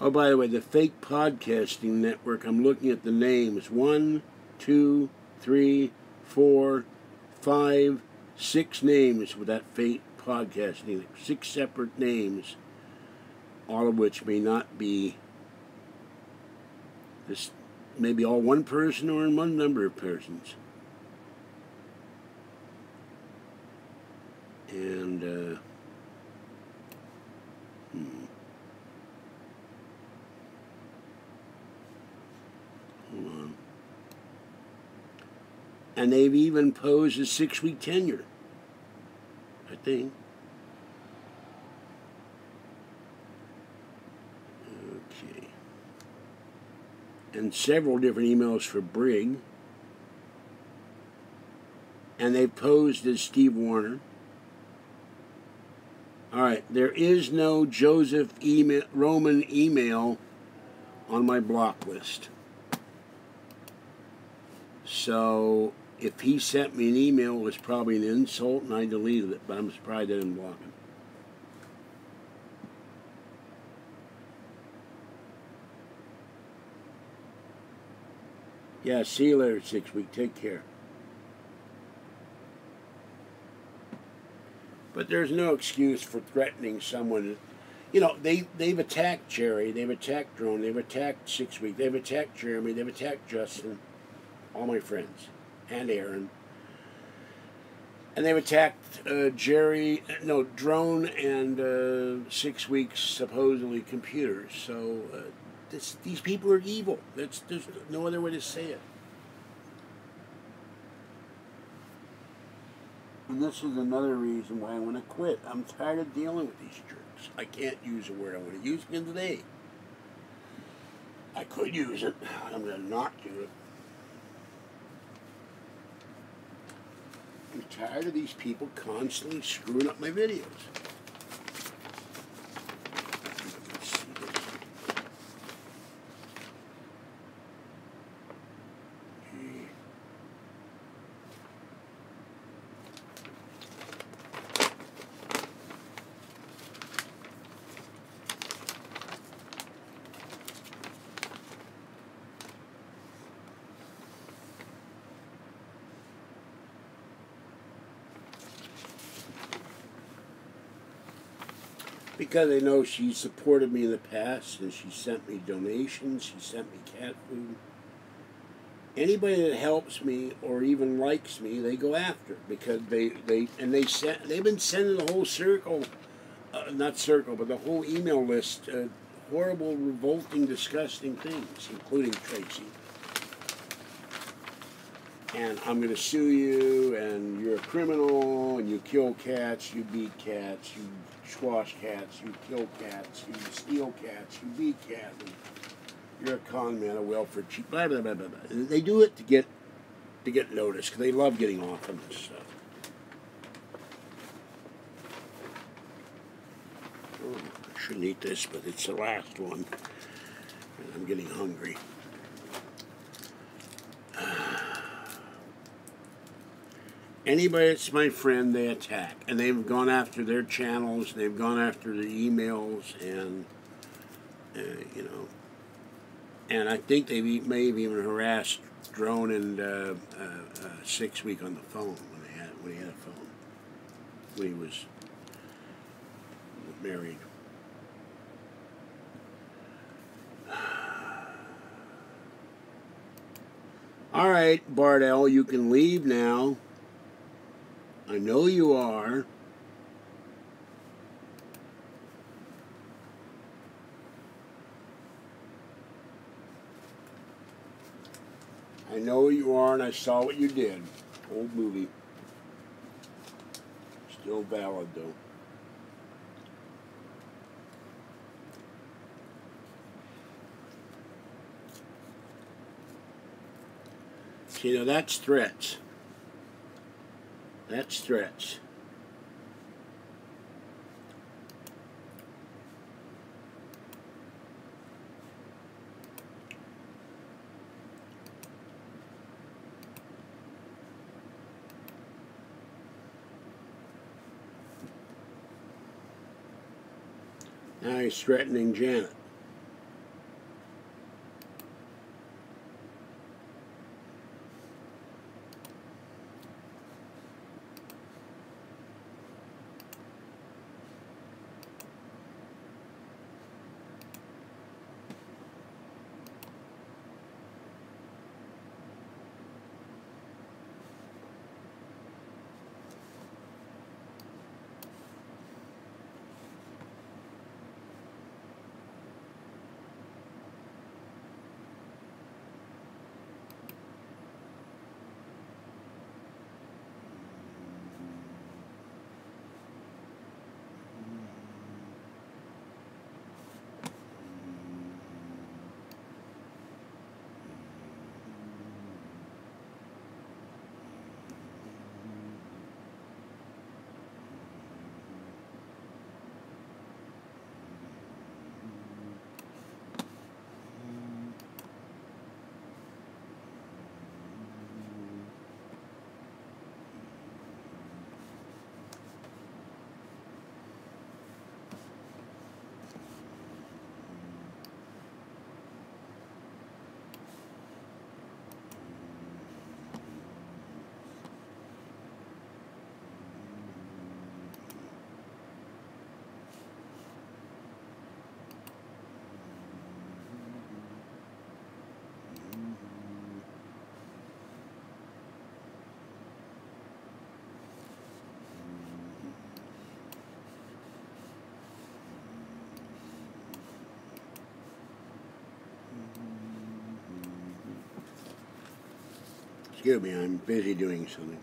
Oh, by the way, the fake podcasting network, I'm looking at the names. 1, 2, 3, 4, 5, 6 names with that fake podcasting. 6 separate names, all of which may not be this, maybe all one person or in one number of persons. And hold on. And they've even posed a 6-week tenure, I think. Okay. And several different emails for Brig. And they posed as Steve Warner. All right, there is no Joseph Roman email on my block list. So if he sent me an email, it was probably an insult, and I deleted it, but I'm surprised I didn't block him. Yeah, see you later, 6 week. Take care. But there's no excuse for threatening someone. You know, they've attacked Jerry, they've attacked Drone, they've attacked 6 week, they've attacked Jeremy, they've attacked Justin, all my friends, and Aaron. And they've attacked Drone and 6 weeks supposedly computers. So these people are evil. There's no other way to say it. And this is another reason why I want to quit. I'm tired of dealing with these jerks. I can't use a word I want to use again today. I could use it. I'm going to not do it. I'm tired of these people constantly screwing up my videos. Because I know she supported me in the past, and she sent me donations, she sent me cat food. Anybody that helps me or even likes me, they go after, because they've been sending the whole circle, not circle, but the whole email list, horrible, revolting, disgusting things, including Tracy. And I'm going to sue you, and you're a criminal, and you kill cats, you beat cats, you squash cats, you kill cats, you steal cats, you beat cats, and you're a con man, a welfare cheat, blah, blah, blah, blah, blah. And they do it to get noticed, because they love getting off on this stuff. Oh, I shouldn't eat this, but it's the last one, and I'm getting hungry. Anybody that's my friend, they attack. And they've gone after their channels, they've gone after their emails, and, you know. And I think they may have even harassed Drone and 6 week on the phone when he had a phone. When he was married. All right, Bardell, you can leave now. I know you are. I know you are, and I saw what you did. Old movie. Still valid, though. See, now that's threats. That's threats. Now he's threatening Janet. Excuse me, I'm busy doing something.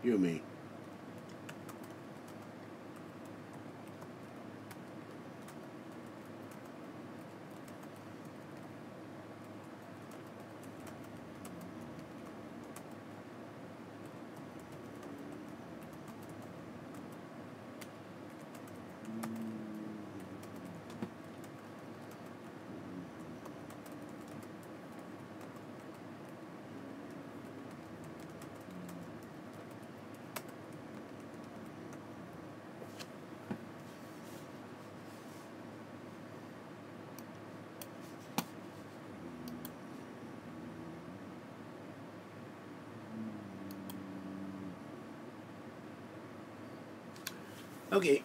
You me. Okay.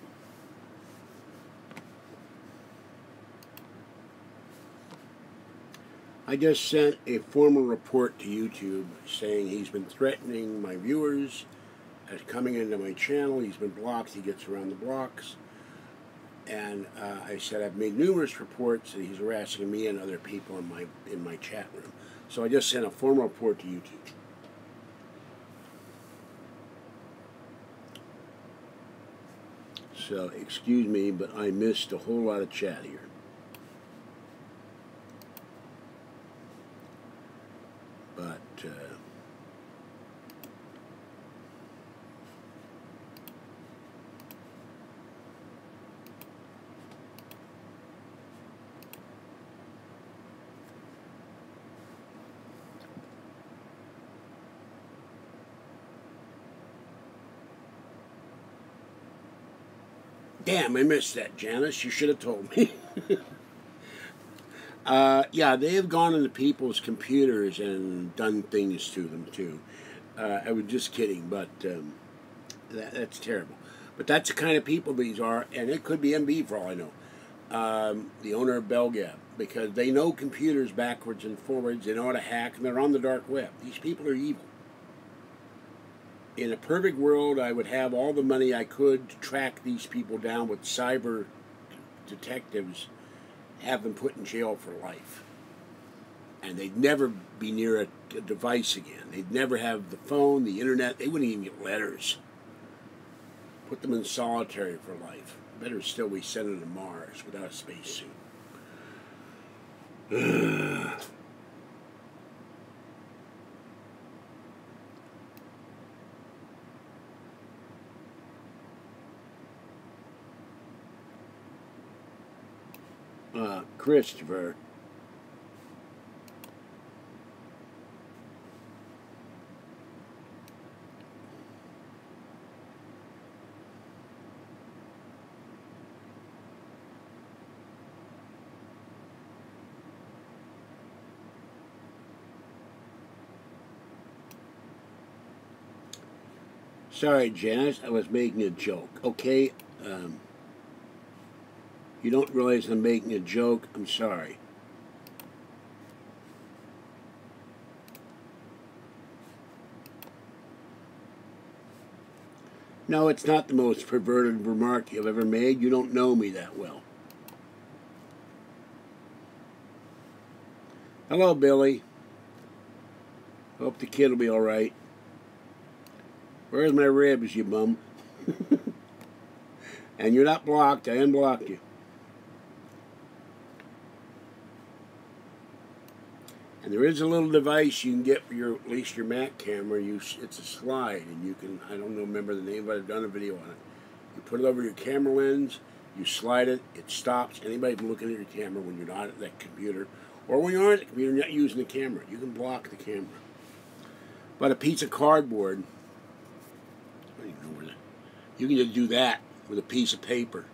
I just sent a formal report to YouTube saying he's been threatening my viewers as coming into my channel. He's been blocked. He gets around the blocks. And I said I've made numerous reports that he's harassing me and other people in my chat room. So I just sent a formal report to YouTube. So excuse me, but I missed a whole lot of chat here. But damn, I missed that, Janice. You should have told me. Yeah, they have gone into people's computers and done things to them, too. I was just kidding, but that's terrible. But that's the kind of people these are, and it could be MB for all I know. The owner of Belgab, because they know computers backwards and forwards, they know how to hack, and they're on the dark web. These people are evil. In a perfect world, I would have all the money I could to track these people down with cyber detectives, have them put in jail for life. And they'd never be near a device again. They'd never have the phone, the internet. They wouldn't even get letters. Put them in solitary for life. Better still, we send them to Mars without a spacesuit. Christopher. Sorry, Janice, I was making a joke. Okay, you don't realize I'm making a joke. I'm sorry. No, it's not the most perverted remark you've ever made. You don't know me that well. Hello, Billy. Hope the kid will be all right. Where's my ribs, you bum? And you're not blocked. I unblocked you. And there is a little device you can get for your, at least your Mac camera. It's a slide, and you can, I don't remember the name, but I've done a video on it. You put it over your camera lens, you slide it, it stops anybody from looking at your camera when you're not at that computer, or when you are at the computer and not using the camera. You can block the camera. But a piece of cardboard, I don't even know where that, you can just do that with a piece of paper.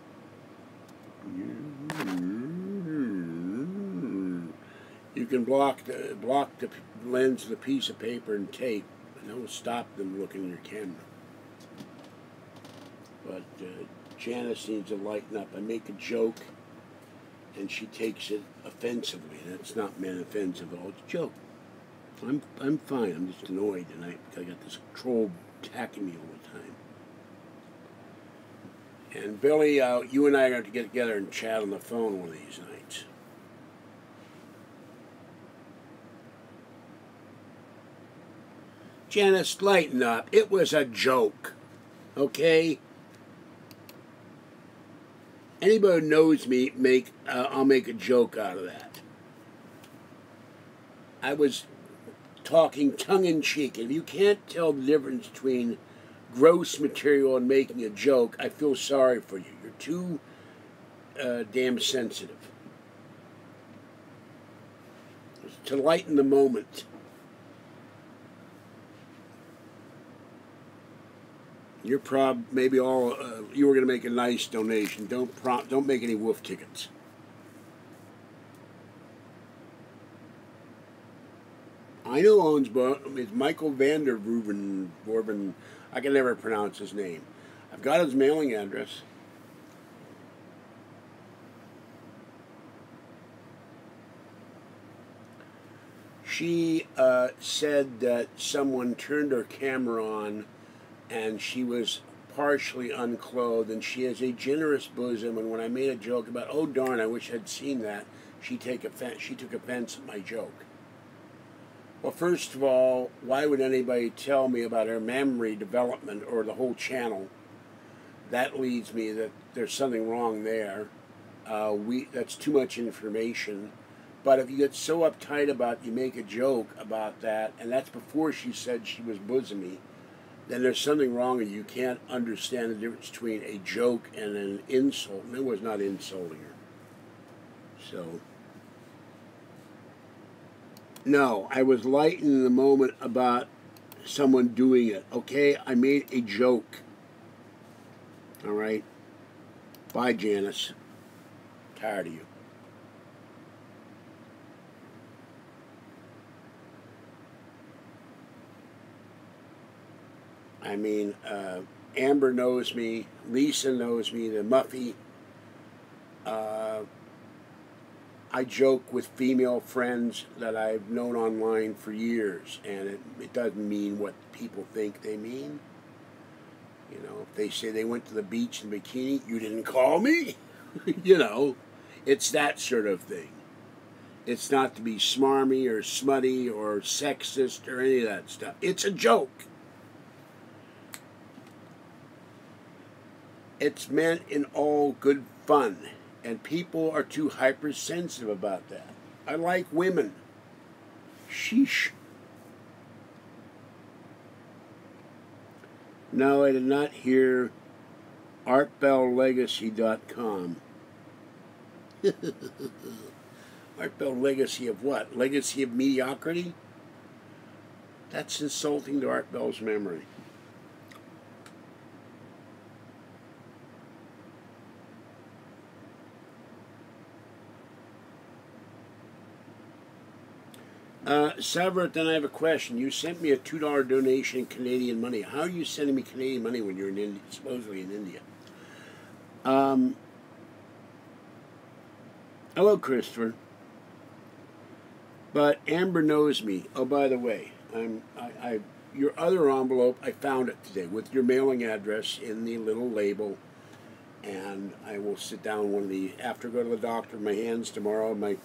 You can block the lens with a piece of paper and tape, and that will stop them looking at your camera. But Janice needs to lighten up. I make a joke, and she takes it offensively. That's not meant offensive at all. It's a joke. I'm fine. I'm just annoyed tonight because I got this troll attacking me all the time. And Billy, you and I are going to get together and chat on the phone one of these nights. Janice, lighten up. It was a joke. Okay? Anybody who knows me, I'll make a joke out of that. I was talking tongue-in-cheek. If you can't tell the difference between gross material and making a joke, I feel sorry for you. You're too damn sensitive. To lighten the moment. You're maybe all you were going to make a nice donation. Don't make any wolf tickets. I know owns, but it's Michael Vorben. I can never pronounce his name. I've got his mailing address. She said that someone turned her camera on and she was partially unclothed, and she has a generous bosom, and when I made a joke about, oh darn, I wish I'd seen that, she took offense at my joke. Well, first of all, why would anybody tell me about her memory development or the whole channel? That leads me that there's something wrong there. That's too much information. But if you get so uptight about, you make a joke about that, and that's before she said she was bosomy, then there's something wrong and you can't understand the difference between a joke and an insult. And it was not insulting her. So, no, I was lightening the moment about someone doing it. Okay, I made a joke. All right? Bye, Janice. Tired of you. I mean, Amber knows me, Lisa knows me, the Muffy. I joke with female friends that I've known online for years, and it doesn't mean what people think they mean. You know, if they say they went to the beach in bikini, you didn't call me? You know, it's that sort of thing. It's not to be smarmy or smutty or sexist or any of that stuff. It's a joke. It's meant in all good fun, and people are too hypersensitive about that. I like women. Sheesh. No, I did not hear artbelllegacy.com. Artbell Legacy of what? Legacy of mediocrity? That's insulting to Art Bell's memory. Severett, then I have a question. You sent me a $2 donation in Canadian money. How are you sending me Canadian money when you're in India, supposedly in India? Hello, Christopher. But Amber knows me. Oh, by the way, your other envelope, I found it today with your mailing address in the little label. And I will sit down after I go to the doctor, my hands tomorrow, my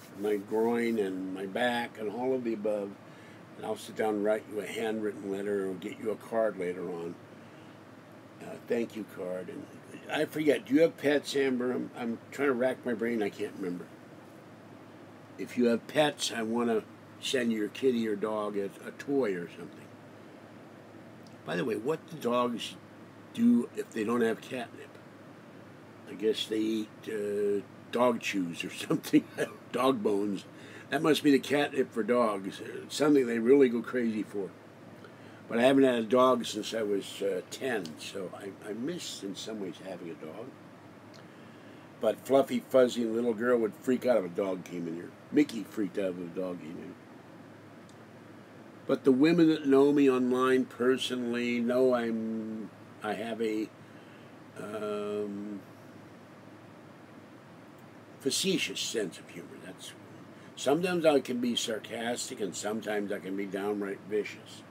groin and my back and all of the above. And I'll sit down and write you a handwritten letter or get you a card later on. Thank you card. And I forget, do you have pets, Amber? I'm trying to rack my brain, I can't remember. If you have pets, I want to send your kitty or dog a toy or something. By the way, what do dogs do if they don't have catnip? I guess they eat dog chews or something, dog bones. That must be the catnip for dogs. It's something they really go crazy for. But I haven't had a dog since I was 10, so I miss, in some ways, having a dog. But Fluffy, Fuzzy, and Little Girl would freak out if a dog came in here. Mickey freaked out if a dog came in. But the women that know me online personally know I have a facetious sense of humor. Sometimes I can be sarcastic and sometimes I can be downright vicious.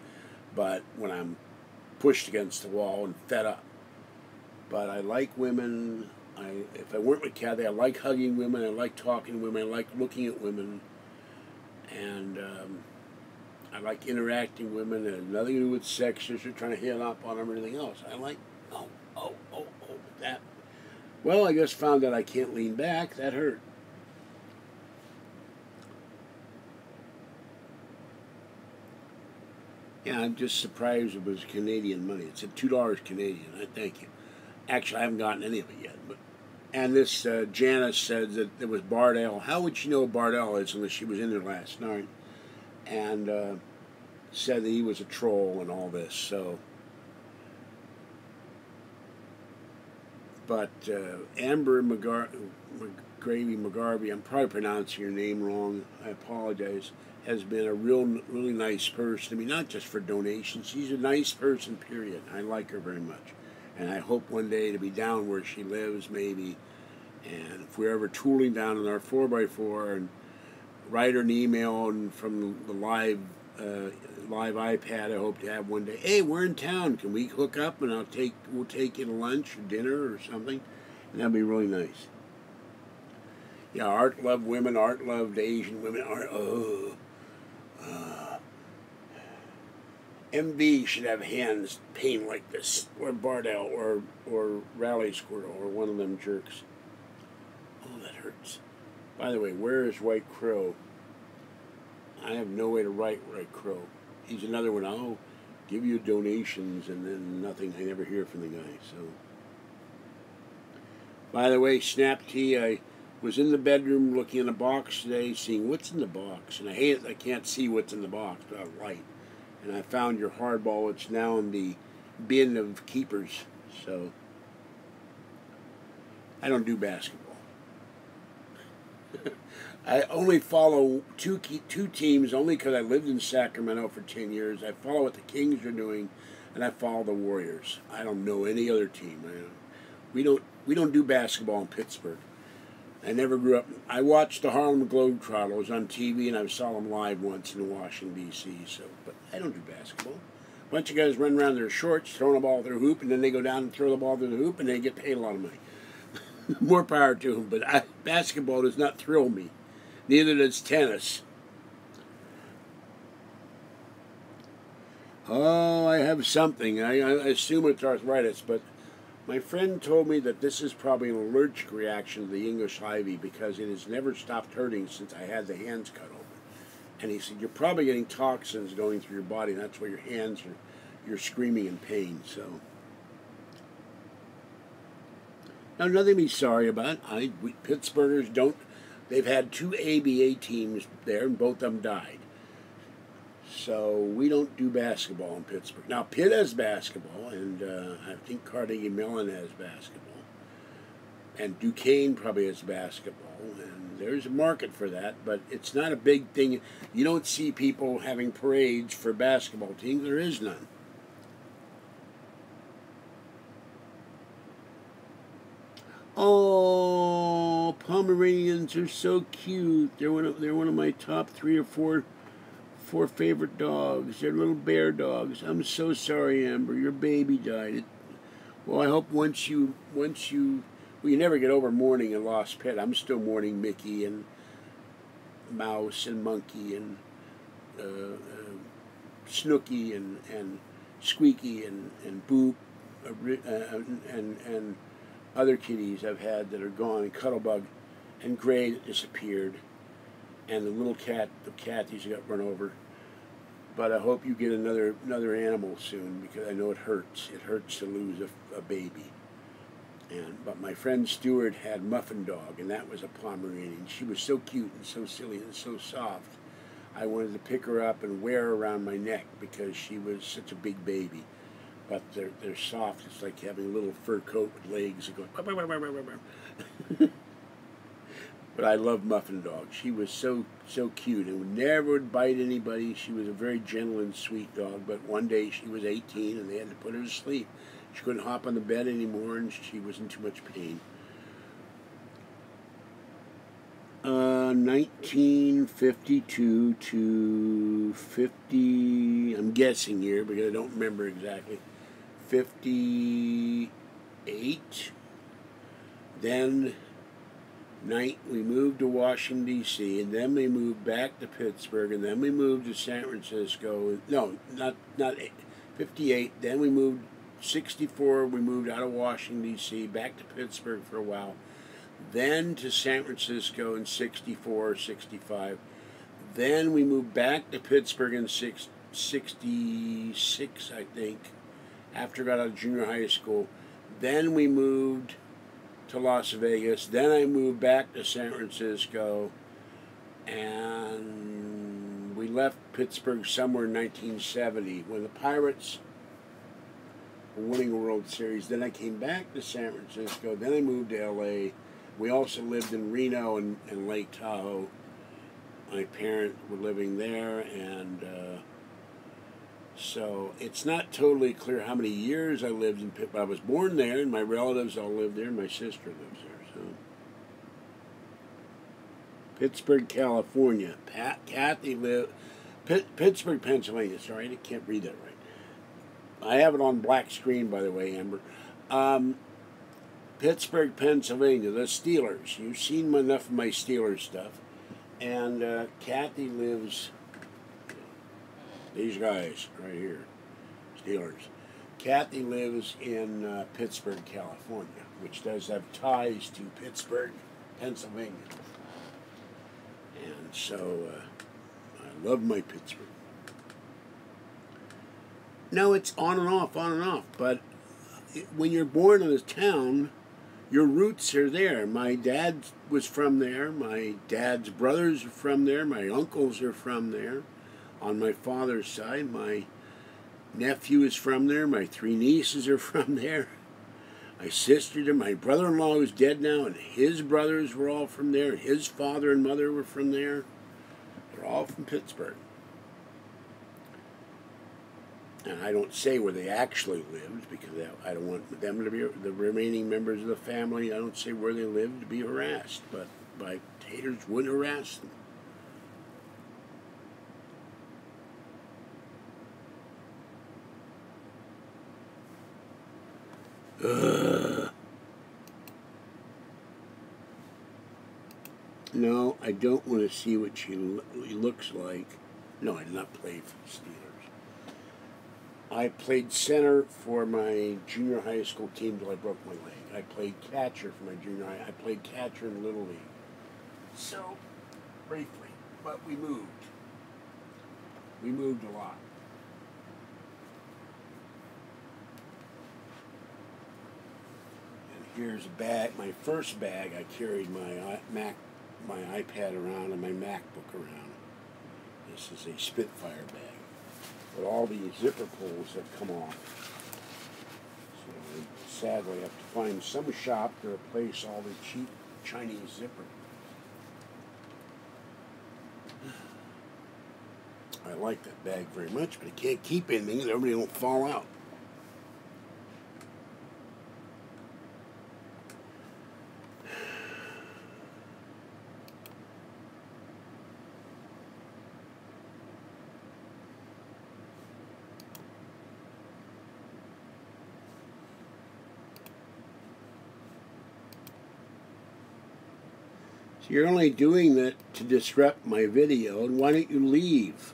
But when I'm pushed against the wall and fed up. But I like women. If I weren't with Kathy, I like hugging women. I like talking to women. I like looking at women. And I like interacting with women. It has nothing to do with sex. Just trying to hit up on them or anything else. I like, that. Well, I just found that I can't lean back. That hurt. Yeah, I'm just surprised it was Canadian money. It's at $2 Canadian. I thank you. Actually, I haven't gotten any of it yet. And this Janice said that it was Bardell. How would she know Bardell is unless she was in there last night? And said that he was a troll and all this. So, but Amber McGarvey, I'm probably pronouncing your name wrong. I apologize. Has been a really nice person to me, not just for donations. She's a nice person, period. I like her very much. And I hope one day to be down where she lives, maybe. And if we're ever tooling down in our 4x4 and write her an email and from the live iPad, I hope to have one day. Hey, we're in town. Can we hook up and we'll take you to lunch or dinner or something? And that'd be really nice. Yeah, art loved women, art loved Asian women. MV should have hands pain like this, or Bardell, or Rally Squirtle, or one of them jerks. Oh, that hurts. By the way, where is White Crow? I have no way to write White Crow. He's another one. I'll give you donations, and then nothing. I never hear from the guy. So, by the way, Snap Tea, I was in the bedroom looking in a box today, seeing what's in the box, and I hate it. I can't see what's in the box without light. And I found your hardball. It's now in the bin of keepers. So I don't do basketball. I only follow two teams only because I lived in Sacramento for 10 years. I follow what the Kings are doing, and I follow the Warriors. I don't know any other team. We don't do basketball in Pittsburgh. I never grew up. I watched the Harlem Globetrotters on TV, and I saw them live once in Washington, D.C. So, but I don't do basketball. A bunch of guys run around in their shorts, throwing the ball through the hoop, and then they go down and throw the ball through the hoop, and they get paid a lot of money. More power to them, but basketball does not thrill me. Neither does tennis. Oh, I have something. I assume it's arthritis, but my friend told me that this is probably an allergic reaction to the English ivy because it has never stopped hurting since I had the hands cut open. And he said, you're probably getting toxins going through your body, and that's why your hands you're screaming in pain. So, now, nothing to be sorry about. Pittsburghers don't. They've had 2 ABA teams there, and both of them died. So we don't do basketball in Pittsburgh. Now, Pitt has basketball, and I think Carnegie Mellon has basketball. And Duquesne probably has basketball, and there's a market for that, but it's not a big thing. You don't see people having parades for basketball teams. There is none. Oh, Pomeranians are so cute. They're one of my top 3 or 4 favorite dogs. They're little bear dogs. I'm so sorry, Amber. Your baby died. Well, I hope once you never get over mourning a lost pet. I'm still mourning Mickey and Mouse and Monkey and Snooky and Squeaky and Boop and other kitties I've had that are gone, and Cuttlebug and Gray that disappeared, and the little cat, the Cathy's got run over. But I hope you get another animal soon, because I know it hurts. It hurts to lose a baby. But my friend Stuart had Muffin Dog, and that was a Pomeranian. She was so cute and so silly and so soft. I wanted to pick her up and wear her around my neck because she was such a big baby. But they're soft. It's like having a little fur coat with legs that go. But I love Muffin Dog. She was so cute and would bite anybody. She was a very gentle and sweet dog. But one day she was 18 and they had to put her to sleep. She couldn't hop on the bed anymore and she was in too much pain. 1952 to 50. I'm guessing here because I don't remember exactly. 58. Then We moved to Washington, D.C., and then we moved back to Pittsburgh, and then we moved to San Francisco. No, not 58. Then we moved 64. We moved out of Washington, D.C., back to Pittsburgh for a while. Then to San Francisco in 64, 65. Then we moved back to Pittsburgh in 66, I think, after I got out of junior high school. Then we moved to Las Vegas. Then I moved back to San Francisco, and we left Pittsburgh somewhere in 1970 when the Pirates were winning a World Series. Then I came back to San Francisco. Then I moved to L.A. We also lived in Reno and Lake Tahoe. My parents were living there, and so it's not totally clear how many years I lived in Pittsburgh. I was born there, and my relatives all lived there, and my sister lives there. So Pittsburgh, California. Kathy lived Pittsburgh, Pennsylvania. Sorry, I can't read that right. I have it on black screen, by the way, Amber. Pittsburgh, Pennsylvania. The Steelers. You've seen enough of my Steelers stuff. And Kathy lives, these guys right here, Steelers. Kathy lives in Pittsburgh, California, which does have ties to Pittsburgh, Pennsylvania. And so I love my Pittsburgh. No, it's on and off, but when you're born in a town, your roots are there. My dad was from there. My dad's brothers are from there. My uncles are from there. On my father's side, my nephew is from there. My 3 nieces are from there. My sister, my brother-in-law who's dead now, and his brothers were all from there. His father and mother were from there. They're all from Pittsburgh. And I don't say where they actually lived because I don't want them to be, the remaining members of the family, I don't say where they lived to be harassed, but my haters would harass them. No, I don't want to see what she looks like. No, I did not play for the Steelers. I played center for my junior high school team till I broke my leg. I played catcher for my junior high. I played catcher in Little League. So, briefly, but we moved. We moved a lot. And here's a bag, my first bag. I carried my iPad around and my MacBook around. This is a Spitfire bag. But all the zipper pulls have come off. So sadly I have to find some shop to replace all the cheap Chinese zipper. I like that bag very much, but I can't keep anything so everybody don't fall out. So you're only doing that to disrupt my video, and why don't you leave?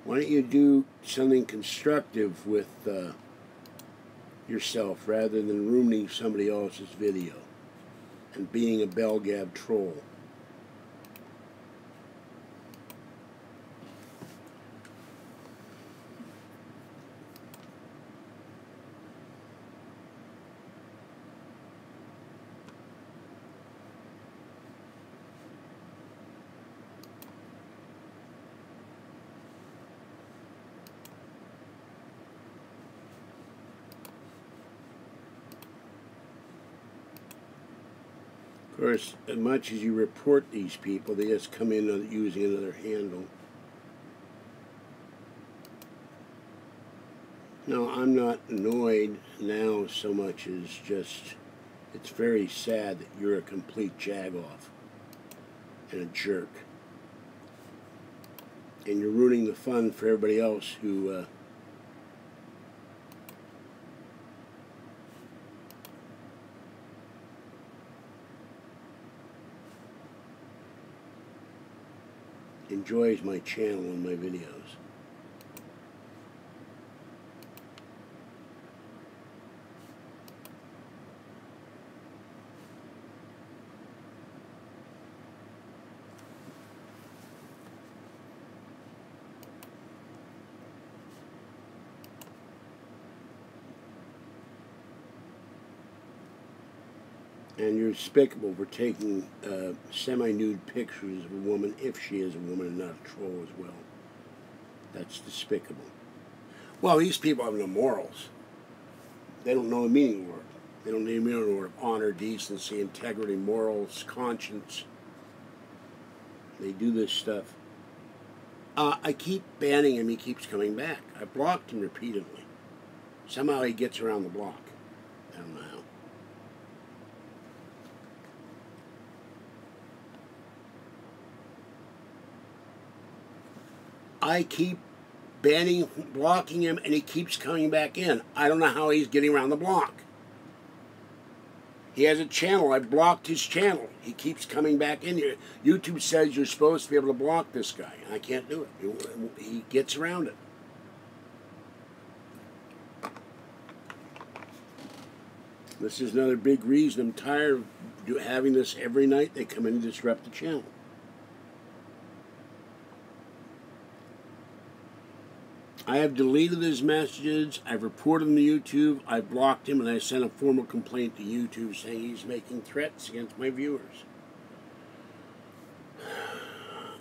Why don't you do something constructive with yourself rather than ruining somebody else's video and being a bell gab troll? Of course, as much as you report these people, they just come in using another handle. No, I'm not annoyed now so much as just, it's very sad that you're a complete jagoff and a jerk. and you're ruining the fun for everybody else who enjoys my channel and my videos. And you're despicable for taking semi-nude pictures of a woman, if she is a woman and not a troll as well. That's despicable. Well, these people have no morals. They don't know the meaning of the word. They don't know the meaning of the word of honor, decency, integrity, morals, conscience. They do this stuff. I keep banning him. He keeps coming back. I blocked him repeatedly. Somehow he gets around the block. I don't know how. I keep banning, blocking him, and he keeps coming back in. I don't know how he's getting around the block. He has a channel. I blocked his channel. He keeps coming back in here. YouTube says you're supposed to be able to block this guy. I can't do it. He gets around it. This is another big reason I'm tired of having this every night. They come in and disrupt the channel. I have deleted his messages, I've reported him to YouTube, I blocked him, and I sent a formal complaint to YouTube saying he's making threats against my viewers.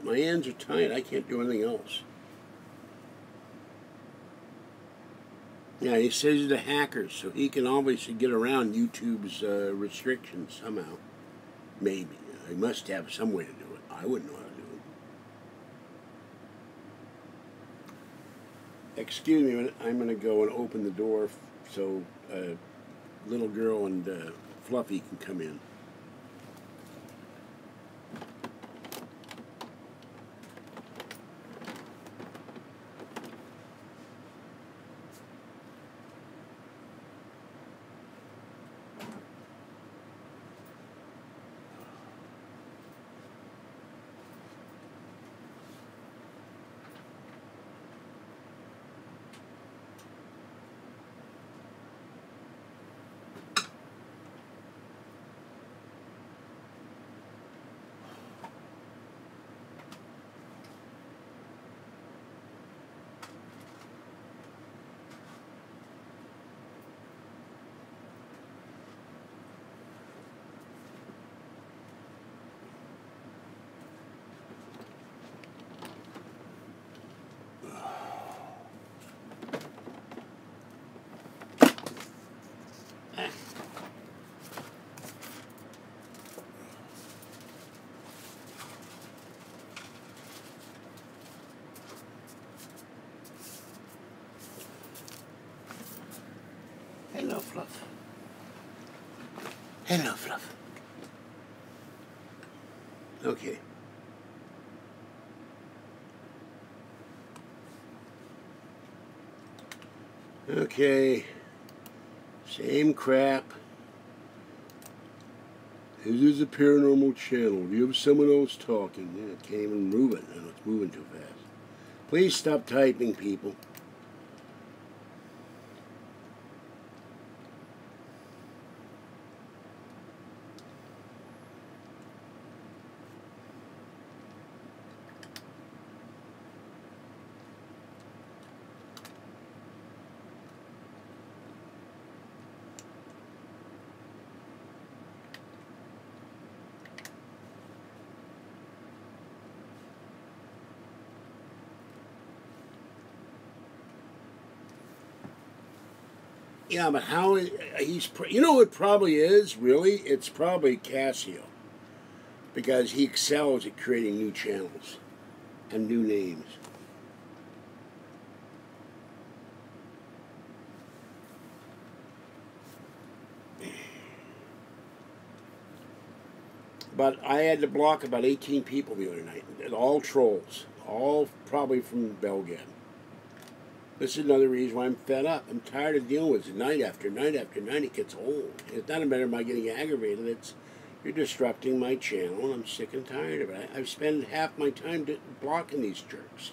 My hands are tied, I can't do anything else. Yeah, he says he's a hacker, so he can obviously get around YouTube's restrictions somehow. Maybe. He must have some way to do it. I wouldn't know how to do it. Excuse me a minute, I'm going to go and open the door so little girl and Fluffy can come in. Hello, Fluff. Hello, Fluff. Okay. Okay. Same crap. This is a paranormal channel. You have someone else talking. Yeah, I can't even move it. No, it's moving too fast. Please stop typing, people. Yeah, but how he's... You know what it probably is, really? It's probably Casio. Because he excels at creating new channels and new names. But I had to block about 18 people the other night. All trolls. all probably from Belgad. This is another reason why I'm fed up. I'm tired of dealing with it night after night after night. It gets old. It's not a matter of my getting aggravated. It's you're disrupting my channel, and I'm sick and tired of it. I've spent half my time blocking these jerks.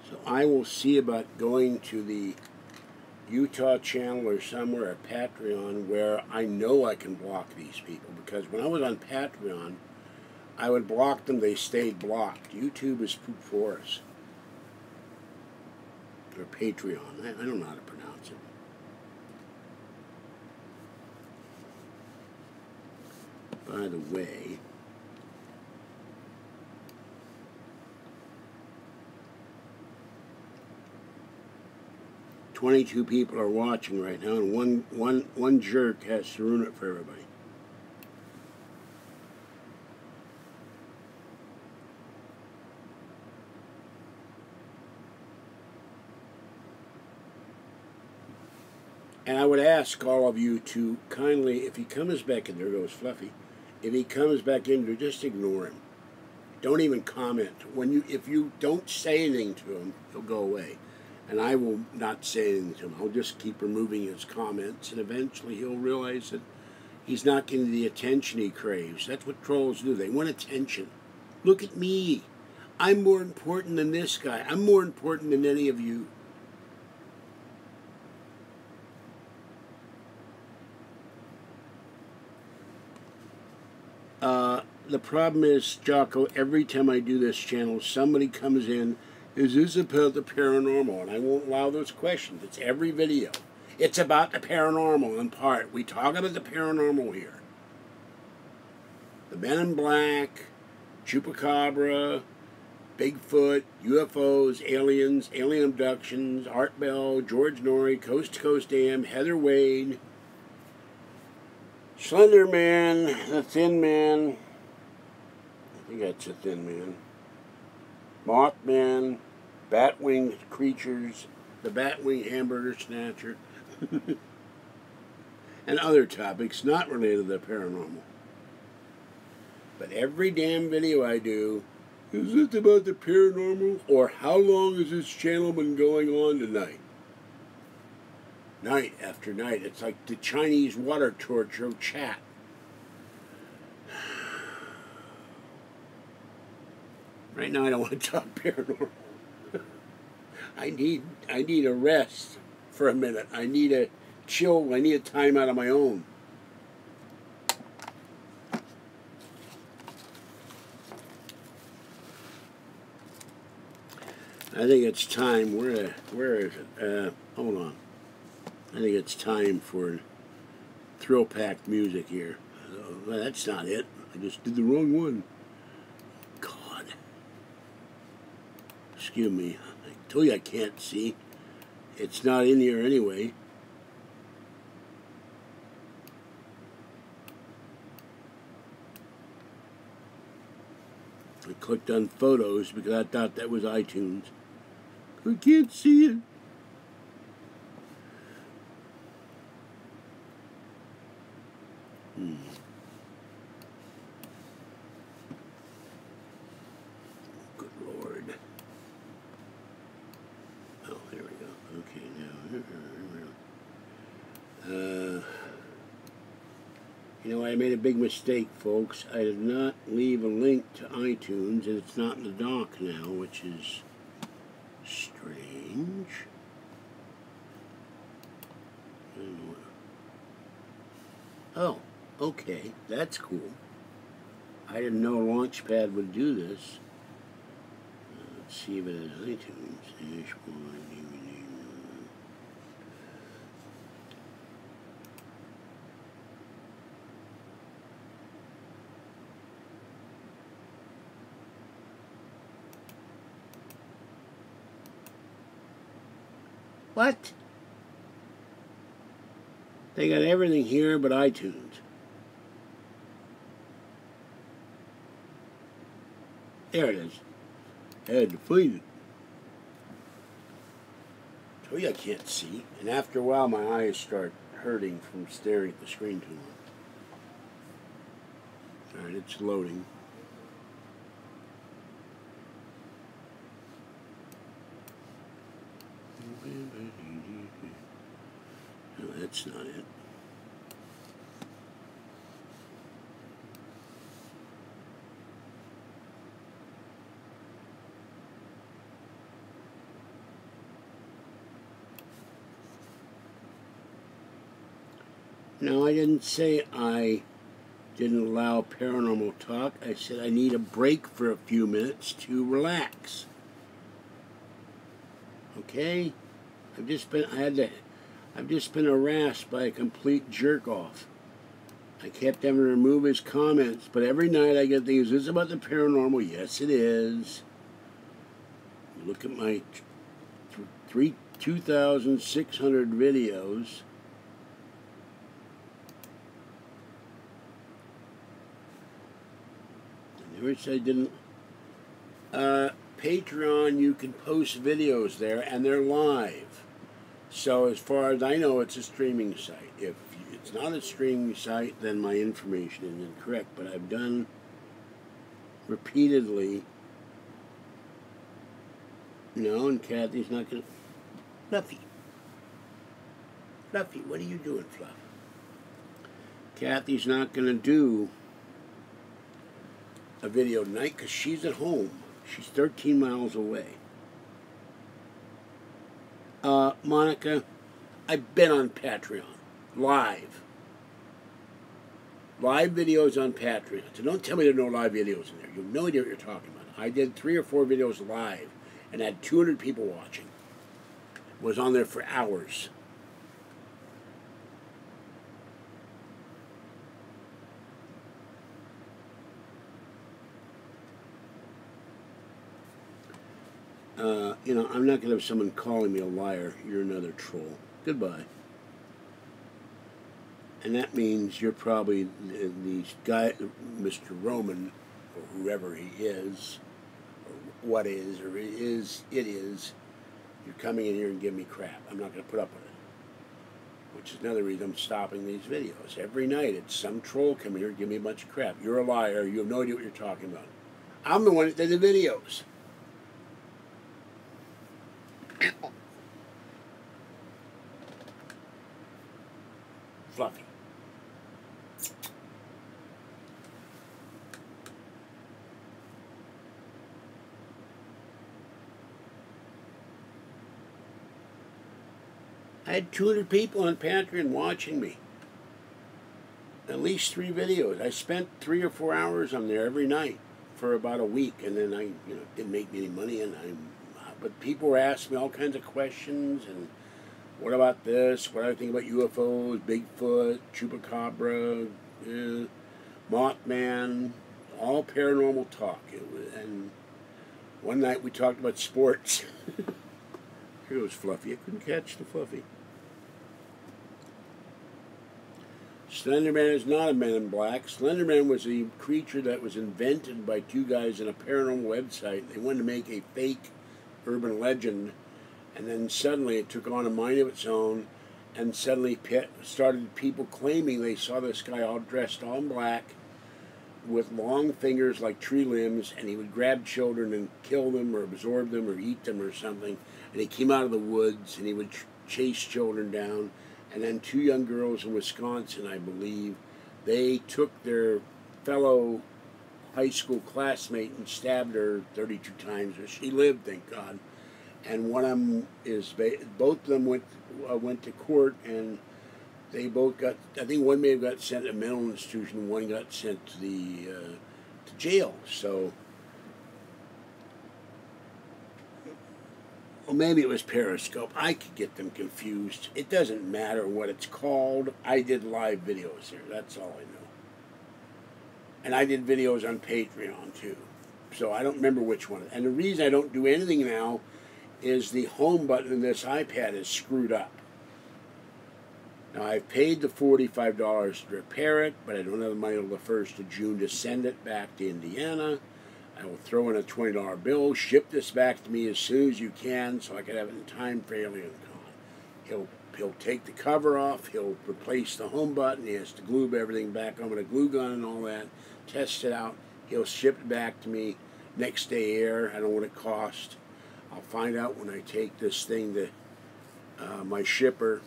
So I will see about going to the Utah channel or somewhere, or Patreon, where I know I can block these people. Because when I was on Patreon, I would block them, they stayed blocked. YouTube is poop for us. Or Patreon, I don't know how to pronounce it. By the way, "22 people are watching right now, and one jerk has to ruin it for everybody." And I would ask all of you to kindly, if he comes back in, there goes Fluffy, if he comes back in, just ignore him. Don't even comment. If you don't say anything to him, he'll go away. And I will not say anything to him. I'll just keep removing his comments, and eventually he'll realize that he's not getting the attention he craves. That's what trolls do. They want attention. Look at me. I'm more important than this guy. I'm more important than any of you. The problem is, Jocko, every time I do this channel, somebody comes in, "Is this about the paranormal?" And I won't allow those questions. It's every video. It's about the paranormal in part. We talk about the paranormal here. The Men in Black, Chupacabra, Bigfoot, UFOs, aliens, alien abductions, Art Bell, George Norrie, Coast to Coast AM, Heather Wade, Slender Man, the Thin Man. I think that's a Thin Man. Mothman, Batwing Creatures, the Batwing Hamburger Snatcher, and other topics not related to the paranormal. But every damn video I do, "Is this about the paranormal?" or "How long has this channel been going on tonight?" Night after night. It's like the Chinese water torch of chat. Right now I don't want to talk paranormal. I need a rest for a minute. I need a chill. I need a time out of my own. I think it's time. Where is it? Hold on. I think it's time for thrill-packed music here. Well, that's not it. I just did the wrong one. God. Excuse me. I told you I can't see. It's not in here anyway. I clicked on photos because I thought that was iTunes. I can't see it. Good Lord. Oh, there we go. Okay, now. You know, I made a big mistake, folks. I did not leave a link to iTunes, and it's not in the dock now, which is strange. Oh, okay, that's cool. I didn't know Launchpad would do this. Let's see if it has iTunes. What? They got everything here but iTunes. There it is. I had to find it. Tell you I can't see. And after a while my eyes start hurting from staring at the screen too long. Alright, it's loading. No, that's not it. No, I didn't say I didn't allow paranormal talk. I said I need a break for a few minutes to relax. Okay? I've just been harassed by a complete jerk off. I kept having to remove his comments, but every night I get things. Is this about the paranormal? Yes, it is. Look at my 2,600 videos. Which I didn't. Patreon, you can post videos there, and they're live. So as far as I know, it's a streaming site. If it's not a streaming site, then my information is incorrect. But I've done repeatedly. No, and Kathy's not going to... Fluffy. Fluffy, what are you doing, Fluff? Kathy's not going to do a video tonight because she's at home. She's 13 miles away. Monica, I've been on Patreon. Live. Live videos on Patreon. So don't tell me there are no live videos in there. You have no idea what you're talking about. I did 3 or 4 videos live and had 200 people watching. Was on there for hours. You know, I'm not going to have someone calling me a liar. You're another troll. Goodbye. And that means you're probably the guy, Mr. Roman, or whoever he is, or what is, or it is. You're coming in here and giving me crap. I'm not going to put up with it. Which is another reason I'm stopping these videos. Every night it's some troll coming here and give me a bunch of crap. You're a liar. You have no idea what you're talking about. I'm the one that did the videos. Fluffy. I had 200 people on Patreon watching me. At least 3 videos. I spent 3 or 4 hours on there every night for about a week, and then I, didn't make any money, but people were asking me all kinds of questions, and what about this? What do I think about UFOs, Bigfoot, Chupacabra, Mothman, all paranormal talk. And one night we talked about sports. Here goes Fluffy. I couldn't catch the Fluffy. Slenderman is not a man in black. Slenderman was a creature that was invented by 2 guys in a paranormal website. They wanted to make a fake urban legend, and then suddenly it took on a mind of its own, and suddenly started people claiming they saw this guy all dressed all in black with long fingers like tree limbs, and he would grab children and kill them or absorb them or eat them or something, and he came out of the woods and he would chase children down. And then 2 young girls in Wisconsin, I believe, they took their fellow high school classmate and stabbed her 32 times. She lived, thank God. And one of them both of them went to court, and they both got, I think one may have got sent to a mental institution, one got sent to to jail. So, well, maybe it was Periscope. I could get them confused. It doesn't matter what it's called. I did live videos there. That's all I know. And I did videos on Patreon, too. So I don't remember which one. And the reason I don't do anything now is the home button in this iPad is screwed up. Now, I've paid the $45 to repair it, but I don't have the money until the 1st of June to send it back to Indiana. I will throw in a $20 bill, ship this back to me as soon as you can so I can have it in time for Alien Con. He'll He'll take the cover off. He'll replace the home button. He has to glue everything back on with a glue gun and all that. Test it out. He'll ship it back to me next day air. I don't know what it cost. I'll find out when I take this thing to my shipper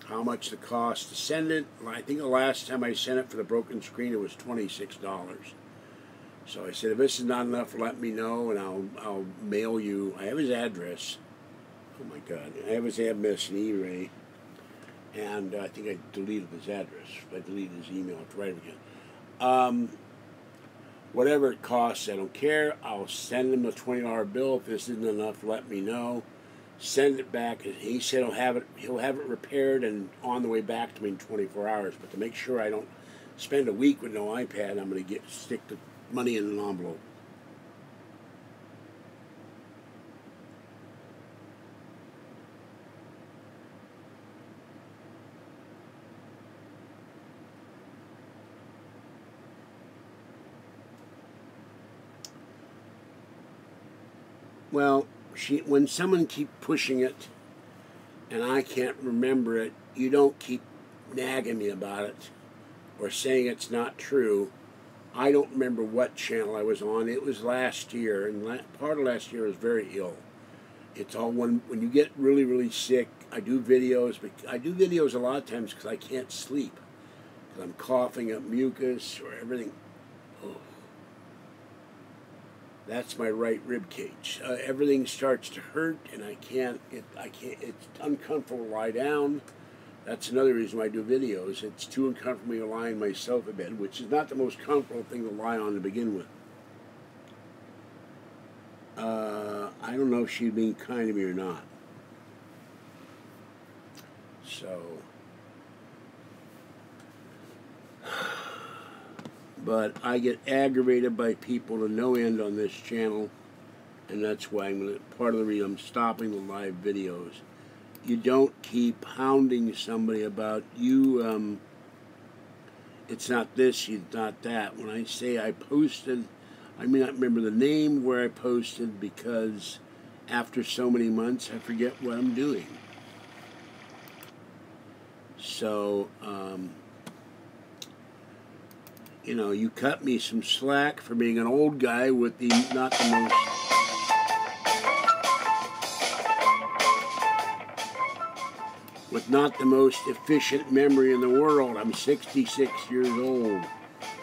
how much the cost to send it. I think the last time I sent it for the broken screen, it was $26. So I said, if this is not enough, let me know, and I'll mail you. I have his address. Oh my God, I have his address in E-Ray, and I think I deleted his address. If I deleted his email, I have to write it again. Whatever it costs, I don't care. I'll send him a $20 bill. If this isn't enough, let me know. Send it back. He said he'll have it repaired and on the way back to me in 24 hours. But to make sure I don't spend a week with no iPad, I'm going to stick the money in an envelope. Well, when someone keeps pushing it and I can't remember it, you don't keep nagging me about it or saying it's not true. I don't remember what channel I was on. It was last year, and part of last year I was very ill. It's all when you get really, really sick, I do videos, but I do videos a lot of times because I can't sleep. Because I'm coughing up mucus or everything. Oh. That's my right rib cage. Everything starts to hurt, and I can't. It's uncomfortable to lie down. That's another reason why I do videos. It's too uncomfortable to lie in my sofa bed, which is not the most comfortable thing to lie on to begin with. I don't know if she's being kind to me or not. So, but I get aggravated by people to no end on this channel, and that's why part of the reason I'm stopping the live videos. You don't keep hounding somebody about you, it's not this, it's not that. When I say I posted, I may not remember the name where I posted because after so many months I forget what I'm doing. So, you know, you cut me some slack for being an old guy with not the most... with not the most efficient memory in the world. I'm 66 years old.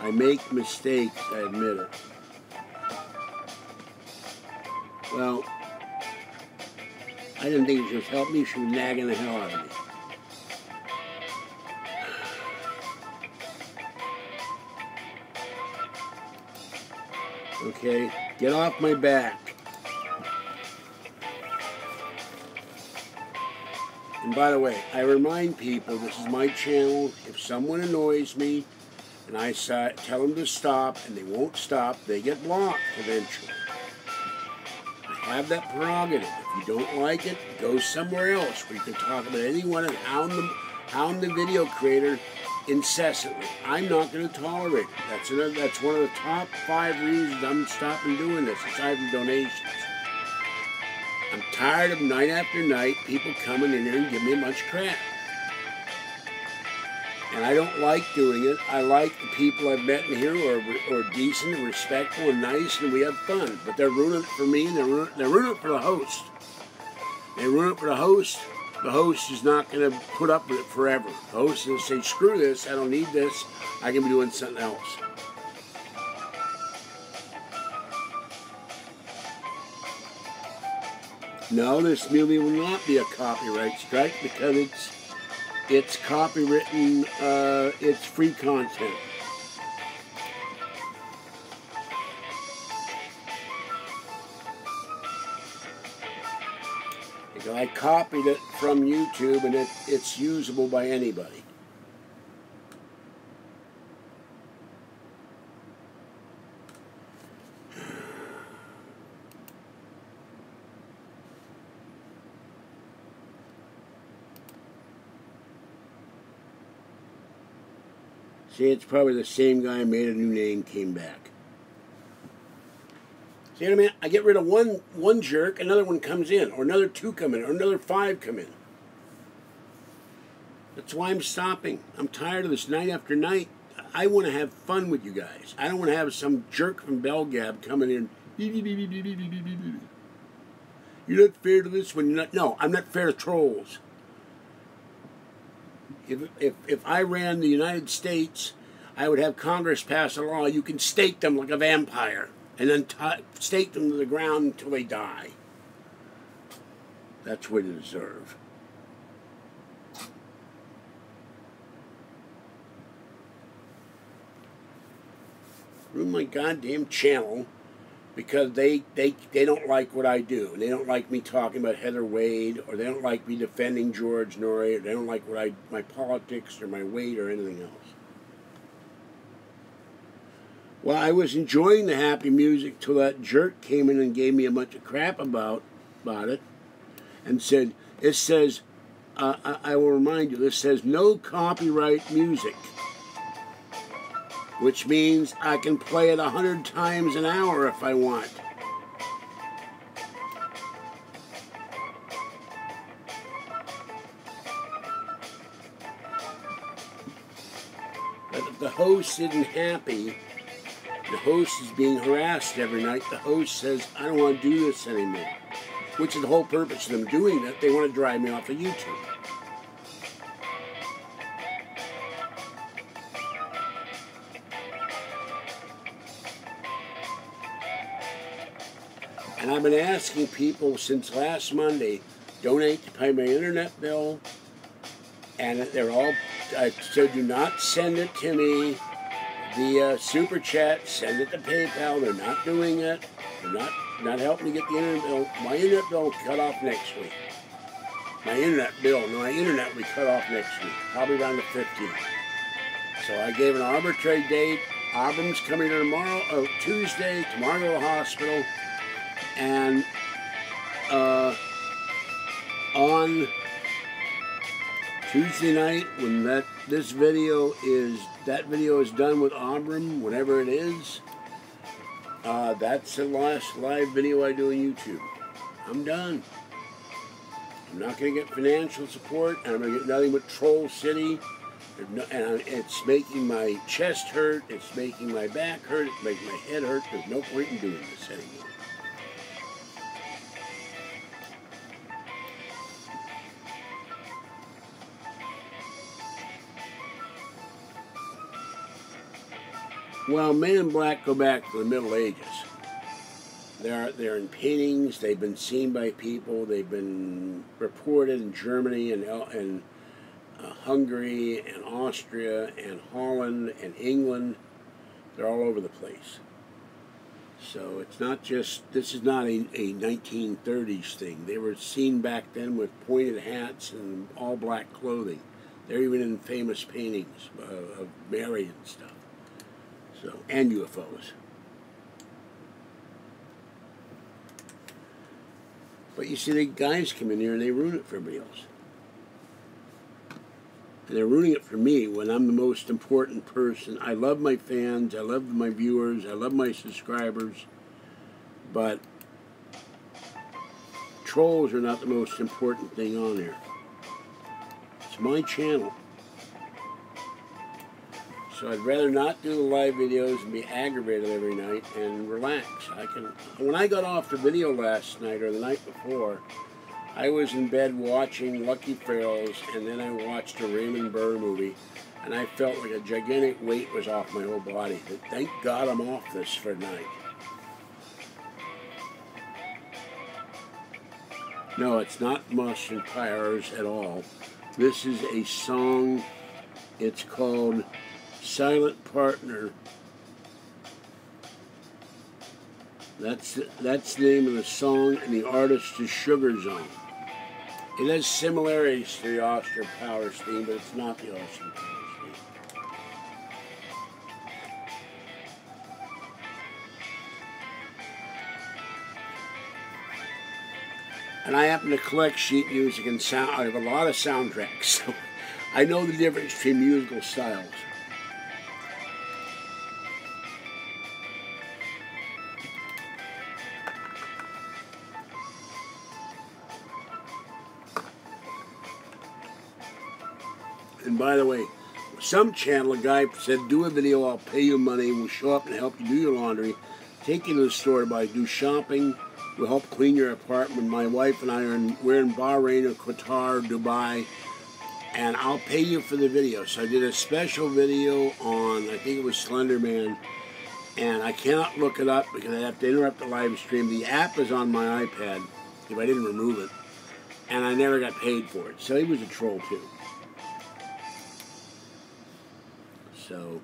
I make mistakes, I admit it. Well, I didn't think she was helping me. She was nagging the hell out of me. Okay, get off my back. And by the way, I remind people, this is my channel. If someone annoys me and I tell them to stop and they won't stop, they get blocked eventually. I have that prerogative. If you don't like it, go somewhere else where you can talk about anyone and hound the video creator incessantly. I'm not going to tolerate it. That's one of the top 5 reasons I'm stopping doing this, aside from donations. I'm tired of night after night people coming in here and giving me a bunch of crap. And I don't like doing it. I like the people I've met in here who are decent and respectful and nice, and we have fun. But they're ruining it for me, and they're ruining it for the host. They ruin it for the host. The host is not going to put up with it forever. The host is going to say, screw this, I don't need this, I can be doing something else. No, this movie will not be a copyright strike because it's copywritten, it's free content. Because I copied it from YouTube and it's usable by anybody. See, it's probably the same guy who made a new name, came back. See what I mean? I get rid of one jerk, another one comes in, or another 2 come in, or another 5 come in. That's why I'm stopping. I'm tired of this night after night. I want to have fun with you guys. I don't want to have some jerk from Belgab coming in. You're not fair to this one. You're not. No, I'm not fair to trolls. If I ran the United States, I would have Congress pass a law. You can stake them like a vampire, and then stake them to the ground until they die. That's what they deserve. Ruin my goddamn channel because they don't like what I do. They don't like me talking about Heather Wade, or they don't like me defending George Norrie, or they don't like my politics or my weight or anything else. Well, I was enjoying the happy music till that jerk came in and gave me a bunch of crap about it, and said, it says, I will remind you, this says no copyright music, which means I can play it 100 times an hour if I want. But if the host isn't happy, the host is being harassed every night, the host says, I don't want to do this anymore. Which is the whole purpose of them doing that. They want to drive me off of YouTube. And I've been asking people since last Monday, donate to pay my internet bill. And they're all, I said, do not send it to me via Super Chat, send it to PayPal. They're not doing it. They're not helping me get the internet bill. My internet bill will cut off next week. My internet will be cut off next week, probably around the 15th. So I gave an arbitrary date. Abram's coming tomorrow, Tuesday, tomorrow to the hospital. And on Tuesday night, when that video is done with Abram, whatever it is, that's the last live video I do on YouTube. I'm done. I'm not going to get financial support, and I'm going to get nothing but Troll City. And it's making my chest hurt, it's making my back hurt, it's making my head hurt. There's no point in doing this anymore. Well, men in black go back to the Middle Ages. They're in paintings. They've been seen by people. They've been reported in Germany and Hungary and Austria and Holland and England. They're all over the place. So it's not just, this is not a 1930s thing. They were seen back then with pointed hats and all black clothing. They're even in famous paintings of Mary and stuff. So, and UFOs. But you see, the guys come in here and they ruin it for everybody else. And they're ruining it for me when I'm the most important person. I love my fans, I love my viewers, I love my subscribers, but trolls are not the most important thing on here. It's my channel. So I'd rather not do the live videos and be aggravated every night and relax. When I got off the video last night or the night before, I was in bed watching Lucky Ferals, and then I watched a Raymond Burr movie, and I felt like a gigantic weight was off my whole body. But thank God I'm off this for tonight. No, it's not Mush and Pyres at all. This is a song. It's called Silent Partner. That's the name of the song, and the artist is Sugar Zone. It has similarities to the Austin Powers theme, but it's not the Austin Powers theme. And I happen to collect sheet music and sound. I have a lot of soundtracks, so I know the difference between musical styles. And by the way, some channel, a guy said, do a video, I'll pay you money, we'll show up and help you do your laundry, take you to the store to buy, do shopping, we'll help clean your apartment. My wife and we're in Bahrain or Qatar, Dubai, and I'll pay you for the video. So I did a special video on, I think it was Slender Man, and I cannot look it up because I have to interrupt the live stream. The app is on my iPad, if I didn't remove it, and I never got paid for it. So he was a troll too. So,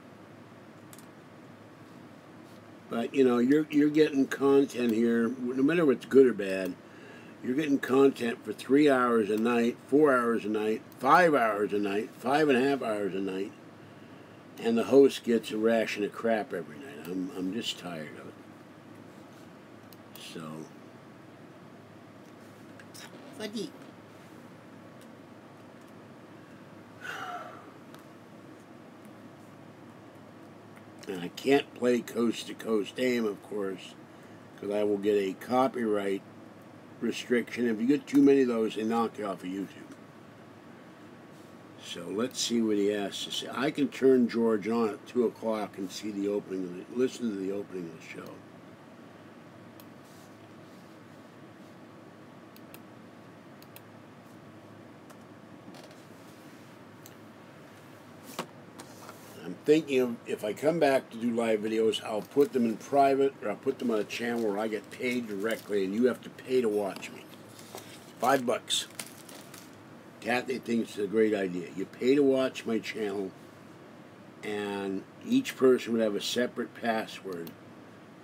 but you know, you're getting content here, no matter what's good or bad. You're getting content for 3 hours a night, 4 hours a night, 5 hours a night, 5.5 hours a night, and the host gets a ration of crap every night. I'm just tired of it. So, fatigue. And I can't play Coast to Coast AM, of course, because I will get a copyright restriction. If you get too many of those, they knock you off of YouTube. So let's see what he has to say. I can turn George on at 2 o'clock and see the opening, listen to the opening of the show. I'm thinking of, if I come back to do live videos, I'll put them in private, or I'll put them on a channel where I get paid directly and you have to pay to watch me. $5. Kathy thinks it's a great idea. You pay to watch my channel, and each person would have a separate password.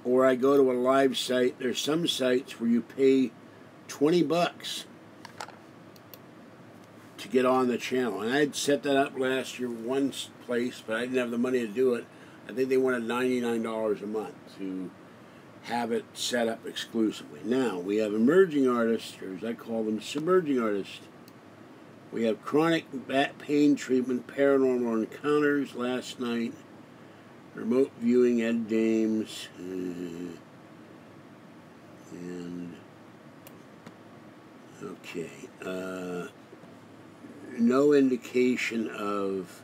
Or I go to a live site. There's some sites where you pay $20 to get on the channel. And I had set that up last year one place, but I didn't have the money to do it. I think they wanted $99 a month to have it set up exclusively. Now, we have emerging artists, or as I call them, submerging artists. We have chronic back pain treatment, paranormal encounters last night, remote viewing, Ed Dames, and okay, no indication of.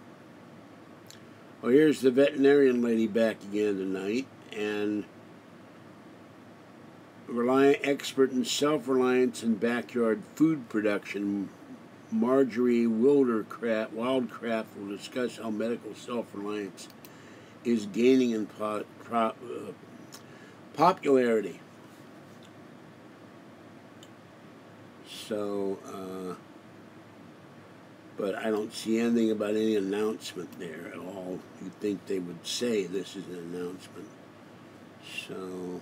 Oh, here's the veterinarian lady back again tonight, and expert in self-reliance and backyard food production, Marjorie Wildcraft will discuss how medical self-reliance is gaining in popularity. So, but I don't see anything about any announcement there at all. You'd think they would say this is an announcement. So,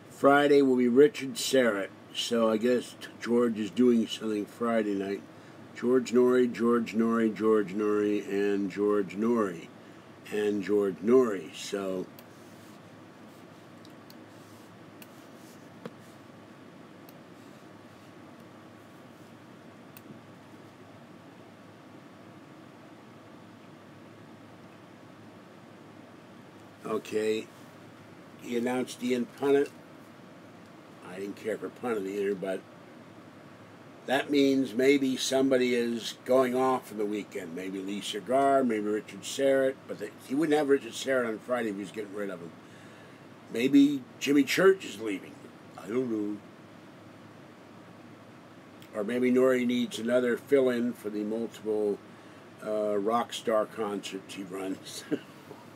Friday will be Richard Serrett, so I guess George is doing something Friday night. George Norrie, George Norrie, George Norrie, and George Norrie, and George Norrie, so okay, he announced Ian Punnett. I didn't care for Punnett either, but that means maybe somebody is going off for the weekend. Maybe Lisa Garr, maybe Richard Serrett, but he wouldn't have Richard Serrett on Friday if he was getting rid of him. Maybe Jimmy Church is leaving. I don't know. Or maybe Norrie needs another fill-in for the multiple rock star concerts he runs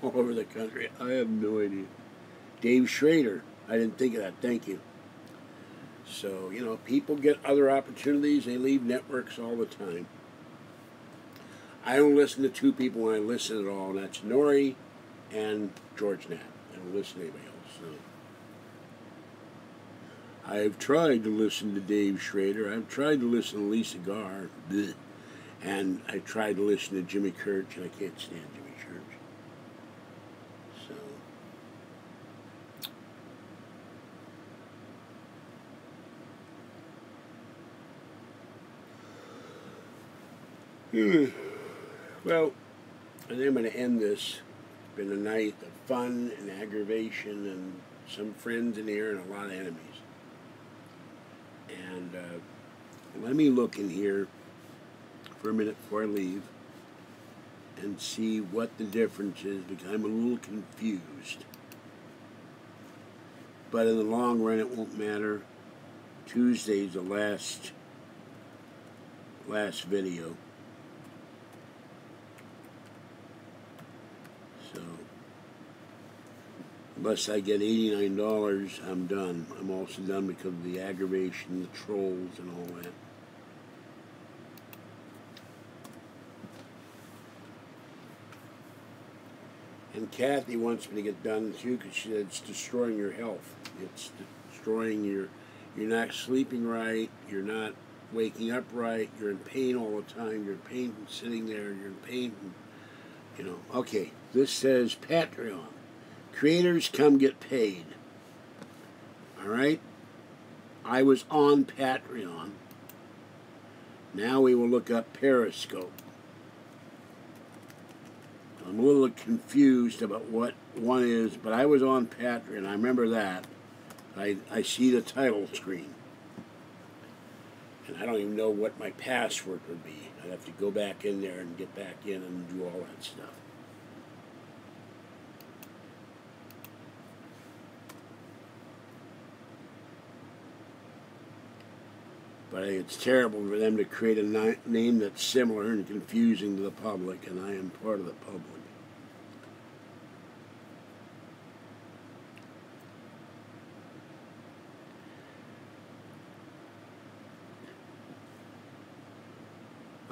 all over the country. I have no idea. Dave Schrader. I didn't think of that. Thank you. So, you know, people get other opportunities. They leave networks all the time. I don't listen to two people when I listen at all, and that's Norrie and George Knapp. I don't listen to anybody else. So. I've tried to listen to Dave Schrader. I've tried to listen to Lisa Garr. Bleh. And I've tried to listen to Jimmy Church, and I can't stand Jimmy Church. So. Well, I think I'm going to end this Been a night of fun and aggravation and some friends in here and a lot of enemies. And let me look in here for a minute before I leave and see what the difference is, because I'm a little confused. But in the long run, it won't matter. Tuesday's the last video. So, unless I get $89, I'm done. I'm also done because of the aggravation, the trolls, and all that. And Kathy wants me to get done too, because she said it's destroying your health. It's destroying your... You're not sleeping right. You're not waking up right. You're in pain all the time. You're in pain from sitting there. You're in pain from, you know. Okay, this says Patreon. Creators come get paid. All right? I was on Patreon. Now we will look up Periscope. I'm a little confused about what one is, but I was on Patreon. I remember that. I see the title screen. And I don't even know what my password would be. I'd have to go back in there and get back in and do all that stuff. But it's terrible for them to create a name that's similar and confusing to the public, and I am part of the public.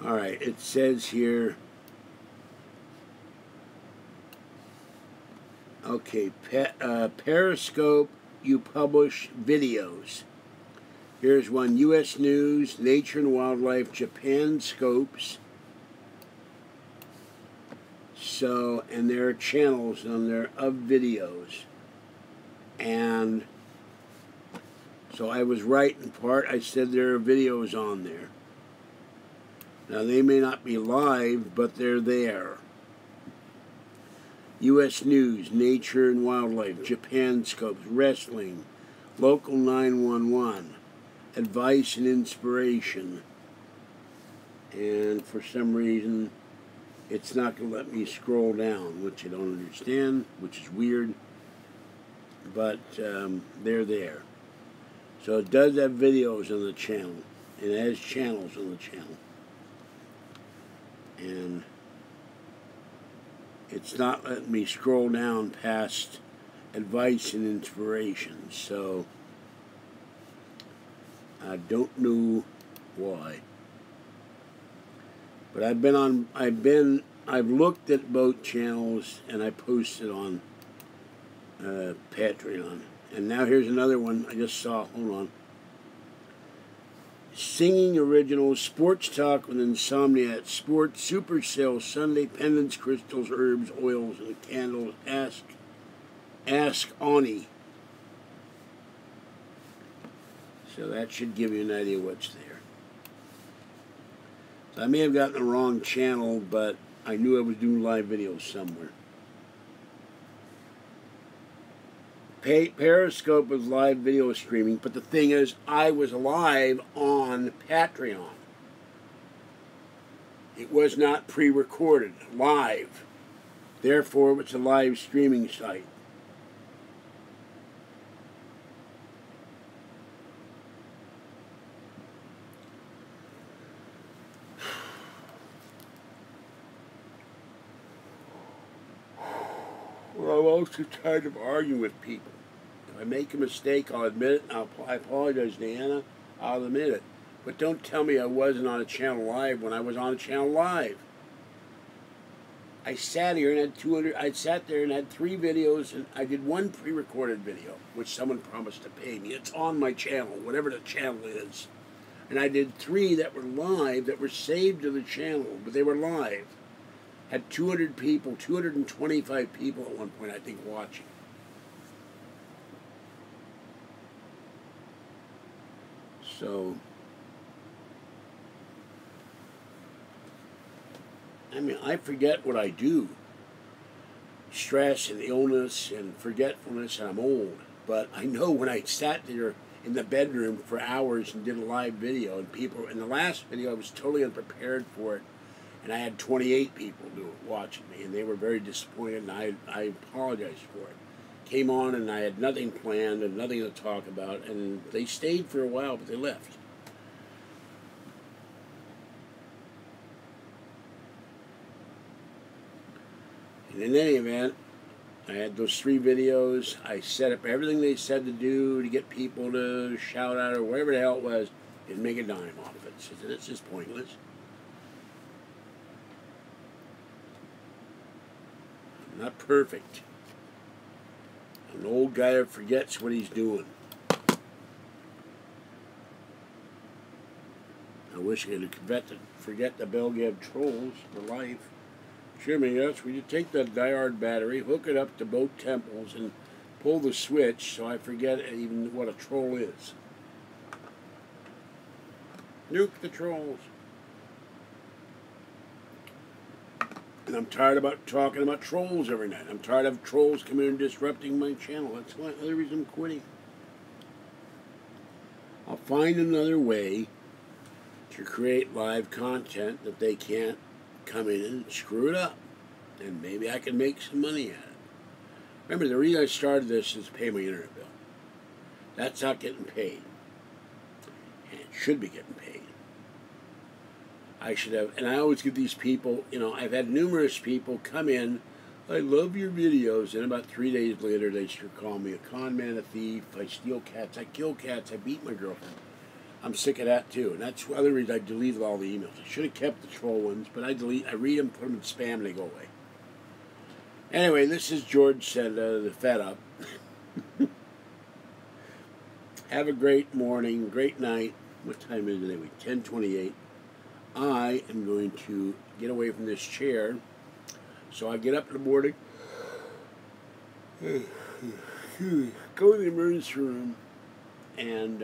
All right, it says here, okay, Periscope, you publish videos. Here's one, U.S. News, Nature and Wildlife, Japan Scopes. So, and there are channels on there of videos. And so I was right in part. I said there are videos on there. Now, they may not be live, but they're there. U.S. News, Nature and Wildlife, Japan Scopes, Wrestling, Local 911, Advice and Inspiration. And for some reason, it's not going to let me scroll down, which I don't understand, which is weird. But they're there. So it does have videos on the channel. It has channels on the channel. And it's not letting me scroll down past Advice and Inspiration. So I don't know why. But I've looked at both channels and I posted on Patreon. And now here's another one I just saw. Hold on. Singing Originals, Sports Talk with Insomnia at Sports, Super Sale, Sunday, Pendants, Crystals, Herbs, Oils, and Candles. Ask Ani. So that should give you an idea what's there. So I may have gotten the wrong channel, but I knew I was doing live videos somewhere. Periscope was live video streaming, but the thing is, I was live on Patreon. It was not pre-recorded, live. Therefore, it's a live streaming site. Well, I'm also tired of arguing with people. If I make a mistake, I'll admit it, and I apologize, Deanna. I'll admit it. But don't tell me I wasn't on a channel live when I was on a channel live. I sat here and had 200. I sat there and had 3 videos, and I did 1 pre-recorded video, which someone promised to pay me. It's on my channel, whatever the channel is. And I did 3 that were live, that were saved to the channel, but they were live. Had 200 people, 225 people at one point, I think, watching. So, I mean, I forget what I do. stress and illness and forgetfulness, and I'm old. But I know when I sat there in the bedroom for hours and did a live video, and people, in the last video I was totally unprepared for it, and I had 28 people watching me, and they were very disappointed, and I apologized for it. Came on and I had nothing planned and nothing to talk about, and they stayed for a while, but they left. And in any event, I had those 3 videos. I set up everything they said to do to get people to shout out or whatever the hell it was. Didn't make a dime off it. So it's just pointless. I'm not perfect. I'm an old guy that forgets what he's doing. I wish I could forget the Belgav trolls for life. Jimmy, yes, we take that diode battery, hook it up to both temples, and pull the switch so I forget even what a troll is. Nuke the trolls. And I'm tired about talking about trolls every night. I'm tired of trolls coming and disrupting my channel. That's the other reason I'm quitting. I'll find another way to create live content that they can't come in and screw it up, and maybe I can make some money at it. Remember, the reason I started this is to pay my internet bill. That's not getting paid, and it should be getting paid. I should have, and I always get these people, you know, I've had numerous people come in, I love your videos, and about 3 days later they should call me a con man, a thief, I steal cats, I kill cats, I beat my girlfriend. I'm sick of that too, and that's the other reason I deleted all the emails. I should have kept the troll ones, but I read them, put them in spam, and they go away. Anyway, this is George Senda, the Fed Up. Have a great morning, great night. What time is it anyway? 10:28. I am going to get away from this chair, so I get up in the morning, go to the emergency room, and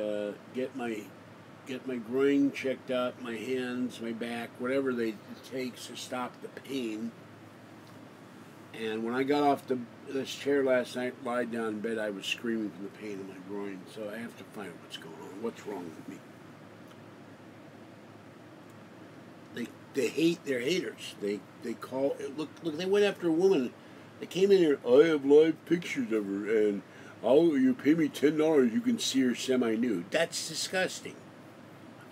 get my groin checked out, my hands, my back, whatever it takes to stop the pain. And when I got off this chair last night, lied down in bed, I was screaming from the pain in my groin. So I have to find out what's going on. What's wrong with me? They hate their haters. They call look. They went after a woman. They came in here. I have live pictures of her, and you pay me $10, you can see her semi-nude. That's disgusting.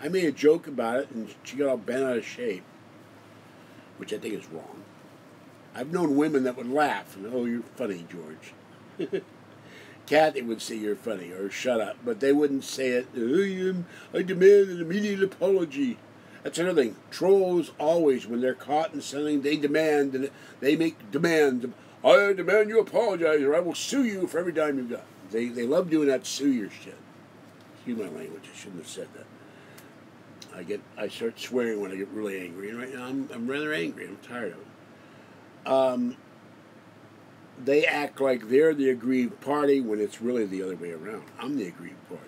I made a joke about it, and she got all bent out of shape, which I think is wrong. I've known women that would laugh, and, oh, you're funny, George. Kathy would say you're funny, or shut up, but they wouldn't say it. I demand an immediate apology. That's another thing. Trolls always, when they're caught in something, they demand, and they make demands. I demand you apologize, or I will sue you for every dime you've got. They love doing that sue your shit. Excuse my language, I shouldn't have said that. I start swearing when I get really angry, and right now I'm rather angry. I'm tired of it. They act like they're the aggrieved party when it's really the other way around. I'm the aggrieved party.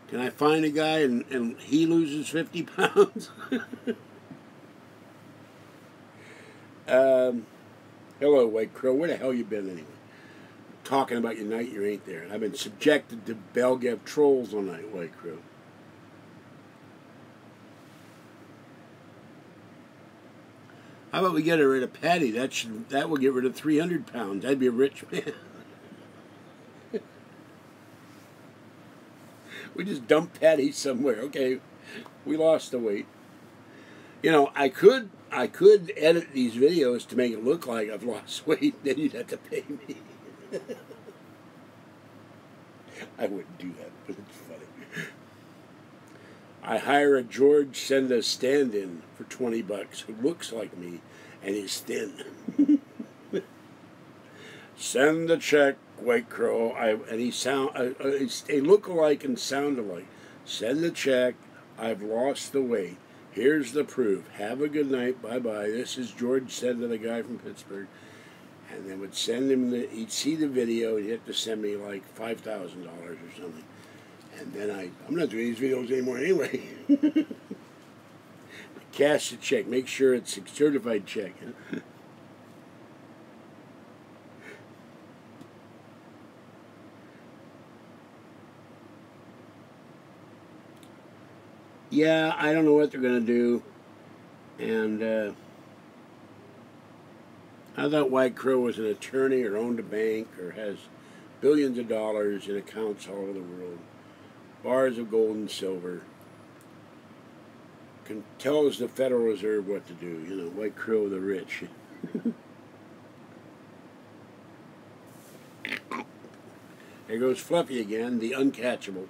Can I find a guy and he loses 50 pounds? Hello, White Crow. Where the hell you been anyway? Talking about your night, you ain't there. I've been subjected to Belgav trolls all night, White Crow. How about we get rid of Patty? That will get rid of 300 pounds. I'd be a rich man. We just dump Patty somewhere. Okay, we lost the weight. You know, I could edit these videos to make it look like I've lost weight. Then you'd have to pay me. I wouldn't do that, but it's funny. I hire a George Senda stand-in for $20 who looks like me and is thin. Send the check, White Crow. And they look alike and sound alike. Send the check. I've lost the weight. Here's the proof. Have a good night. Bye-bye. This is George Senda, the guy from Pittsburgh. And they would send him he'd see the video, he'd have to send me like $5,000 or something. And then I'm not doing these videos anymore anyway. Cash the check. Make sure it's a certified check. Yeah, I don't know what they're going to do. And I thought White Crow was an attorney or owned a bank or has billions of dollars in accounts all over the world. Bars of gold and silver. Tells the Federal Reserve what to do. You know, White Crow the rich. There goes Fluffy again, the uncatchable.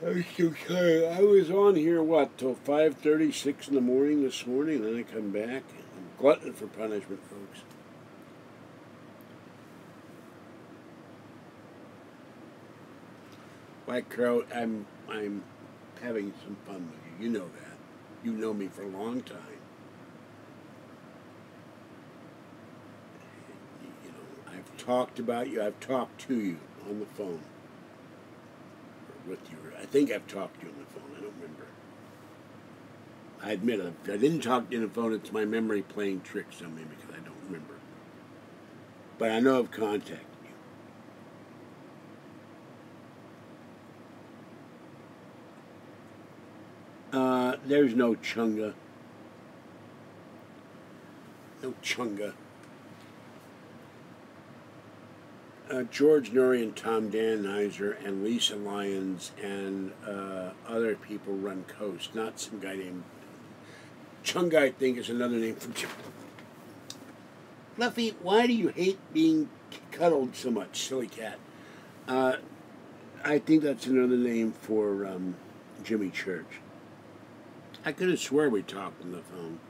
I'm so tired. I was on here, what, till 5:30, 6 in the morning this morning, then I come back. I'm glutton for punishment, folks. White Crow, I'm having some fun with you. You know that. You know me for a long time. You know, I've talked about you. I've talked to you on the phone. Or with you. I think I've talked to you on the phone. I don't remember. I admit, if I didn't talk to you on the phone, it's my memory playing tricks on me because I don't remember. But I know I've contacted you. There's no chunga. No chunga. George Norrie and Tom Dannheiser and Lisa Lyons and other people run Coast, not some guy named Chunga. I think is another name for Jim. Fluffy, why do you hate being cuddled so much, silly cat? I think that's another name for Jimmy Church. I could have sworn we talked on the phone.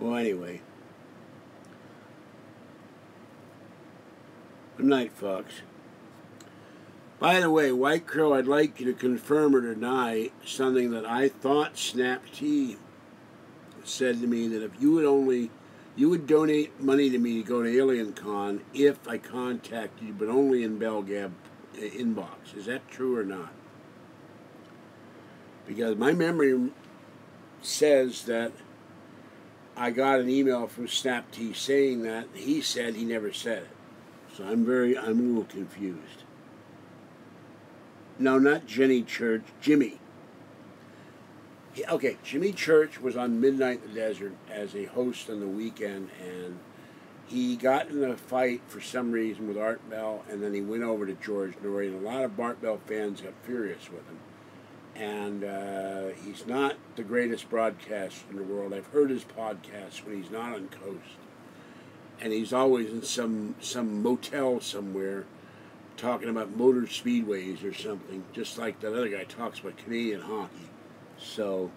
Well, anyway. Good night, folks. By the way, White Crow, I'd like you to confirm or deny something that I thought Snap T said to me, that if you would donate money to me to go to AlienCon if I contacted you, but only in Belgab inbox. Is that true or not? Because my memory says that I got an email from Snap T saying that. He said he never said it. So I'm a little confused. No, not Jenny Church, Jimmy. Okay, Jimmy Church was on Midnight in the Desert as a host on the weekend, and he got in a fight for some reason with Art Bell, and then he went over to George Norrie, and a lot of Art Bell fans got furious with him. And he's not the greatest broadcaster in the world. I've heard his podcast when he's not on Coast. And he's always in some motel somewhere talking about motor speedways or something, just like that other guy talks about Canadian hockey. So,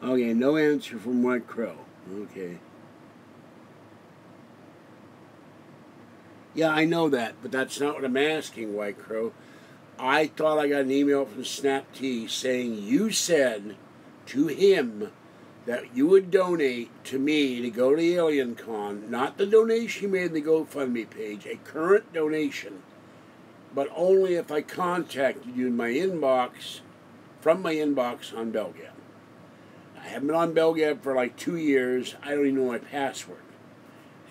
okay, no answer from White Crow. Okay. Yeah, I know that, but that's not what I'm asking, White Crow. I thought I got an email from Snap T saying you said to him that you would donate to me to go to AlienCon, not the donation you made in the GoFundMe page, a current donation, but only if I contacted you in my inbox, from my inbox on Belgab. I haven't been on Belgab for like 2 years. I don't even know my password.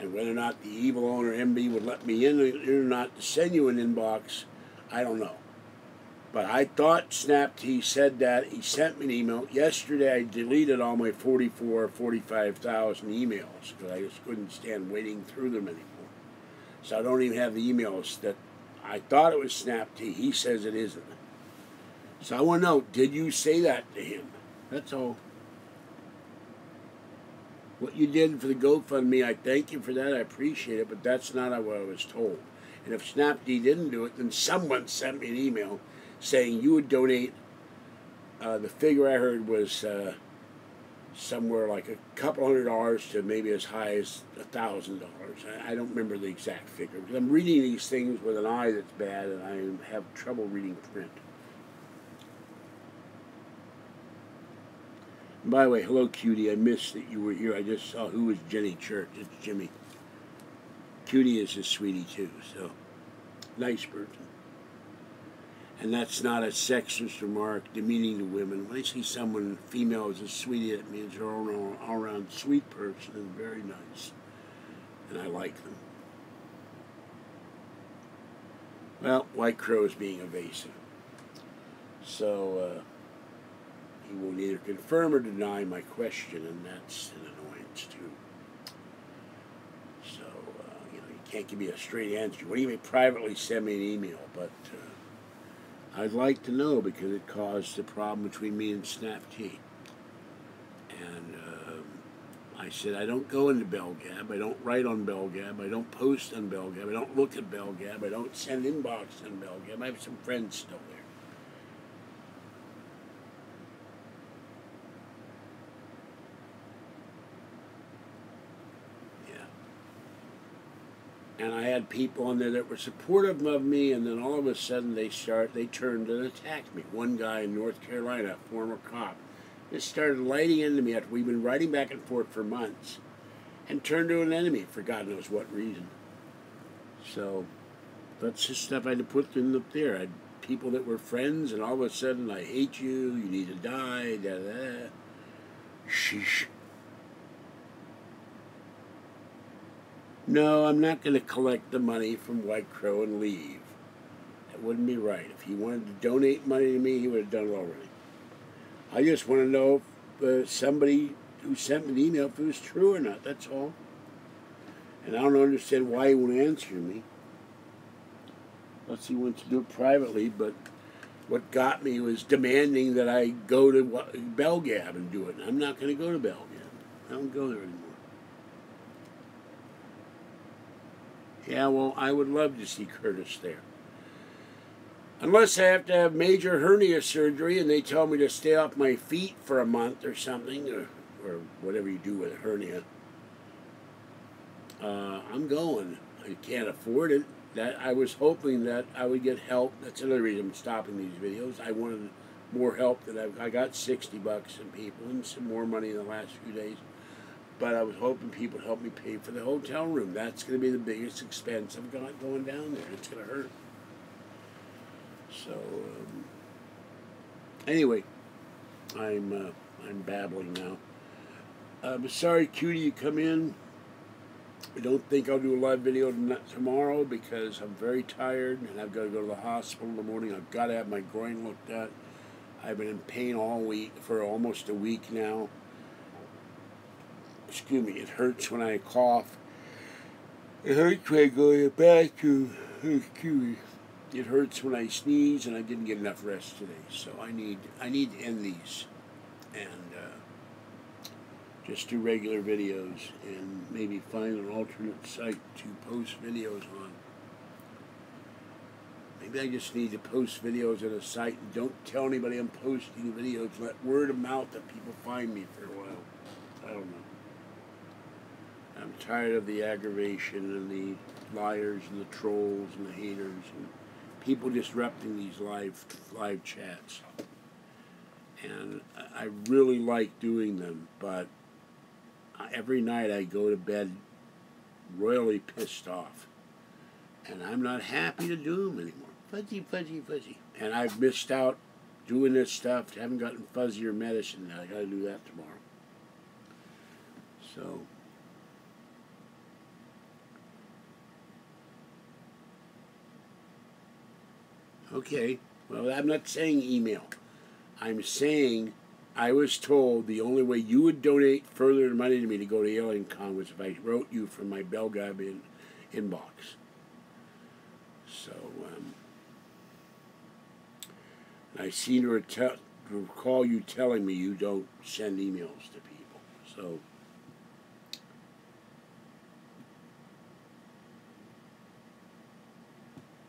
And whether or not the evil owner MB would let me in or not to send you an inbox, I don't know. But I thought Snap T said that. He sent me an email. Yesterday I deleted all my 45,000 emails because I just couldn't stand wading through them anymore. So I don't even have the emails that I thought it was Snap T. He says it isn't. So I want to know, did you say that to him? That's all. What you did for the GoFundMe, I thank you for that. I appreciate it, but that's not what I was told. And if Snap T didn't do it, then someone sent me an email saying you would donate, the figure I heard was somewhere like a couple $100 to maybe as high as $1,000. I don't remember the exact figure, because I'm reading these things with an eye that's bad, and I have trouble reading print. And by the way, hello, Cutie. I missed that you were here. I just saw who was Jenny Church. It's Jimmy. Cutie is a sweetie, too, so nice person. And that's not a sexist remark demeaning to women. When I see someone female is a sweetie, that means they're an all-around sweet person and very nice. And I like them. Well, White Crow is being evasive. So, he will neither confirm or deny my question, and that's an annoyance, too. So, you can't give me a straight answer. What do you mean privately send me an email? But, I'd like to know, because it caused a problem between me and Snap Tea. And I said, I don't go into BellGab, I don't write on BellGab, I don't post on BellGab, I don't look at BellGab, I don't send inbox on BellGab. I have some friends still there. Yeah. And I had people on there that were supportive of me, and then all of a sudden they turned and attacked me. One guy in North Carolina, a former cop, just started lighting into me after we've been writing back and forth for months, and turned to an enemy for God knows what reason. So that's just stuff I had to put in up there. I had people that were friends, and all of a sudden, I hate you, you need to die, da da da. Sheesh. No, I'm not going to collect the money from White Crow and leave. That wouldn't be right. If he wanted to donate money to me, he would have done it already. I just want to know if somebody who sent me the email, if it was true or not, that's all. And I don't understand why he won't answer me. Unless he wants to do it privately, but what got me was demanding that I go to BellGab and do it. And I'm not going to go to BellGab. I don't go there anymore. Yeah, well, I would love to see Curtis there. Unless I have to have major hernia surgery and they tell me to stay off my feet for a month or something, or whatever you do with a hernia, I'm going. I can't afford it. I was hoping that I would get help. That's another reason I'm stopping these videos. I wanted more help than I got $60 from people and some more money in the last few days. But I was hoping people would help me pay for the hotel room. That's going to be the biggest expense I'm going down there. It's going to hurt. So, anyway, I'm babbling now. Sorry, Cutie, you come in. I don't think I'll do a live video tomorrow because I'm very tired and I've got to go to the hospital in the morning. I've got to have my groin looked at. I've been in pain all week, for almost a week now. Excuse me, it hurts when I cough. It hurts when I go to the bathroom. Excuse me. It hurts when I sneeze, and I didn't get enough rest today. So I need to end these and just do regular videos and maybe find an alternate site to post videos on. Maybe I just need to post videos on a site and don't tell anybody I'm posting videos. Let word of mouth that people find me for a while. I don't know. I'm tired of the aggravation and the liars and the trolls and the haters and people disrupting these live chats. And I really like doing them, but every night I go to bed royally pissed off. And I'm not happy to do them anymore. Fuzzy, fuzzy, fuzzy. And I've missed out doing this stuff. I haven't gotten fuzzier medicine now. I got to do that tomorrow. So okay, well, I'm not saying email. I'm saying I was told the only way you would donate further money to me to go to Alien Con was if I wrote you from my BellGab inbox. So, I seem to recall you telling me you don't send emails to people. So,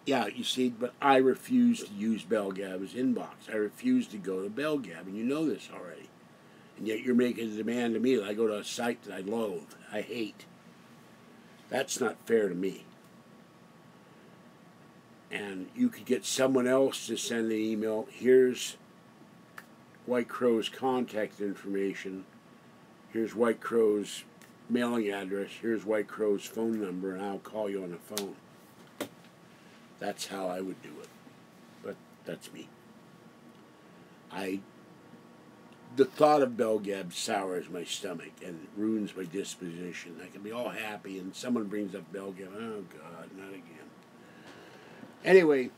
yeah, you see, but I refuse to use BellGab as inbox. I refuse to go to BellGab, and you know this already. And yet you're making a demand to me that I go to a site that I loathe, I hate. That's not fair to me. And you could get someone else to send an email. Here's White Crow's contact information. Here's White Crow's mailing address. Here's White Crow's phone number, and I'll call you on the phone. That's how I would do it. But that's me. The thought of Bell Gab sours my stomach and ruins my disposition. I can be all happy, and someone brings up Bell Gab. Oh, God, not again. Anyway,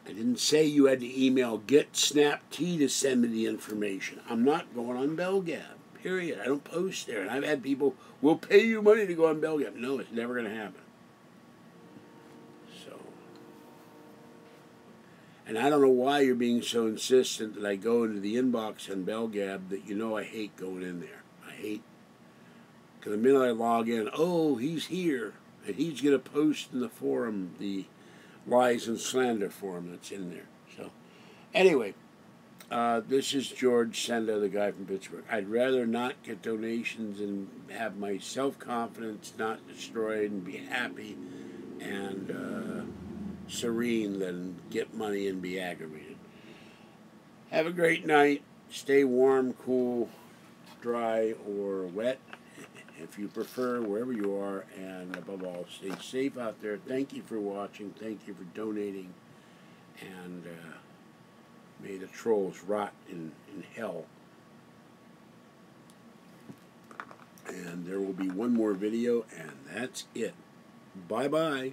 I didn't say you had to email Get Snap Tea to send me the information. I'm not going on Bell Gab, period. I don't post there. And I've had people, we'll pay you money to go on Bell Gab. No, it's never going to happen. So, and I don't know why you're being so insistent that I go into the inbox on Bell Gab that you know I hate going in there. I hate, because the minute I log in, oh, he's here. And he's going to post in the forum, the lies and slander forum that's in there. So, anyway, this is George Senda, the guy from Pittsburgh. I'd rather not get donations and have my self-confidence not destroyed and be happy and serene than get money and be aggravated. Have a great night. Stay warm, cool, dry, or wet, if you prefer, wherever you are, and above all, stay safe out there. Thank you for watching. Thank you for donating. And may the trolls rot in hell. And there will be one more video, and that's it. Bye-bye.